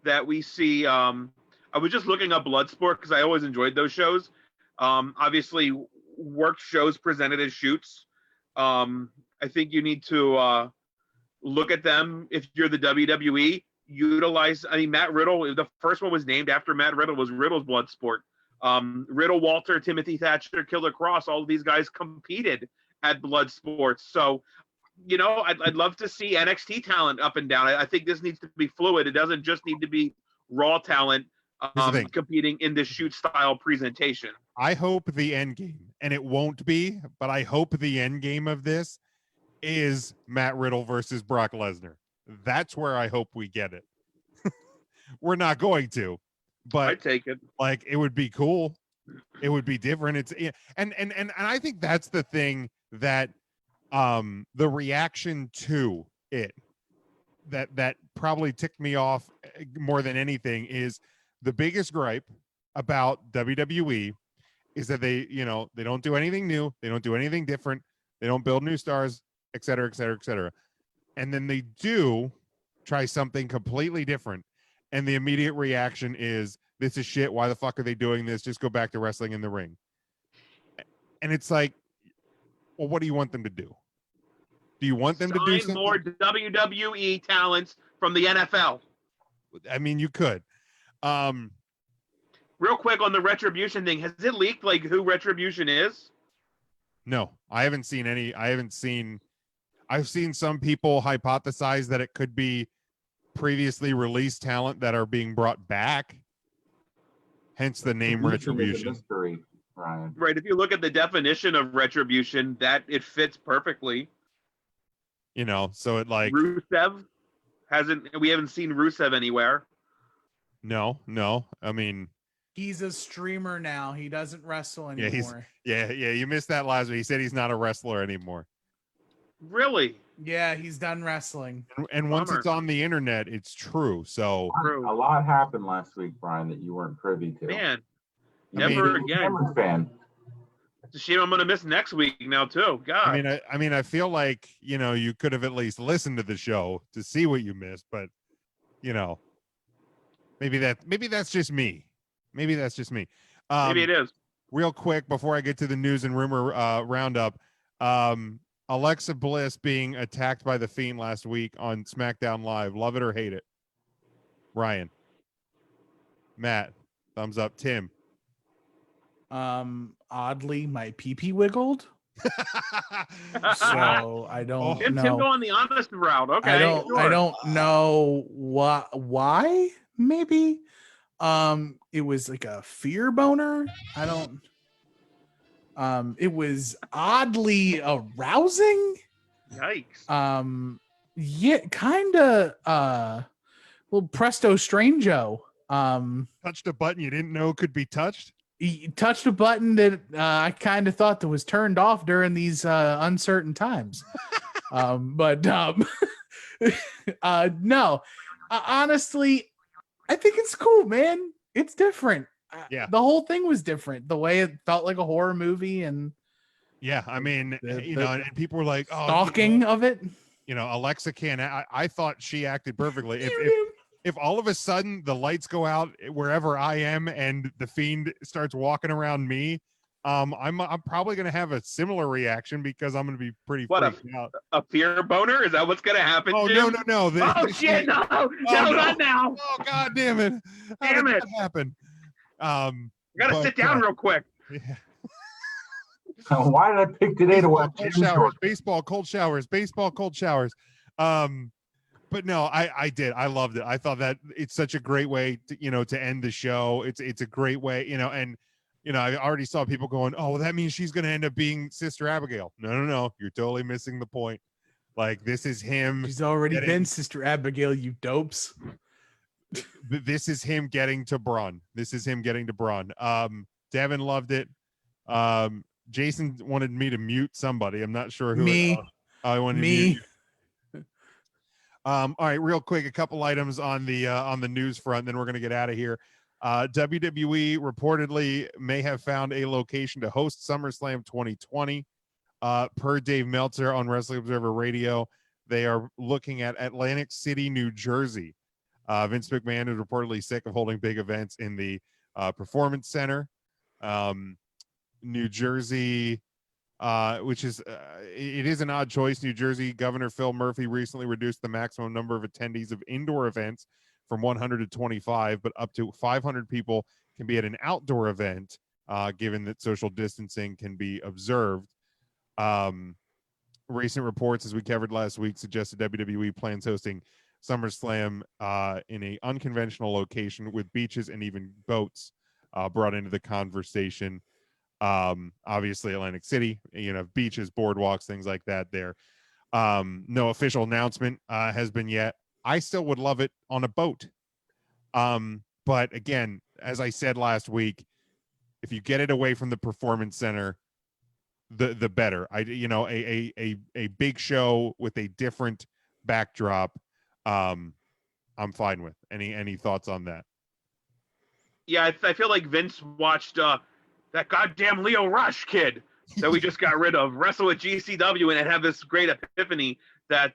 S10: that we see. I was just looking up Bloodsport because I always enjoyed those shows. Obviously, worked shows presented as shoots. I think you need to look at them if you're the WWE. Utilize. I mean, Matt Riddle. The first one was named after Matt Riddle. Was Riddle's Bloodsport. Riddle, Walter, Timothy Thatcher, Killer Cross. All of these guys competed at Bloodsport. So, you know, I'd love to see NXT talent up and down. I think this needs to be fluid. It doesn't just need to be Raw talent competing in this shoot style presentation.
S9: I hope the end game, and it won't be, but I hope the end game of this is Matt Riddle versus Brock Lesnar. That's where I hope we get it. We're not going to, but
S10: I take it.
S9: Like, it would be cool. It would be different. It's and I think that's the thing that the reaction to it that probably ticked me off more than anything is the biggest gripe about WWE is that they don't do anything new, they don't do anything different, they don't build new stars, et cetera, et cetera, et cetera. And then they do try something completely different, and the immediate reaction is, this is shit, why the fuck are they doing this, just go back to wrestling in the ring. And it's like, well, what do you want them to do? Do you want them to do something?
S10: More WWE talents from the NFL?
S9: I mean, you could.
S10: Real quick on the Retribution thing, has it leaked like who Retribution is?
S9: No, I haven't seen any. I've seen some people hypothesize that it could be previously released talent that are being brought back. Hence the name Retribution.
S11: Mystery Ryan.
S10: Right. If you look at the definition of retribution, that it fits perfectly.
S9: You know, so it like
S10: Rusev we haven't seen Rusev anywhere.
S9: no. I mean,
S8: He's a streamer now. He doesn't wrestle anymore.
S9: Yeah, you missed that last week. He said he's not a wrestler anymore.
S10: Really?
S8: Yeah, he's done wrestling.
S9: And once
S10: Bummer.
S9: it's on the internet, it's true. So
S11: A lot happened last week, Brian, that you weren't privy to.
S10: Man,
S9: I mean,
S10: never again.
S11: Cameron fan.
S10: It's a shame I'm going to miss next week now too. God.
S9: I mean, I feel like, you know, you could have at least listened to the show to see what you missed, but you know, maybe that's just me. Maybe that's just me.
S10: Maybe it is.
S9: Real quick before I get to the news and rumor roundup, Alexa Bliss being attacked by the Fiend last week on SmackDown Live. Love it or hate it? Ryan, Matt, thumbs up. Tim.
S8: Oddly, my pee wiggled. So I don't know.
S10: Tim going the honest route. Okay.
S8: I don't know why. Maybe it was like a fear boner. I don't. It was oddly arousing.
S10: Yikes.
S8: Yeah, kind of. Well, presto strangeo.
S9: Touched a button you didn't know could be touched.
S8: He touched a button that I kind of thought that was turned off during these uncertain times. No. Honestly, I think it's cool, man. It's different.
S9: Yeah.
S8: The whole thing was different. The way it felt like a horror movie, and
S9: yeah, I mean, you know, and people were like, "Oh,
S8: stalking of it."
S9: You know, Alexa can't. I thought she acted perfectly. If all of a sudden the lights go out wherever I am and the Fiend starts walking around me, I'm probably going to have a similar reaction because I'm going to be pretty freaked out.
S10: A fear boner? Is that what's going to happen?
S9: Oh,
S10: Jim?
S9: no.
S10: Oh shit! No, not now.
S9: Oh god, damn it! How
S10: Damn
S9: did
S10: it!
S9: that happen?
S10: You gotta sit down real quick.
S9: Yeah.
S11: Why did I pick today to watch
S9: cold showers? Baseball cold showers. Baseball cold showers. But no, I did. I loved it. I thought that it's such a great way to, you know, to end the show. It's a great way, you know, and you know, I already saw people going, "Oh, well, that means she's going to end up being Sister Abigail." No. You're totally missing the point. Like, this is him.
S8: She's already been Sister Abigail, you dopes.
S9: This is him getting to Braun. Devin loved it. Jason wanted me to mute somebody. I'm not sure who.
S8: Me.
S9: I wanted me. All right, real quick, a couple items on the news front, then we're going to get out of here. WWE reportedly may have found a location to host SummerSlam 2020. Per Dave Meltzer on Wrestling Observer Radio, they are looking at Atlantic City, New Jersey. Vince McMahon is reportedly sick of holding big events in the Performance Center. New Jersey, which is it is an odd choice. New Jersey Governor Phil Murphy recently reduced the maximum number of attendees of indoor events from 100 to 25, but up to 500 people can be at an outdoor event, given that social distancing can be observed. Recent reports, as we covered last week, suggested WWE plans hosting SummerSlam in an unconventional location with beaches and even boats brought into the conversation. Obviously Atlantic City, you know, beaches, boardwalks, things like that there. No official announcement has been yet. I still would love it on a boat. But again, as I said last week, if you get it away from the Performance Center, the better. A big show with a different backdrop, I'm fine with. Any thoughts on that?
S10: Yeah, I feel like Vince watched that goddamn Leo Rush kid that we just got rid of wrestle with GCW and have this great epiphany that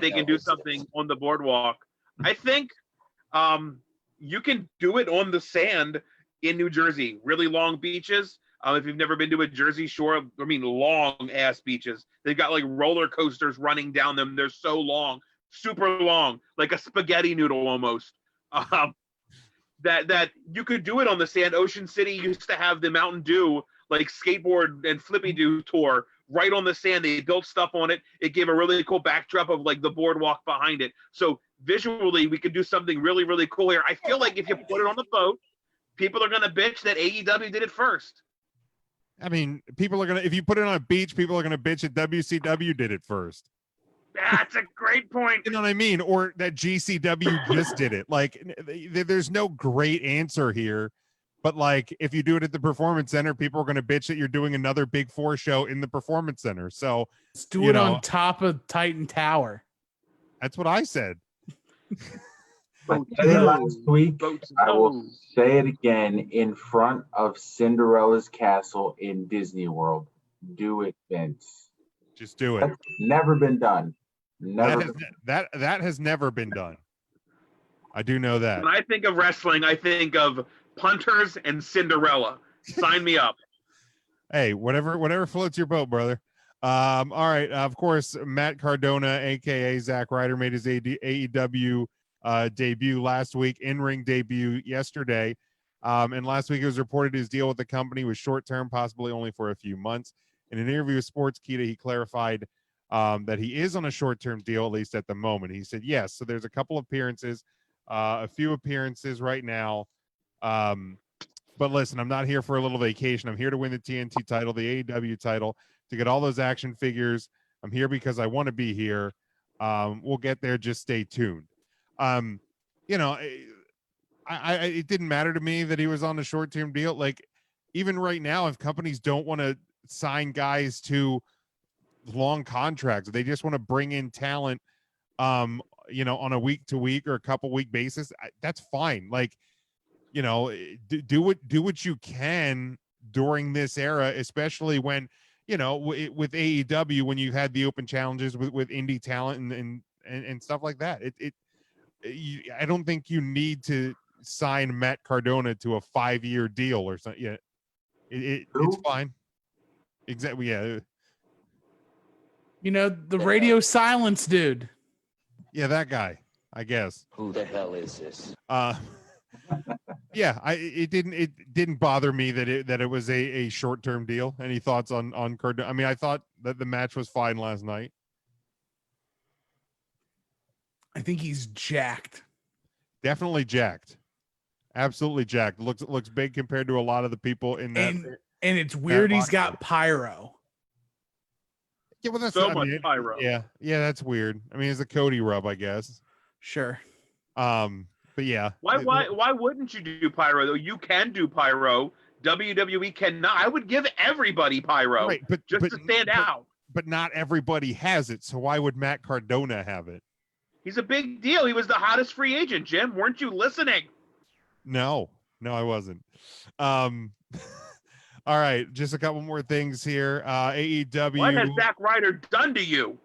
S10: they can do something on the boardwalk. I think you can do it on the sand in New Jersey. Really long beaches. If you've never been to a Jersey Shore, I mean, long ass beaches. They've got like roller coasters running down them. They're so long, super long, like a spaghetti noodle almost. That you could do it on the sand. Ocean City used to have the Mountain Dew like skateboard and flippy do tour right on the sand. They built stuff on it. It gave a really cool backdrop of like the boardwalk behind it. So visually, we could do something really, really cool here. I feel like if you put it on the boat, people are going to bitch that AEW did it first.
S9: I mean, people are gonna, if you put it on a beach, people are gonna bitch that WCW did it first.
S10: That's a great point.
S9: You know what I mean? Or that GCW just did it. Like, there's no great answer here. But like, if you do it at the Performance Center, people are going to bitch that you're doing another Big Four show in the Performance Center. So
S8: let's do it on top of Titan Tower.
S9: That's what I said.
S11: I said it last week. I will say it again in front of Cinderella's castle in Disney World. Do it, Vince.
S9: Just do it.
S11: That's never been done.
S9: That has never been done. I do know that.
S10: When I think of wrestling, I think of punters and Cinderella. Sign me up.
S9: Hey, whatever floats your boat, brother. All right. Of course, Matt Cardona, aka Zack Ryder, made his AEW debut last week, in-ring debut yesterday. And last week it was reported his deal with the company was short-term, possibly only for a few months. In an interview with Sportskeeda, he clarified that he is on a short-term deal, at least at the moment. He said, yes, so there's a couple appearances, a few appearances right now. But listen, I'm not here for a little vacation. I'm here to win the TNT title, the AEW title, to get all those action figures. I'm here because I want to be here. We'll get there. Just stay tuned. You know, it didn't matter to me that he was on a short-term deal. Like, even right now, if companies don't want to sign guys to long contracts, they just want to bring in talent, you know, on a week-to-week or a couple-week basis, that's fine. Like, you know, do what you can during this era, especially when, you know, with AEW, when you had the open challenges with indie talent and stuff like that. I don't think you need to sign Matt Cardona to a 5-year deal or something. Yeah, it's fine. Exactly. Yeah.
S8: You know, the radio silence dude.
S9: Yeah, that guy, I guess.
S13: Who the hell is this?
S9: Yeah, it didn't bother me that it was a short-term deal. Any thoughts on Cardona? I mean, I thought that the match was fine last night.
S8: I think he's jacked.
S9: Definitely jacked. Absolutely jacked. Looks big compared to a lot of the people in that.
S8: And it's weird he's got pyro.
S9: Yeah, well, that's
S10: so much pyro.
S9: Yeah, that's weird. I mean, it's a Cody rub, I guess.
S8: Sure.
S9: But yeah.
S10: Why wouldn't you do pyro though? You can do pyro. WWE cannot. I would give everybody pyro,
S9: right, but
S10: to stand out.
S9: But not everybody has it. So why would Matt Cardona have it?
S10: He's a big deal. He was the hottest free agent, Jim. Weren't you listening?
S9: No, I wasn't. All right, just a couple more things here. AEW.
S10: What has Zack Ryder done to you?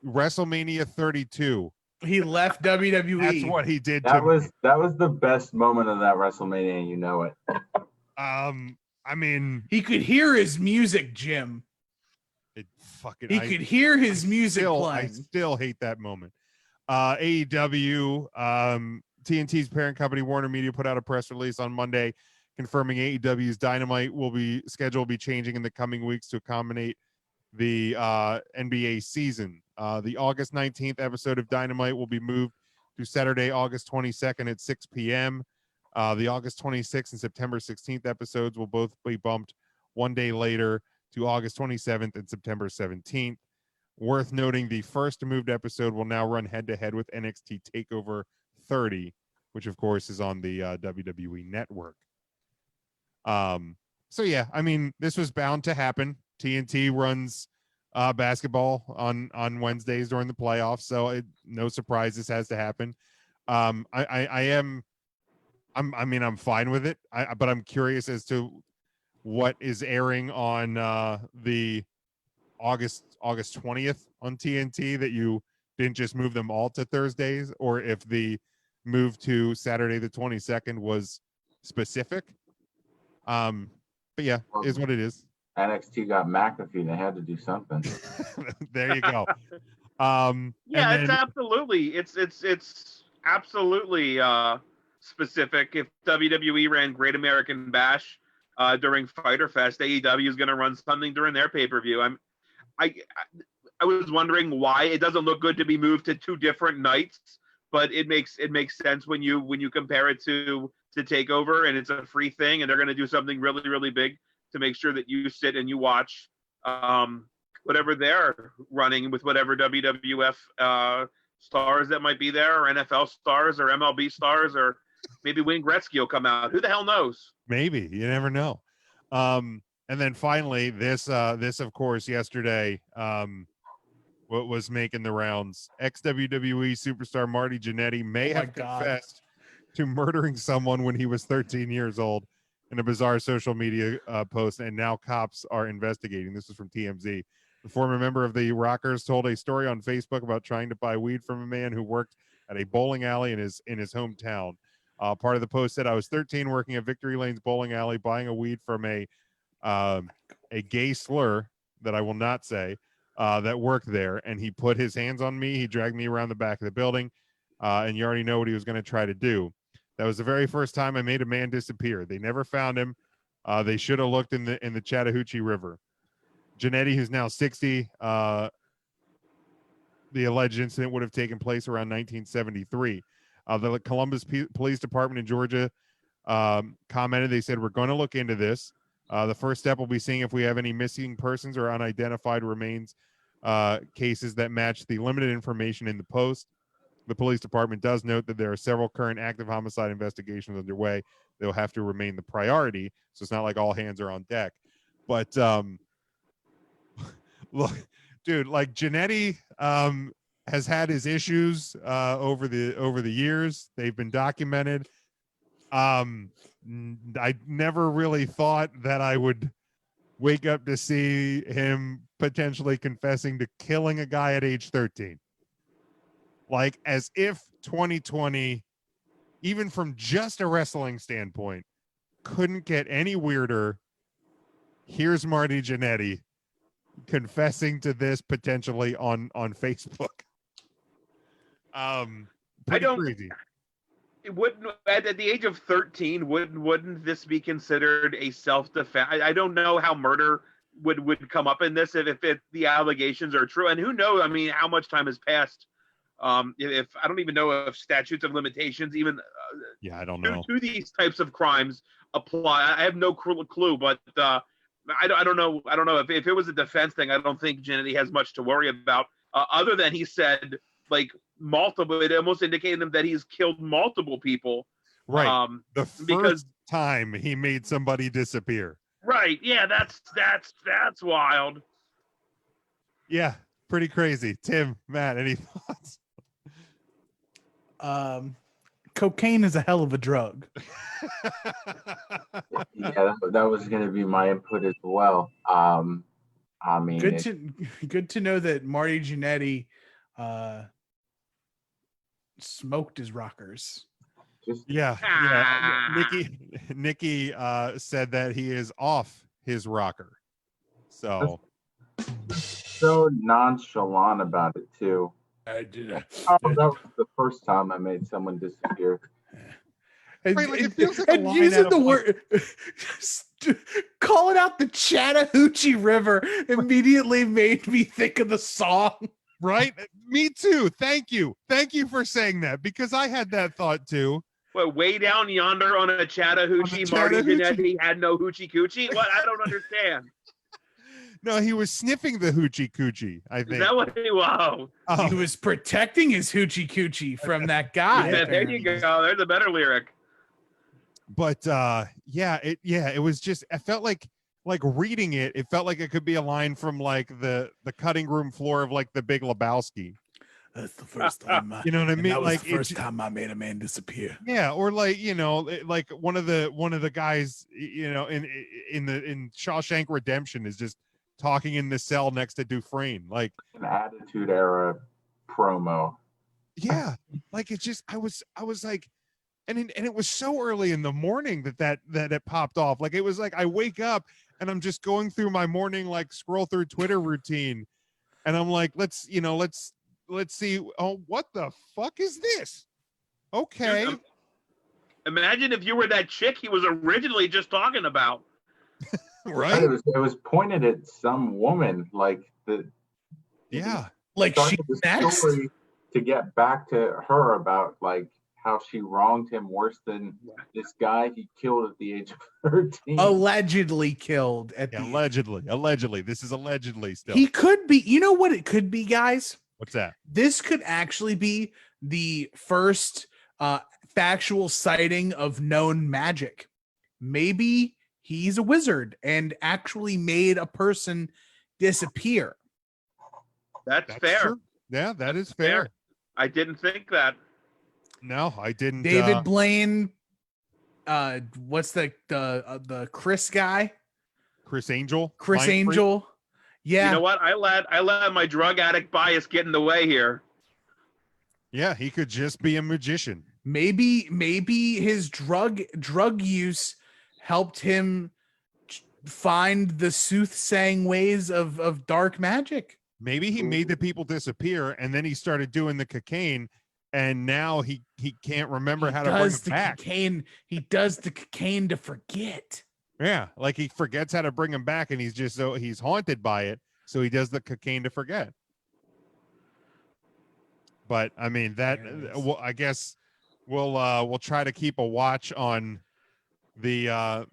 S9: WrestleMania 32.
S8: He left WWE.
S9: That's what he did.
S11: That was the best moment of that WrestleMania, and you know it.
S9: I mean,
S8: he could hear his music, Jim.
S9: He
S8: could hear his music playing.
S9: I still hate that moment. AEW, TNT's parent company Warner Media put out a press release on Monday confirming AEW's Dynamite schedule will be changing in the coming weeks to accommodate the NBA season. The August 19th episode of Dynamite will be moved to Saturday, August 22nd at 6 p.m. The August 26th and September 16th episodes will both be bumped one day later to August 27th and September 17th. Worth noting, the first moved episode will now run head-to-head with NXT TakeOver 30, which, of course, is on the WWE Network. So, yeah, I mean, this was bound to happen. TNT runs basketball on Wednesdays during the playoffs, so no surprise this has to happen. I'm fine with it, but I'm curious as to what is airing on the August 20th on TNT, that you didn't just move them all to Thursdays, or if the move to Saturday the 22nd was specific. But yeah, is what it is.
S11: NXT got McAfee. They had to do something.
S9: There you go.
S10: Yeah, it's absolutely. It's absolutely specific. If WWE ran Great American Bash during Fyter Fest, AEW is going to run something during their pay-per-view. I was wondering why it doesn't look good to be moved to two different nights, but it makes sense when you compare it to TakeOver, and it's a free thing, and they're going to do something really, really big to make sure that you sit and you watch whatever they're running with whatever WWF stars that might be there, or NFL stars, or MLB stars, or maybe Wayne Gretzky will come out. Who the hell knows?
S9: Maybe, you never know. And then finally, this of course yesterday, what was making the rounds. Ex-WWE superstar Marty Jannetty may have confessed to murdering someone when he was 13 years old in a bizarre social media post, and now cops are investigating. This is from TMZ. The former member of the Rockers told a story on Facebook about trying to buy weed from a man who worked at a bowling alley in his hometown. Part of the post said, "I was 13 working at Victory Lane's bowling alley buying a weed from a gay slur that I will not say that worked there, and he put his hands on me. He dragged me around the back of the building, and you already know what he was going to try to do. That was the very first time I made a man disappear. They never found him. They should have looked in the Chattahoochee River." Jannetty, who's now 60, the alleged incident would have taken place around 1973. The Columbus Police Department in Georgia commented. They said, "We're going to look into this. The first step will be seeing if we have any missing persons or unidentified remains cases that match the limited information in the post." The police department does note that there are several current active homicide investigations underway. They'll have to remain the priority, so it's not like all hands are on deck. But look, dude, like Jannetty has had his issues over the years. They've been documented. I never really thought that I would wake up to see him potentially confessing to killing a guy at age 13. Like, as if 2020, even from just a wrestling standpoint, couldn't get any weirder. Here's Marty Jannetty confessing to this potentially on Facebook. Crazy.
S10: It wouldn't, at the age of 13, wouldn't this be considered a self-defense? I don't know how murder would come up in this if the allegations are true, and who knows? I mean, how much time has passed? If I don't even know if statutes of limitations even
S9: I don't know
S10: to these types of crimes apply. I have no clue, but I don't know if it was a defense thing. I don't think Jannetty has much to worry about, other than he said like multiple. It almost indicated him that he's killed multiple people.
S9: Right. The first time he made somebody disappear.
S10: Right. Yeah. That's wild.
S9: Yeah. Pretty crazy. Tim, Matt, any thoughts?
S8: Cocaine is a hell of a drug.
S11: Yeah, that was going to be my input as well. I mean,
S8: good to know that Marty Jannetty smoked his rockers.
S9: Nikki said that he is off his rocker. So
S11: nonchalant about it too. That was the first time I made someone disappear.
S8: And using the word, calling out the Chattahoochee River immediately made me think of the song.
S9: Right? Me too. Thank you for saying that, because I had that thought too.
S10: What, way down yonder on a Chattahoochee, Marty Jannetty had no hoochie coochie? What? I don't understand.
S9: No, he was sniffing the hoochie coochie, I think.
S10: Is that what he was?
S8: He was protecting his hoochie coochie from that guy.
S10: Yeah, there you go. There's a better lyric.
S9: But it was just, I felt like reading it felt like it could be a line from like the cutting room floor of like The Big Lebowski.
S8: That's the first time
S9: you know what I mean?
S8: That was
S9: like
S8: the first time I made a man disappear.
S9: Yeah, or like, like one of the guys, in Shawshank Redemption is just talking in the cell next to Dufresne, like
S11: an Attitude Era promo.
S9: Yeah, like it's just I was like, and it was so early in the morning that it popped off. Like it was like I wake up and I'm just going through my morning like scroll through Twitter routine, and I'm like, let's see. Oh, what the fuck is this? Okay.
S10: Dude, imagine if you were that chick he was originally just talking about.
S9: Right.
S11: It was pointed at some woman, like
S8: like she's next
S11: to get back to her about like how she wronged him worse than this guy he killed at the age of 13.
S8: Allegedly killed at the
S9: Allegedly. This is allegedly still.
S8: He could be. You know what it could be, guys?
S9: What's that?
S8: This could actually be the first factual sighting of known magic. Maybe he's a wizard and actually made a person disappear.
S10: That's fair.
S9: True. Yeah, that is fair.
S10: I didn't think that.
S9: No, I didn't.
S8: David Blaine. What's the Chris guy?
S9: Chris Angel.
S8: Chris Angel. Yeah.
S10: You know what? I let my drug addict bias get in the way here.
S9: Yeah, he could just be a magician.
S8: Maybe his drug use helped him find the soothsaying ways of dark magic.
S9: Maybe he made the people disappear, and then he started doing the cocaine, and now he can't remember how to bring it back.
S8: He does the cocaine to forget.
S9: Yeah, like he forgets how to bring him back, and he's haunted by it, so he does the cocaine to forget. But I mean well, I guess we'll try to keep a watch on the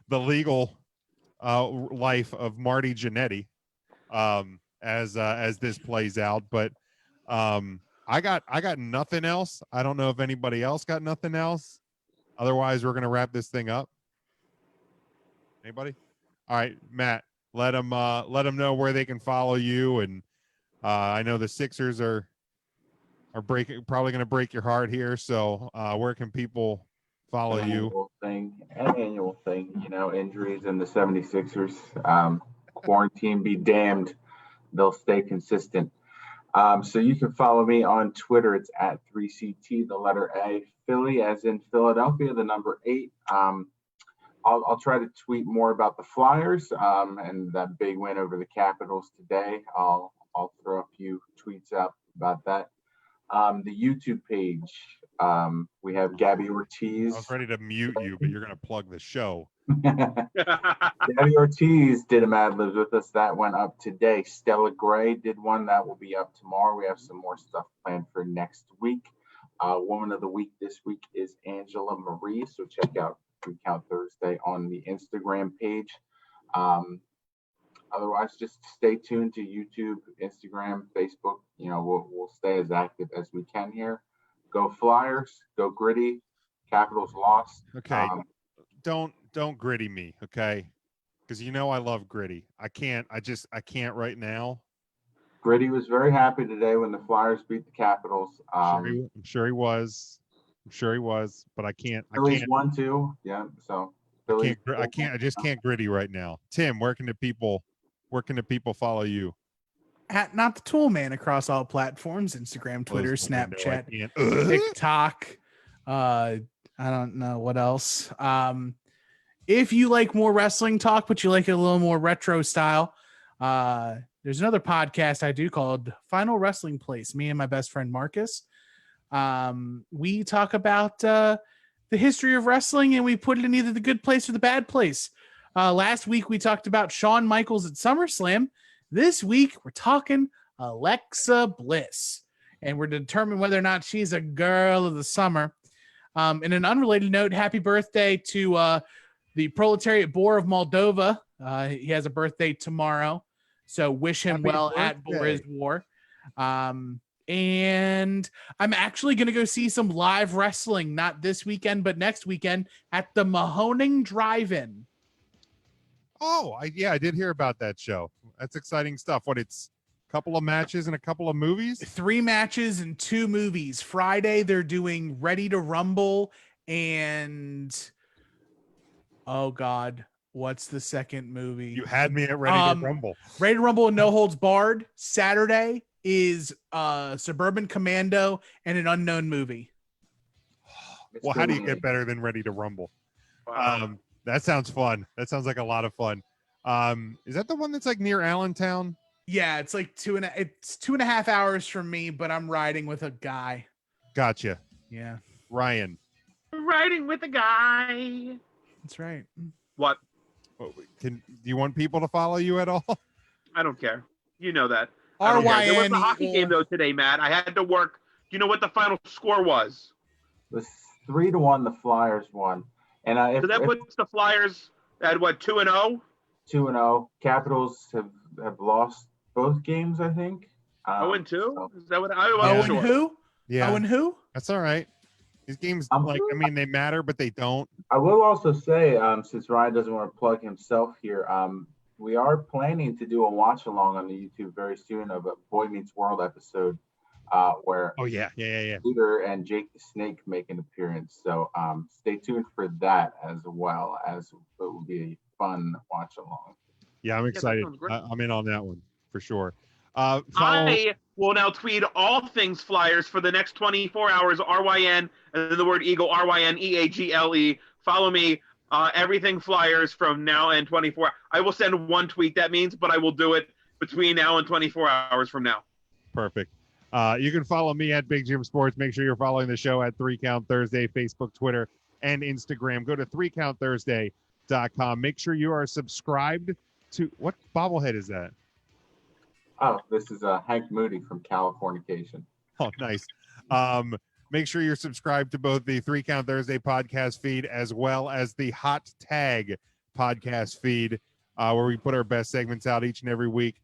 S9: legal life of Marty Jannetty as this plays out. But I got nothing else. I don't know if anybody else got nothing else. Otherwise, we're gonna wrap this thing up. Anybody? All right, Matt, let them know where they can follow you. And I know the Sixers are probably going to break your heart here. So where can people follow you?
S11: Annual thing, injuries in the 76ers. Quarantine be damned. They'll stay consistent. So you can follow me on Twitter. It's at 3CT, the letter A, Philly, as in Philadelphia, the number 8. I'll try to tweet more about the Flyers and that big win over the Capitals today. I'll throw a few tweets out about that. The YouTube page, we have Gabby Ortiz.
S9: I was ready to mute you, but you're going to plug the show.
S11: Gabby Ortiz did a Mad Libs with us. That went up today. Stella Gray did one. That will be up tomorrow. We have some more stuff planned for next week. Woman of the Week this week is Angela Marie. So check out Recount Thursday on the Instagram page. Otherwise, just stay tuned to YouTube, Instagram, Facebook. We'll stay as active as we can here. Go Flyers, go Gritty. Capitals lost.
S9: Okay, don't gritty me, okay? Because I love Gritty. I can't right now.
S11: Gritty was very happy today when the Flyers beat the Capitals.
S9: I'm sure he was, but I can't.
S11: Phillies won too. Yeah, so Phillies.
S9: I just can't Gritty right now. Tim, where can the people follow you?
S8: At Not the Tool Man across all platforms: Instagram, Twitter, Snapchat, TikTok. I don't know what else. If you like more wrestling talk, but you like it a little more retro style, there's another podcast I do called Final Wrestling Place. Me and my best friend Marcus. We talk about the history of wrestling, and we put it in either the good place or the bad place. Last week we talked about Shawn Michaels at SummerSlam. This week we're talking Alexa Bliss, and we're determining whether or not she's a girl of the summer. In an unrelated note, happy birthday to the Proletariat Boar of Moldova. He has a birthday tomorrow, so wish him well at Boris War. And I'm actually going to go see some live wrestling, not this weekend, but next weekend at the Mahoning Drive-In.
S9: Oh, I did hear about that show. That's exciting stuff. It's a couple of matches and a couple of movies?
S8: 3 matches and 2 movies. Friday, they're doing Ready to Rumble and... Oh, God. What's the second movie?
S9: You had me at Ready to Rumble.
S8: Ready to Rumble and No Holds Barred. Saturday is Suburban Commando and an unknown movie.
S9: Well, how do you get better than Ready to Rumble? Wow. That sounds fun. That sounds like a lot of fun. Is that the one that's like near Allentown?
S8: Yeah, it's like 2.5 hours from me, but I'm riding with a guy.
S9: Gotcha.
S8: Yeah.
S9: Ryan.
S10: Riding with a guy.
S8: That's right.
S10: What?
S9: Do you want people to follow you at all?
S10: I don't care. You know that.
S8: RYN.
S10: There was a hockey game though today, Matt. I had to work. Do you know what the final score was?
S11: was 3-1. The Flyers won, and
S10: So that puts the Flyers at what, 2-0?
S11: 2-0. Capitals have lost both games, I think.
S10: 0-2?
S11: So,
S10: Is that what I
S8: Oh,
S10: wasn't
S8: and
S10: sure.
S8: who?
S9: Yeah.
S8: Oh, and who?
S9: That's all right. These games, they matter, but they don't.
S11: I will also say, since Ryan doesn't want to plug himself here, we are planning to do a watch along on the YouTube very soon of a Boy Meets World episode, where Peter and Jake the Snake make an appearance. So stay tuned for that, as well as it will be a fun watch along.
S9: Yeah, I'm excited. I'm in on that one for sure. Follow...
S10: I will now tweet all things Flyers for the next 24 hours, RYN, and then the word Eagle, RYNEAGLE. Follow me, everything Flyers from now and 24. I will send one tweet, that means, but I will do it between now and 24 hours from now.
S9: Perfect. You can follow me at Big Jim Sports. Make sure you're following the show at 3 Count Thursday, Facebook, Twitter, and Instagram. Go to 3countthursday.com. Make sure you are subscribed to... What bobblehead is that?
S11: Oh, this is Hank Moody from Californication.
S9: Oh, nice. Make sure you're subscribed to both the 3 Count Thursday podcast feed as well as the Hot Tag podcast feed, where we put our best segments out each and every week.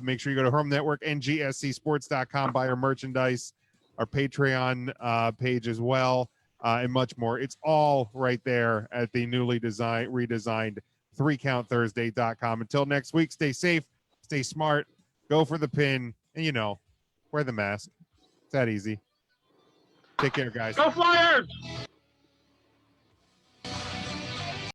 S9: Make sure you go to Home Network, ngscsports.com, buy our merchandise, our Patreon page as well, and much more. It's all right there at the newly redesigned 3countthursday.com. Until next week, stay safe, stay smart, go for the pin, and wear the mask. It's that easy. Take care, guys.
S10: Go Flyers!